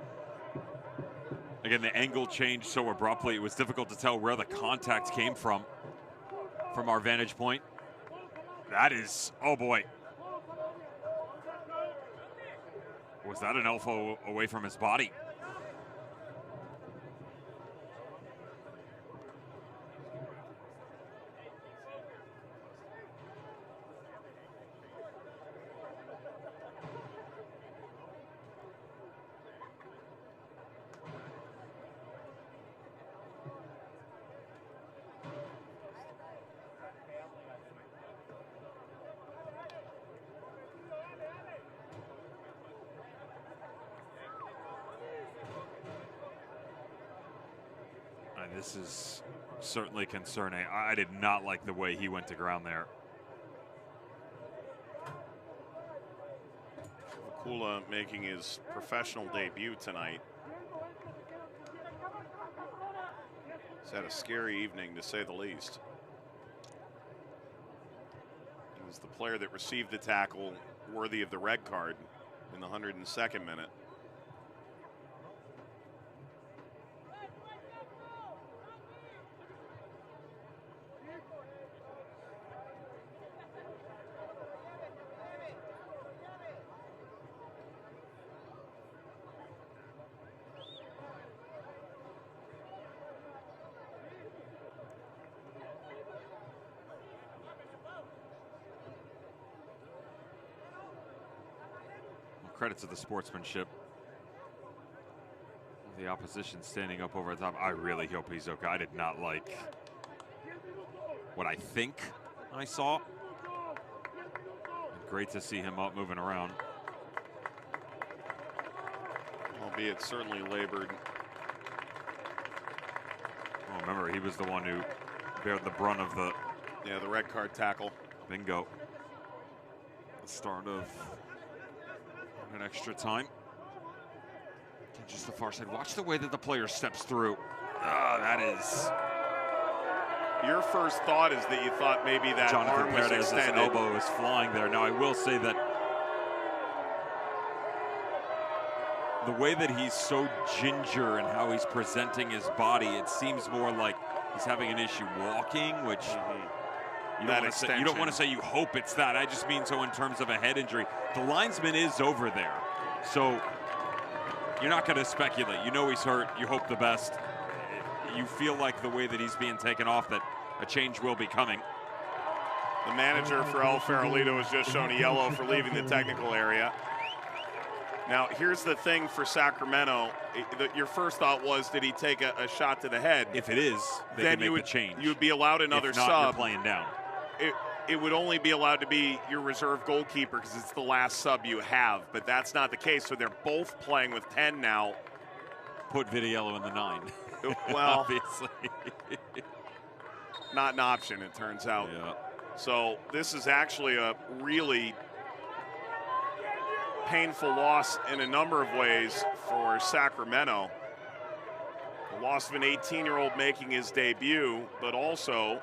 again, the angle changed so abruptly. It was difficult to tell where the contact came from our vantage point. That is, oh boy. Was that an elbow away from his body? This is certainly concerning. I did not like the way he went to ground there. Kula making his professional debut tonight. He's had a scary evening, to say the least. He was the player that received the tackle worthy of the red card in the 102nd minute. Credit to the sportsmanship. The opposition standing up over the top. I really hope he's okay. I did not like what I think I saw. Great to see him up moving around. Albeit certainly labored. Oh, remember, he was the one who bared the brunt of the red card tackle. Bingo. The start of an extra time. Just the far side. Watch the way that the player steps through. That is. Your first thought is that you thought maybe that arm was extended. His elbow is flying there. Now I will say that the way that he's so ginger and how he's presenting his body, it seems more like he's having an issue walking, which you don't want to say you hope it's that. I just mean so in terms of a head injury. The linesman is over there, so you're not going to speculate. You know he's hurt. You hope the best. You feel like the way that he's being taken off that a change will be coming. The manager for El Farolito has just shown a yellow for leaving the technical area. Now, here's the thing for Sacramento. Your first thought was, did he take a shot to the head? If it is, then you would change. You would be allowed another if not, sub. You're playing down. It would only be allowed to be your reserve goalkeeper because it's the last sub you have, but that's not the case. So they're both playing with 10 now. Put Vitiello in the 9. Well, obviously. Not an option, it turns out. Yeah. So this is actually a really painful loss in a number of ways for Sacramento. The loss of an 18-year-old making his debut, but also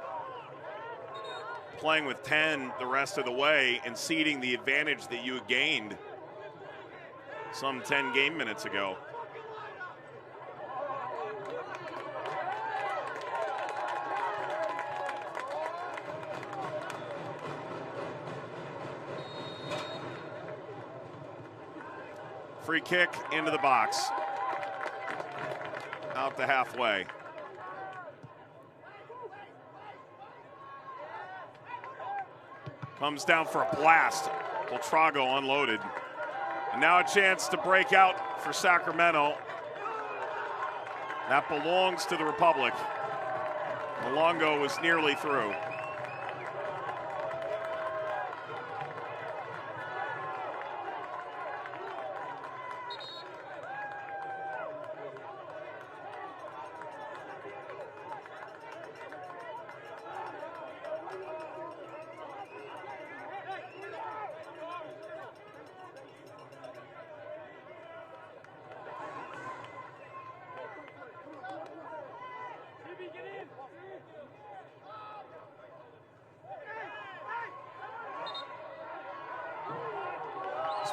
playing with 10 the rest of the way and ceding the advantage that you had gained some 10 game minutes ago. Free kick into the box. Out to halfway. Comes down for a blast. Beltrago unloaded. And now a chance to break out for Sacramento. That belongs to the Republic. Malongo was nearly through.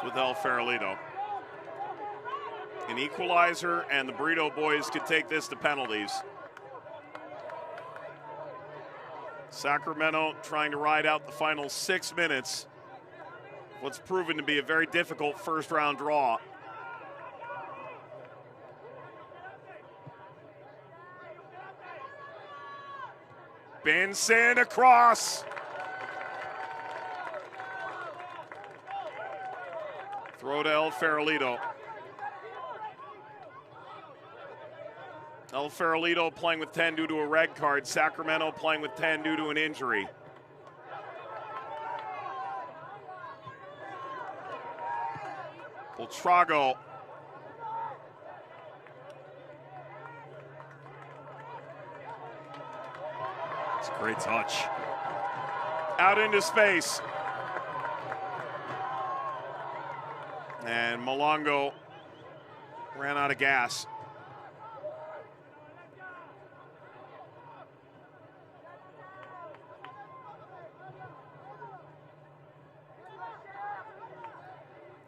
With El Farolito. An equalizer, and the Burrito boys could take this to penalties. Sacramento trying to ride out the final 6 minutes. What's proven to be a very difficult first-round draw. Benson across. Throw to El Farolito. El Farolito playing with 10 due to a red card. Sacramento playing with 10 due to an injury. Beltrago. Great touch. Out into space. And Malongo ran out of gas.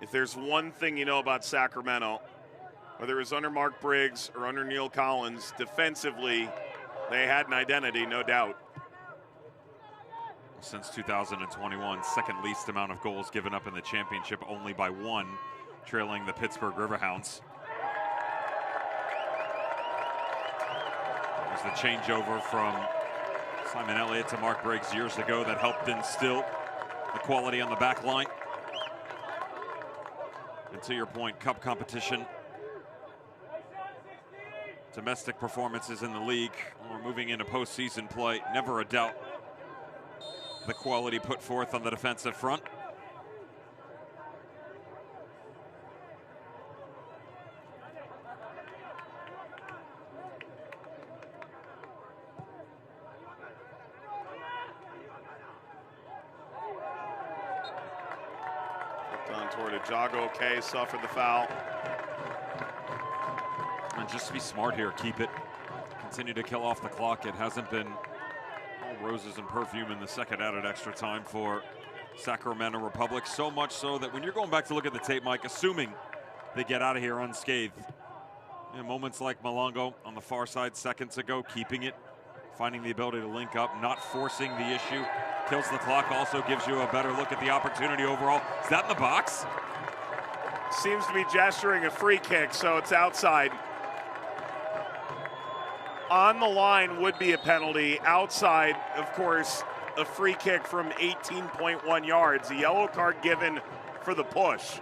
If there's one thing you know about Sacramento, whether it was under Mark Briggs or under Neil Collins, defensively, they had an identity, no doubt. Since 2021, second least amount of goals given up in the championship, only by 1, trailing the Pittsburgh Riverhounds. There's the changeover from Simon Elliott to Mark Briggs years ago that helped instill the quality on the back line. And to your point, cup competition, domestic performances in the league, or moving into postseason play, never a doubt the quality put forth on the defensive front. On toward Jago. K suffered the foul. And just to be smart here, keep it. Continue to kill off the clock. It hasn't been all roses and perfume in the second added extra time for Sacramento Republic. So much so that when you're going back to look at the tape, Mike, assuming they get out of here unscathed, in moments like Malongo on the far side seconds ago, keeping it, finding the ability to link up, not forcing the issue, kills the clock, also gives you a better look at the opportunity overall. Is that in the box? Seems to be gesturing a free kick, so it's outside. On the line would be a penalty. Outside, of course, a free kick from 18.1 yards. A yellow card given for the push.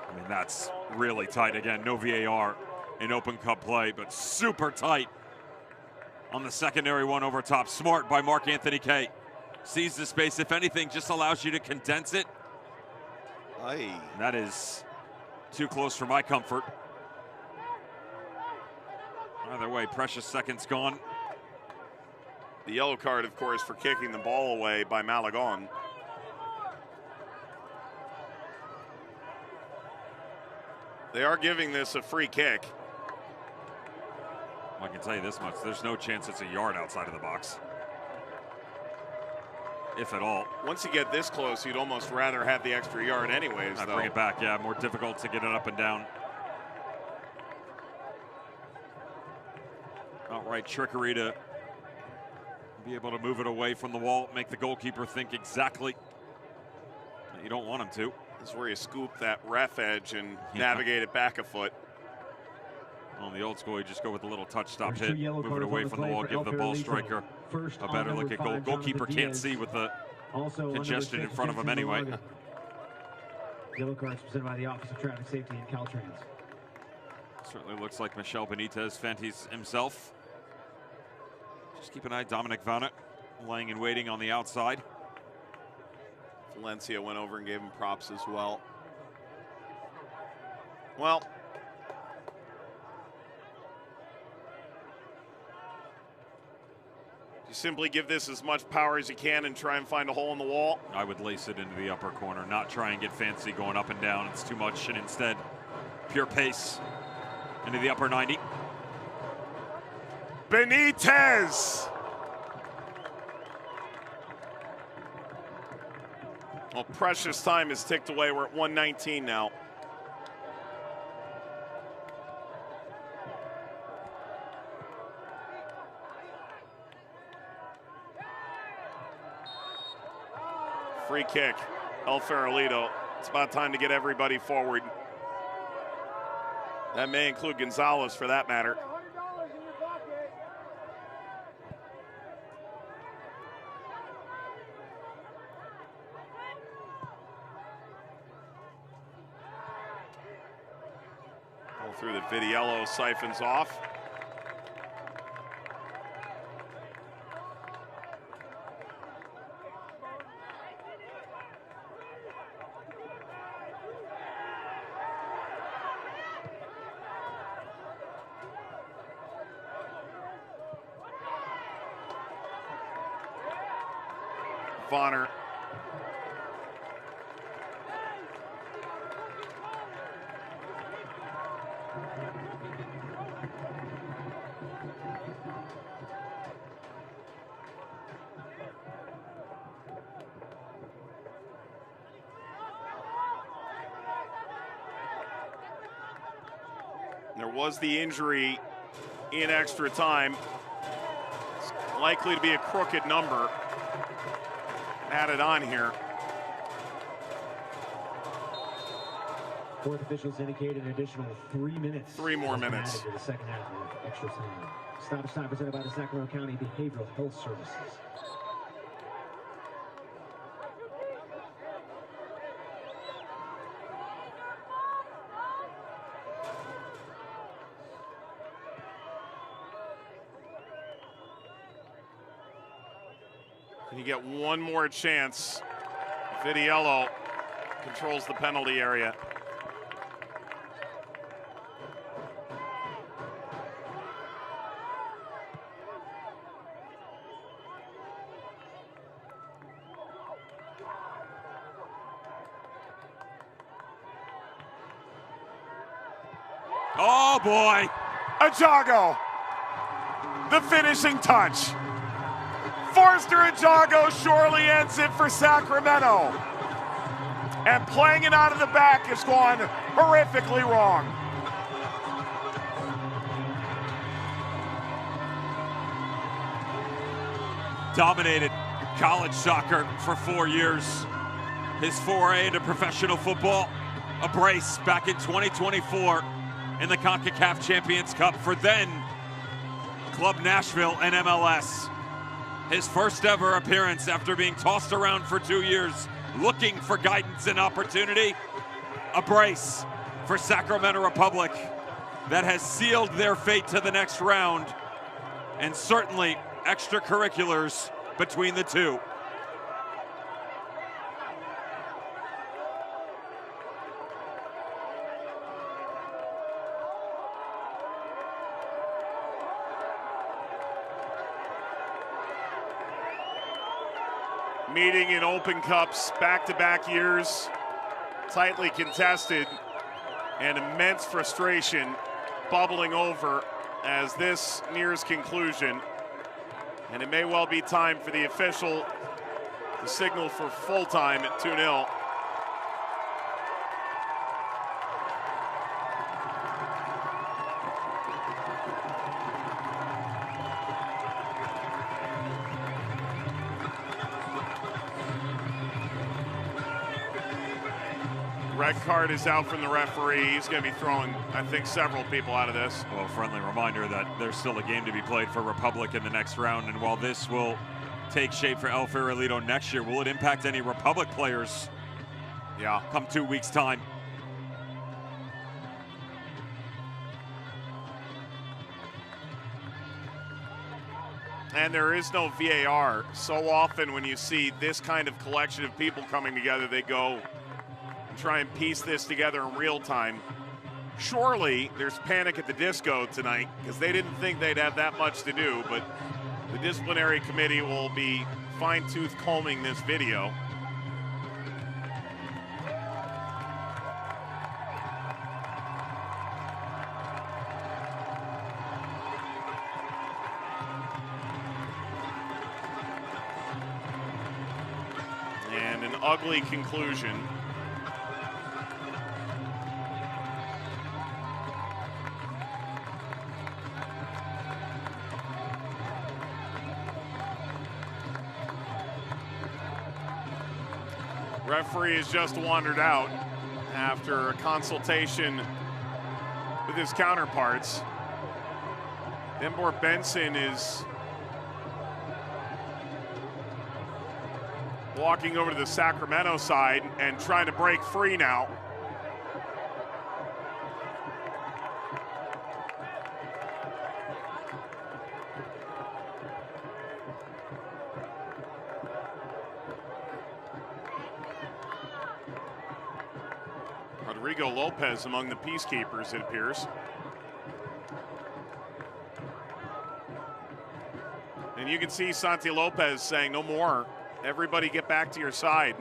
I mean, that's really tight. Again, no VAR in Open Cup play, but super tight on the secondary one over top. Smart by Mark Anthony K. Sees the space. If anything, just allows you to condense it. Aye. That is too close for my comfort. Either way, precious seconds gone. The yellow card, of course, for kicking the ball away by Malagon. They are giving this a free kick. I can tell you this much, there's no chance it's a yard outside of the box. If at all. Once you get this close, you'd almost rather have the extra yard anyways, I'd though. bring it back, yeah, more difficult to get it up and down. Outright trickery to be able to move it away from the wall, make the goalkeeper think exactly that you don't want him to. This is where you scoop that ref edge and navigate it back a foot. On the old school, you just go with a little touch stop hit, move it away from the wall, give the ball striker a better look at goal. Goalkeeper can't see with the congestion in front of him anyway. Yellow cards presented by the Office of Traffic Safety and Caltrans. Certainly looks like Michel Benitez Fantes himself. Just keep an eye, Dominic Vannet laying and waiting on the outside. Valencia went over and gave him props as well. Well, you simply give this as much power as you can and try and find a hole in the wall. I would lace it into the upper corner, not try and get fancy going up and down. It's too much, and instead, pure pace into the upper 90. Benitez! Well, precious time has ticked away. We're at 1:19 now. Free kick, El Farolito. It's about time to get everybody forward. That may include Gonzalez for that matter. Ball through the Vidiello, siphons off. of honor. There was the injury in extra time. It's likely to be a crooked number added on here. Fourth officials indicate an additional 3 minutes. 3 more minutes. Added to the second half of extra time. Stoppage time presented by the Sacramento County Behavioral Health Services. You get one more chance. Vidiello controls the penalty area. Oh boy! Ajago, the finishing touch. Forster Ajago surely ends it for Sacramento. And playing it out of the back has gone horrifically wrong. Dominated college soccer for 4 years. His foray into professional football, a brace back in 2024 in the CONCACAF Champions Cup for then Club Nashville and MLS. His first ever appearance after being tossed around for 2 years, looking for guidance and opportunity. A brace for Sacramento Republic that has sealed their fate to the next round, and certainly extracurriculars between the two. Meeting in Open Cups back-to-back years, tightly contested, and immense frustration bubbling over as this nears conclusion. And it may well be time for the official to signal for full time at 2-0. Red card is out from the referee. He's going to be throwing, I think, several people out of this. Well, friendly reminder that there's still a game to be played for Republic in the next round, and while this will take shape for El Farolito next year, will it impact any Republic players? Yeah. Come 2 weeks' time. And there is no VAR. So often when you see this kind of collection of people coming together, they go and try and piece this together in real time. Surely there's panic at the disco tonight because they didn't think they'd have that much to do, but the disciplinary committee will be fine-tooth combing this video. And an ugly conclusion. Referee has just wandered out after a consultation with his counterparts. Denbor Benson is walking over to the Sacramento side and trying to break free now. Rodrigo Lopez among the peacekeepers, it appears. And you can see Santi Lopez saying no more. Everybody get back to your side.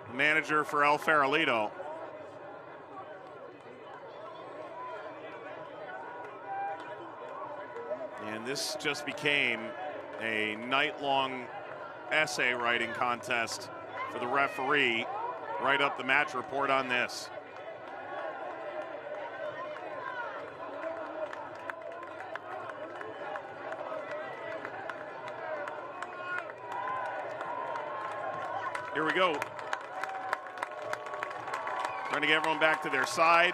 The manager for El Farolito. And this just became a night-long essay writing contest for the referee. Write up the match report on this. Here we go. Trying to get everyone back to their side.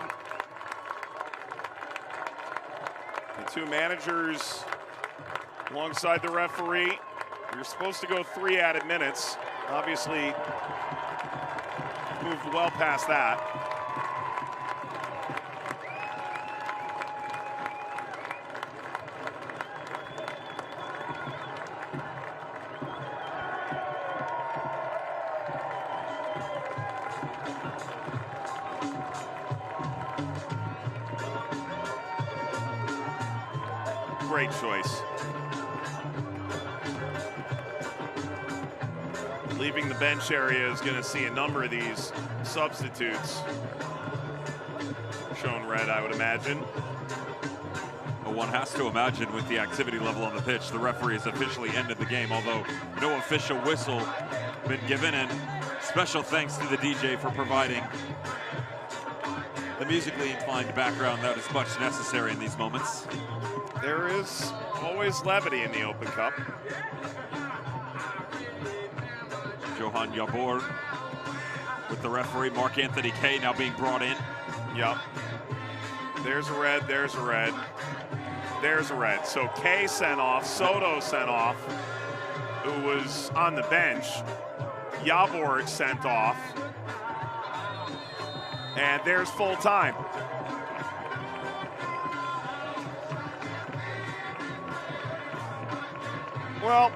The two managers alongside the referee. You're supposed to go 3 added minutes. Obviously, moved well past that. Great choice. Leaving the bench area is going to see a number of these substitutes shown red, I would imagine. Well, one has to imagine with the activity level on the pitch, the referee has officially ended the game, although no official whistle been given, and special thanks to the DJ for providing the musically inclined background that is much necessary in these moments. There is always levity in the Open Cup. Johan Jabor with the referee, Mark Anthony Kay now being brought in. Yep. There's a red, there's a red, there's a red. So Kay sent off, Soto sent off, who was on the bench. Jabor sent off. And there's full time. Well,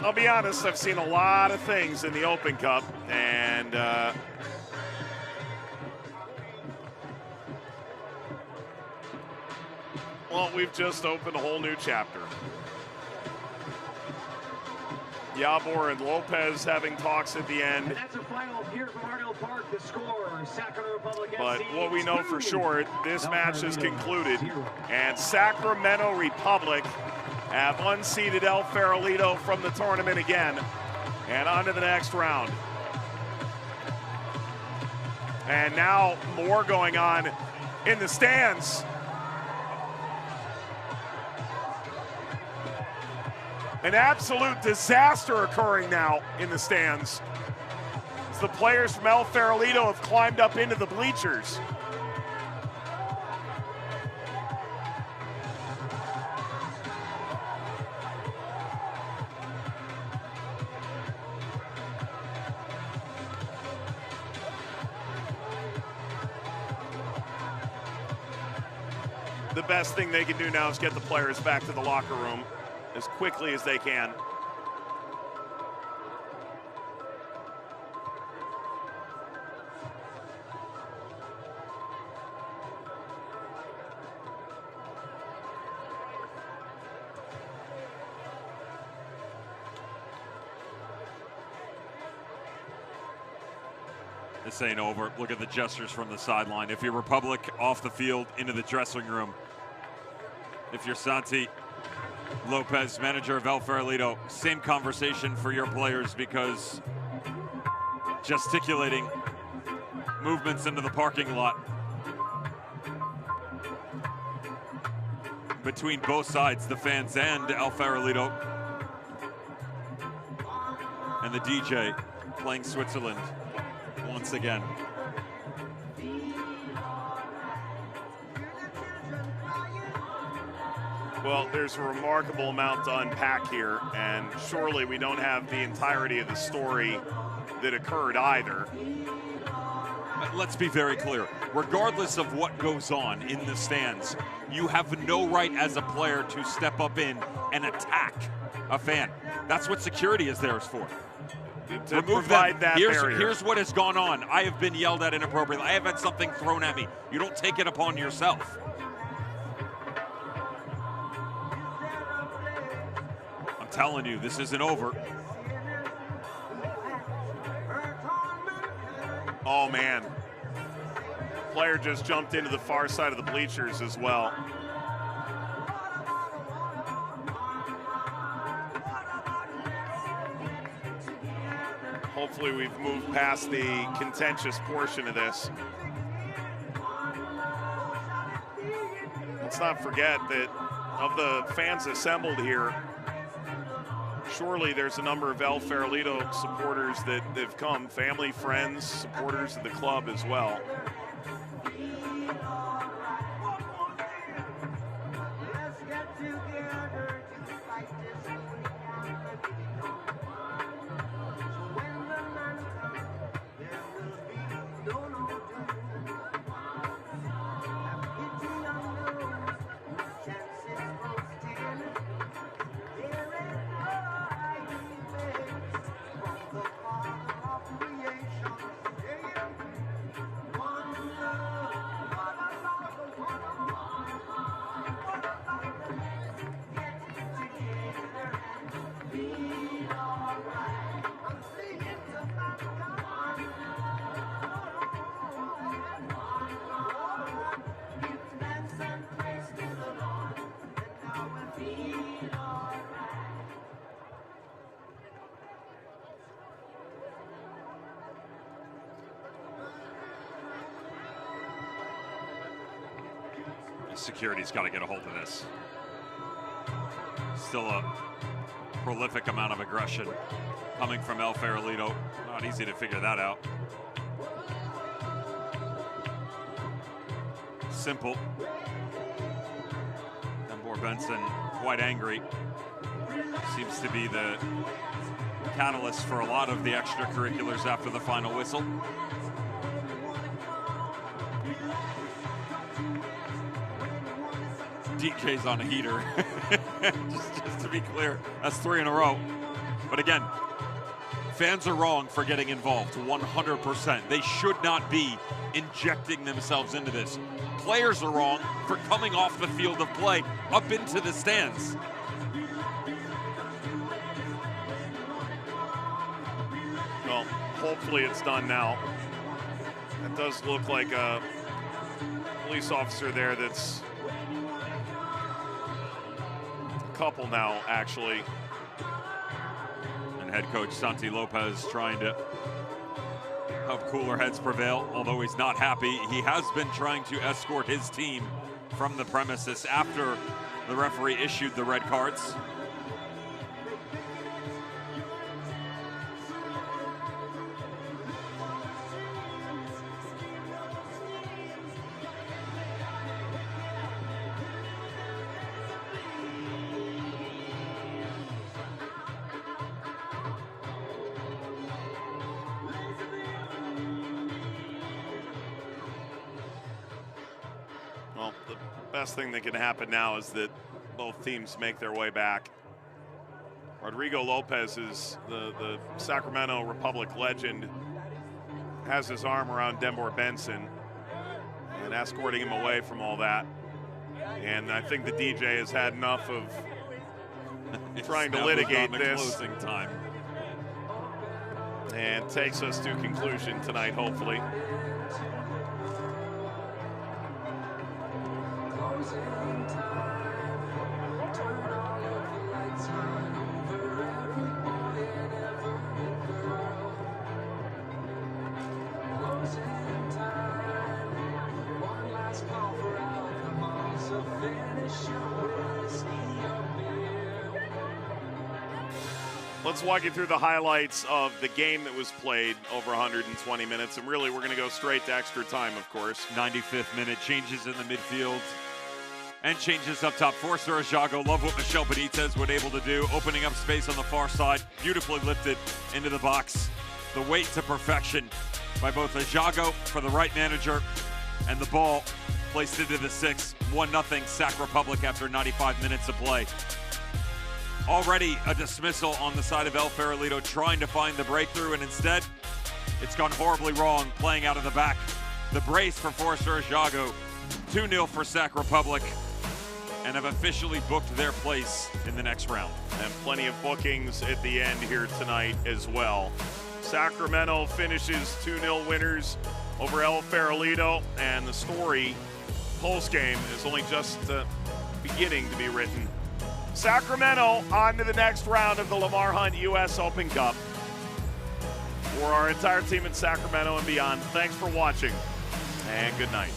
I'll be honest, I've seen a lot of things in the Open Cup, and well, we've just opened a whole new chapter. Jabor and Lopez having talks at the end. And that's a final here from Arnold Park. The score, Sacramento Republic But FC what we know for sure, this match is concluded, and Sacramento Republic have unseated El Farolito from the tournament again, and on to the next round. And now more going on in the stands. An absolute disaster occurring now in the stands, as the players from El Farolito have climbed up into the bleachers. The best thing they can do now is get the players back to the locker room as quickly as they can. This ain't over. Look at the gestures from the sideline. If you're Republic, off the field, into the dressing room. If you're Santi Lopez, manager of El Farolito, same conversation for your players, because gesticulating movements into the parking lot between both sides, the fans and El Farolito, and the DJ playing Switzerland once again. Well, there's a remarkable amount to unpack here, and surely we don't have the entirety of the story that occurred either. Let's be very clear. Regardless of what goes on in the stands, you have no right as a player to step up in and attack a fan. That's what security is there for. To remove provide that barrier. Here's what has gone on. I have been yelled at inappropriately. I have had something thrown at me. You don't take it upon yourself. I'm telling you, this isn't over. Oh, man. Player just jumped into the far side of the bleachers as well. Hopefully we've moved past the contentious portion of this. Let's not forget that of the fans assembled here, surely there's a number of El Farolito supporters that have come, family, friends, supporters of the club as well. Security's got to get a hold of this. Still a prolific amount of aggression coming from El Farolito. Not easy to figure that out. Simple. Denver Benson quite angry. Seems to be the catalyst for a lot of the extracurriculars after the final whistle. DK's on a heater. just to be clear, that's 3 in a row. But again, fans are wrong for getting involved 100%. They should not be injecting themselves into this. Players are wrong for coming off the field of play up into the stands. Well, hopefully it's done now. That does look like a police officer there that's couple now, actually. And head coach Santi Lopez trying to help cooler heads prevail, although he's not happy. He has been trying to escort his team from the premises after the referee issued the red cards. Well, the best thing that can happen now is that both teams make their way back. Rodrigo Lopez is the Sacramento Republic legend, has his arm around Denver Benson and escorting him away from all that. And I think the DJ has had enough of trying to litigate this. Closing time. And takes us to conclusion tonight, hopefully. Let's walk you through the highlights of the game that was played over 120 minutes. And really, we're going to go straight to extra time, of course. 95th minute, changes in the midfield and changes up top. Forster Ajago, love what Michel Benitez was able to do, opening up space on the far side, beautifully lifted into the box. The weight to perfection by both Ajago for the right manager, and the ball placed into the 6. 1-0 Sac Republic after 95 minutes of play. Already a dismissal on the side of El Farolito, trying to find the breakthrough, and instead it's gone horribly wrong, playing out of the back. The brace for Forster Ajago, 2-0 for Sac Republic, and have officially booked their place in the next round. And plenty of bookings at the end here tonight as well. Sacramento finishes 2-0 winners over El Farolito, and the story post-game is only just beginning to be written. Sacramento on to the next round of the Lamar Hunt U.S. Open Cup. For our entire team in Sacramento and beyond, thanks for watching, and good night.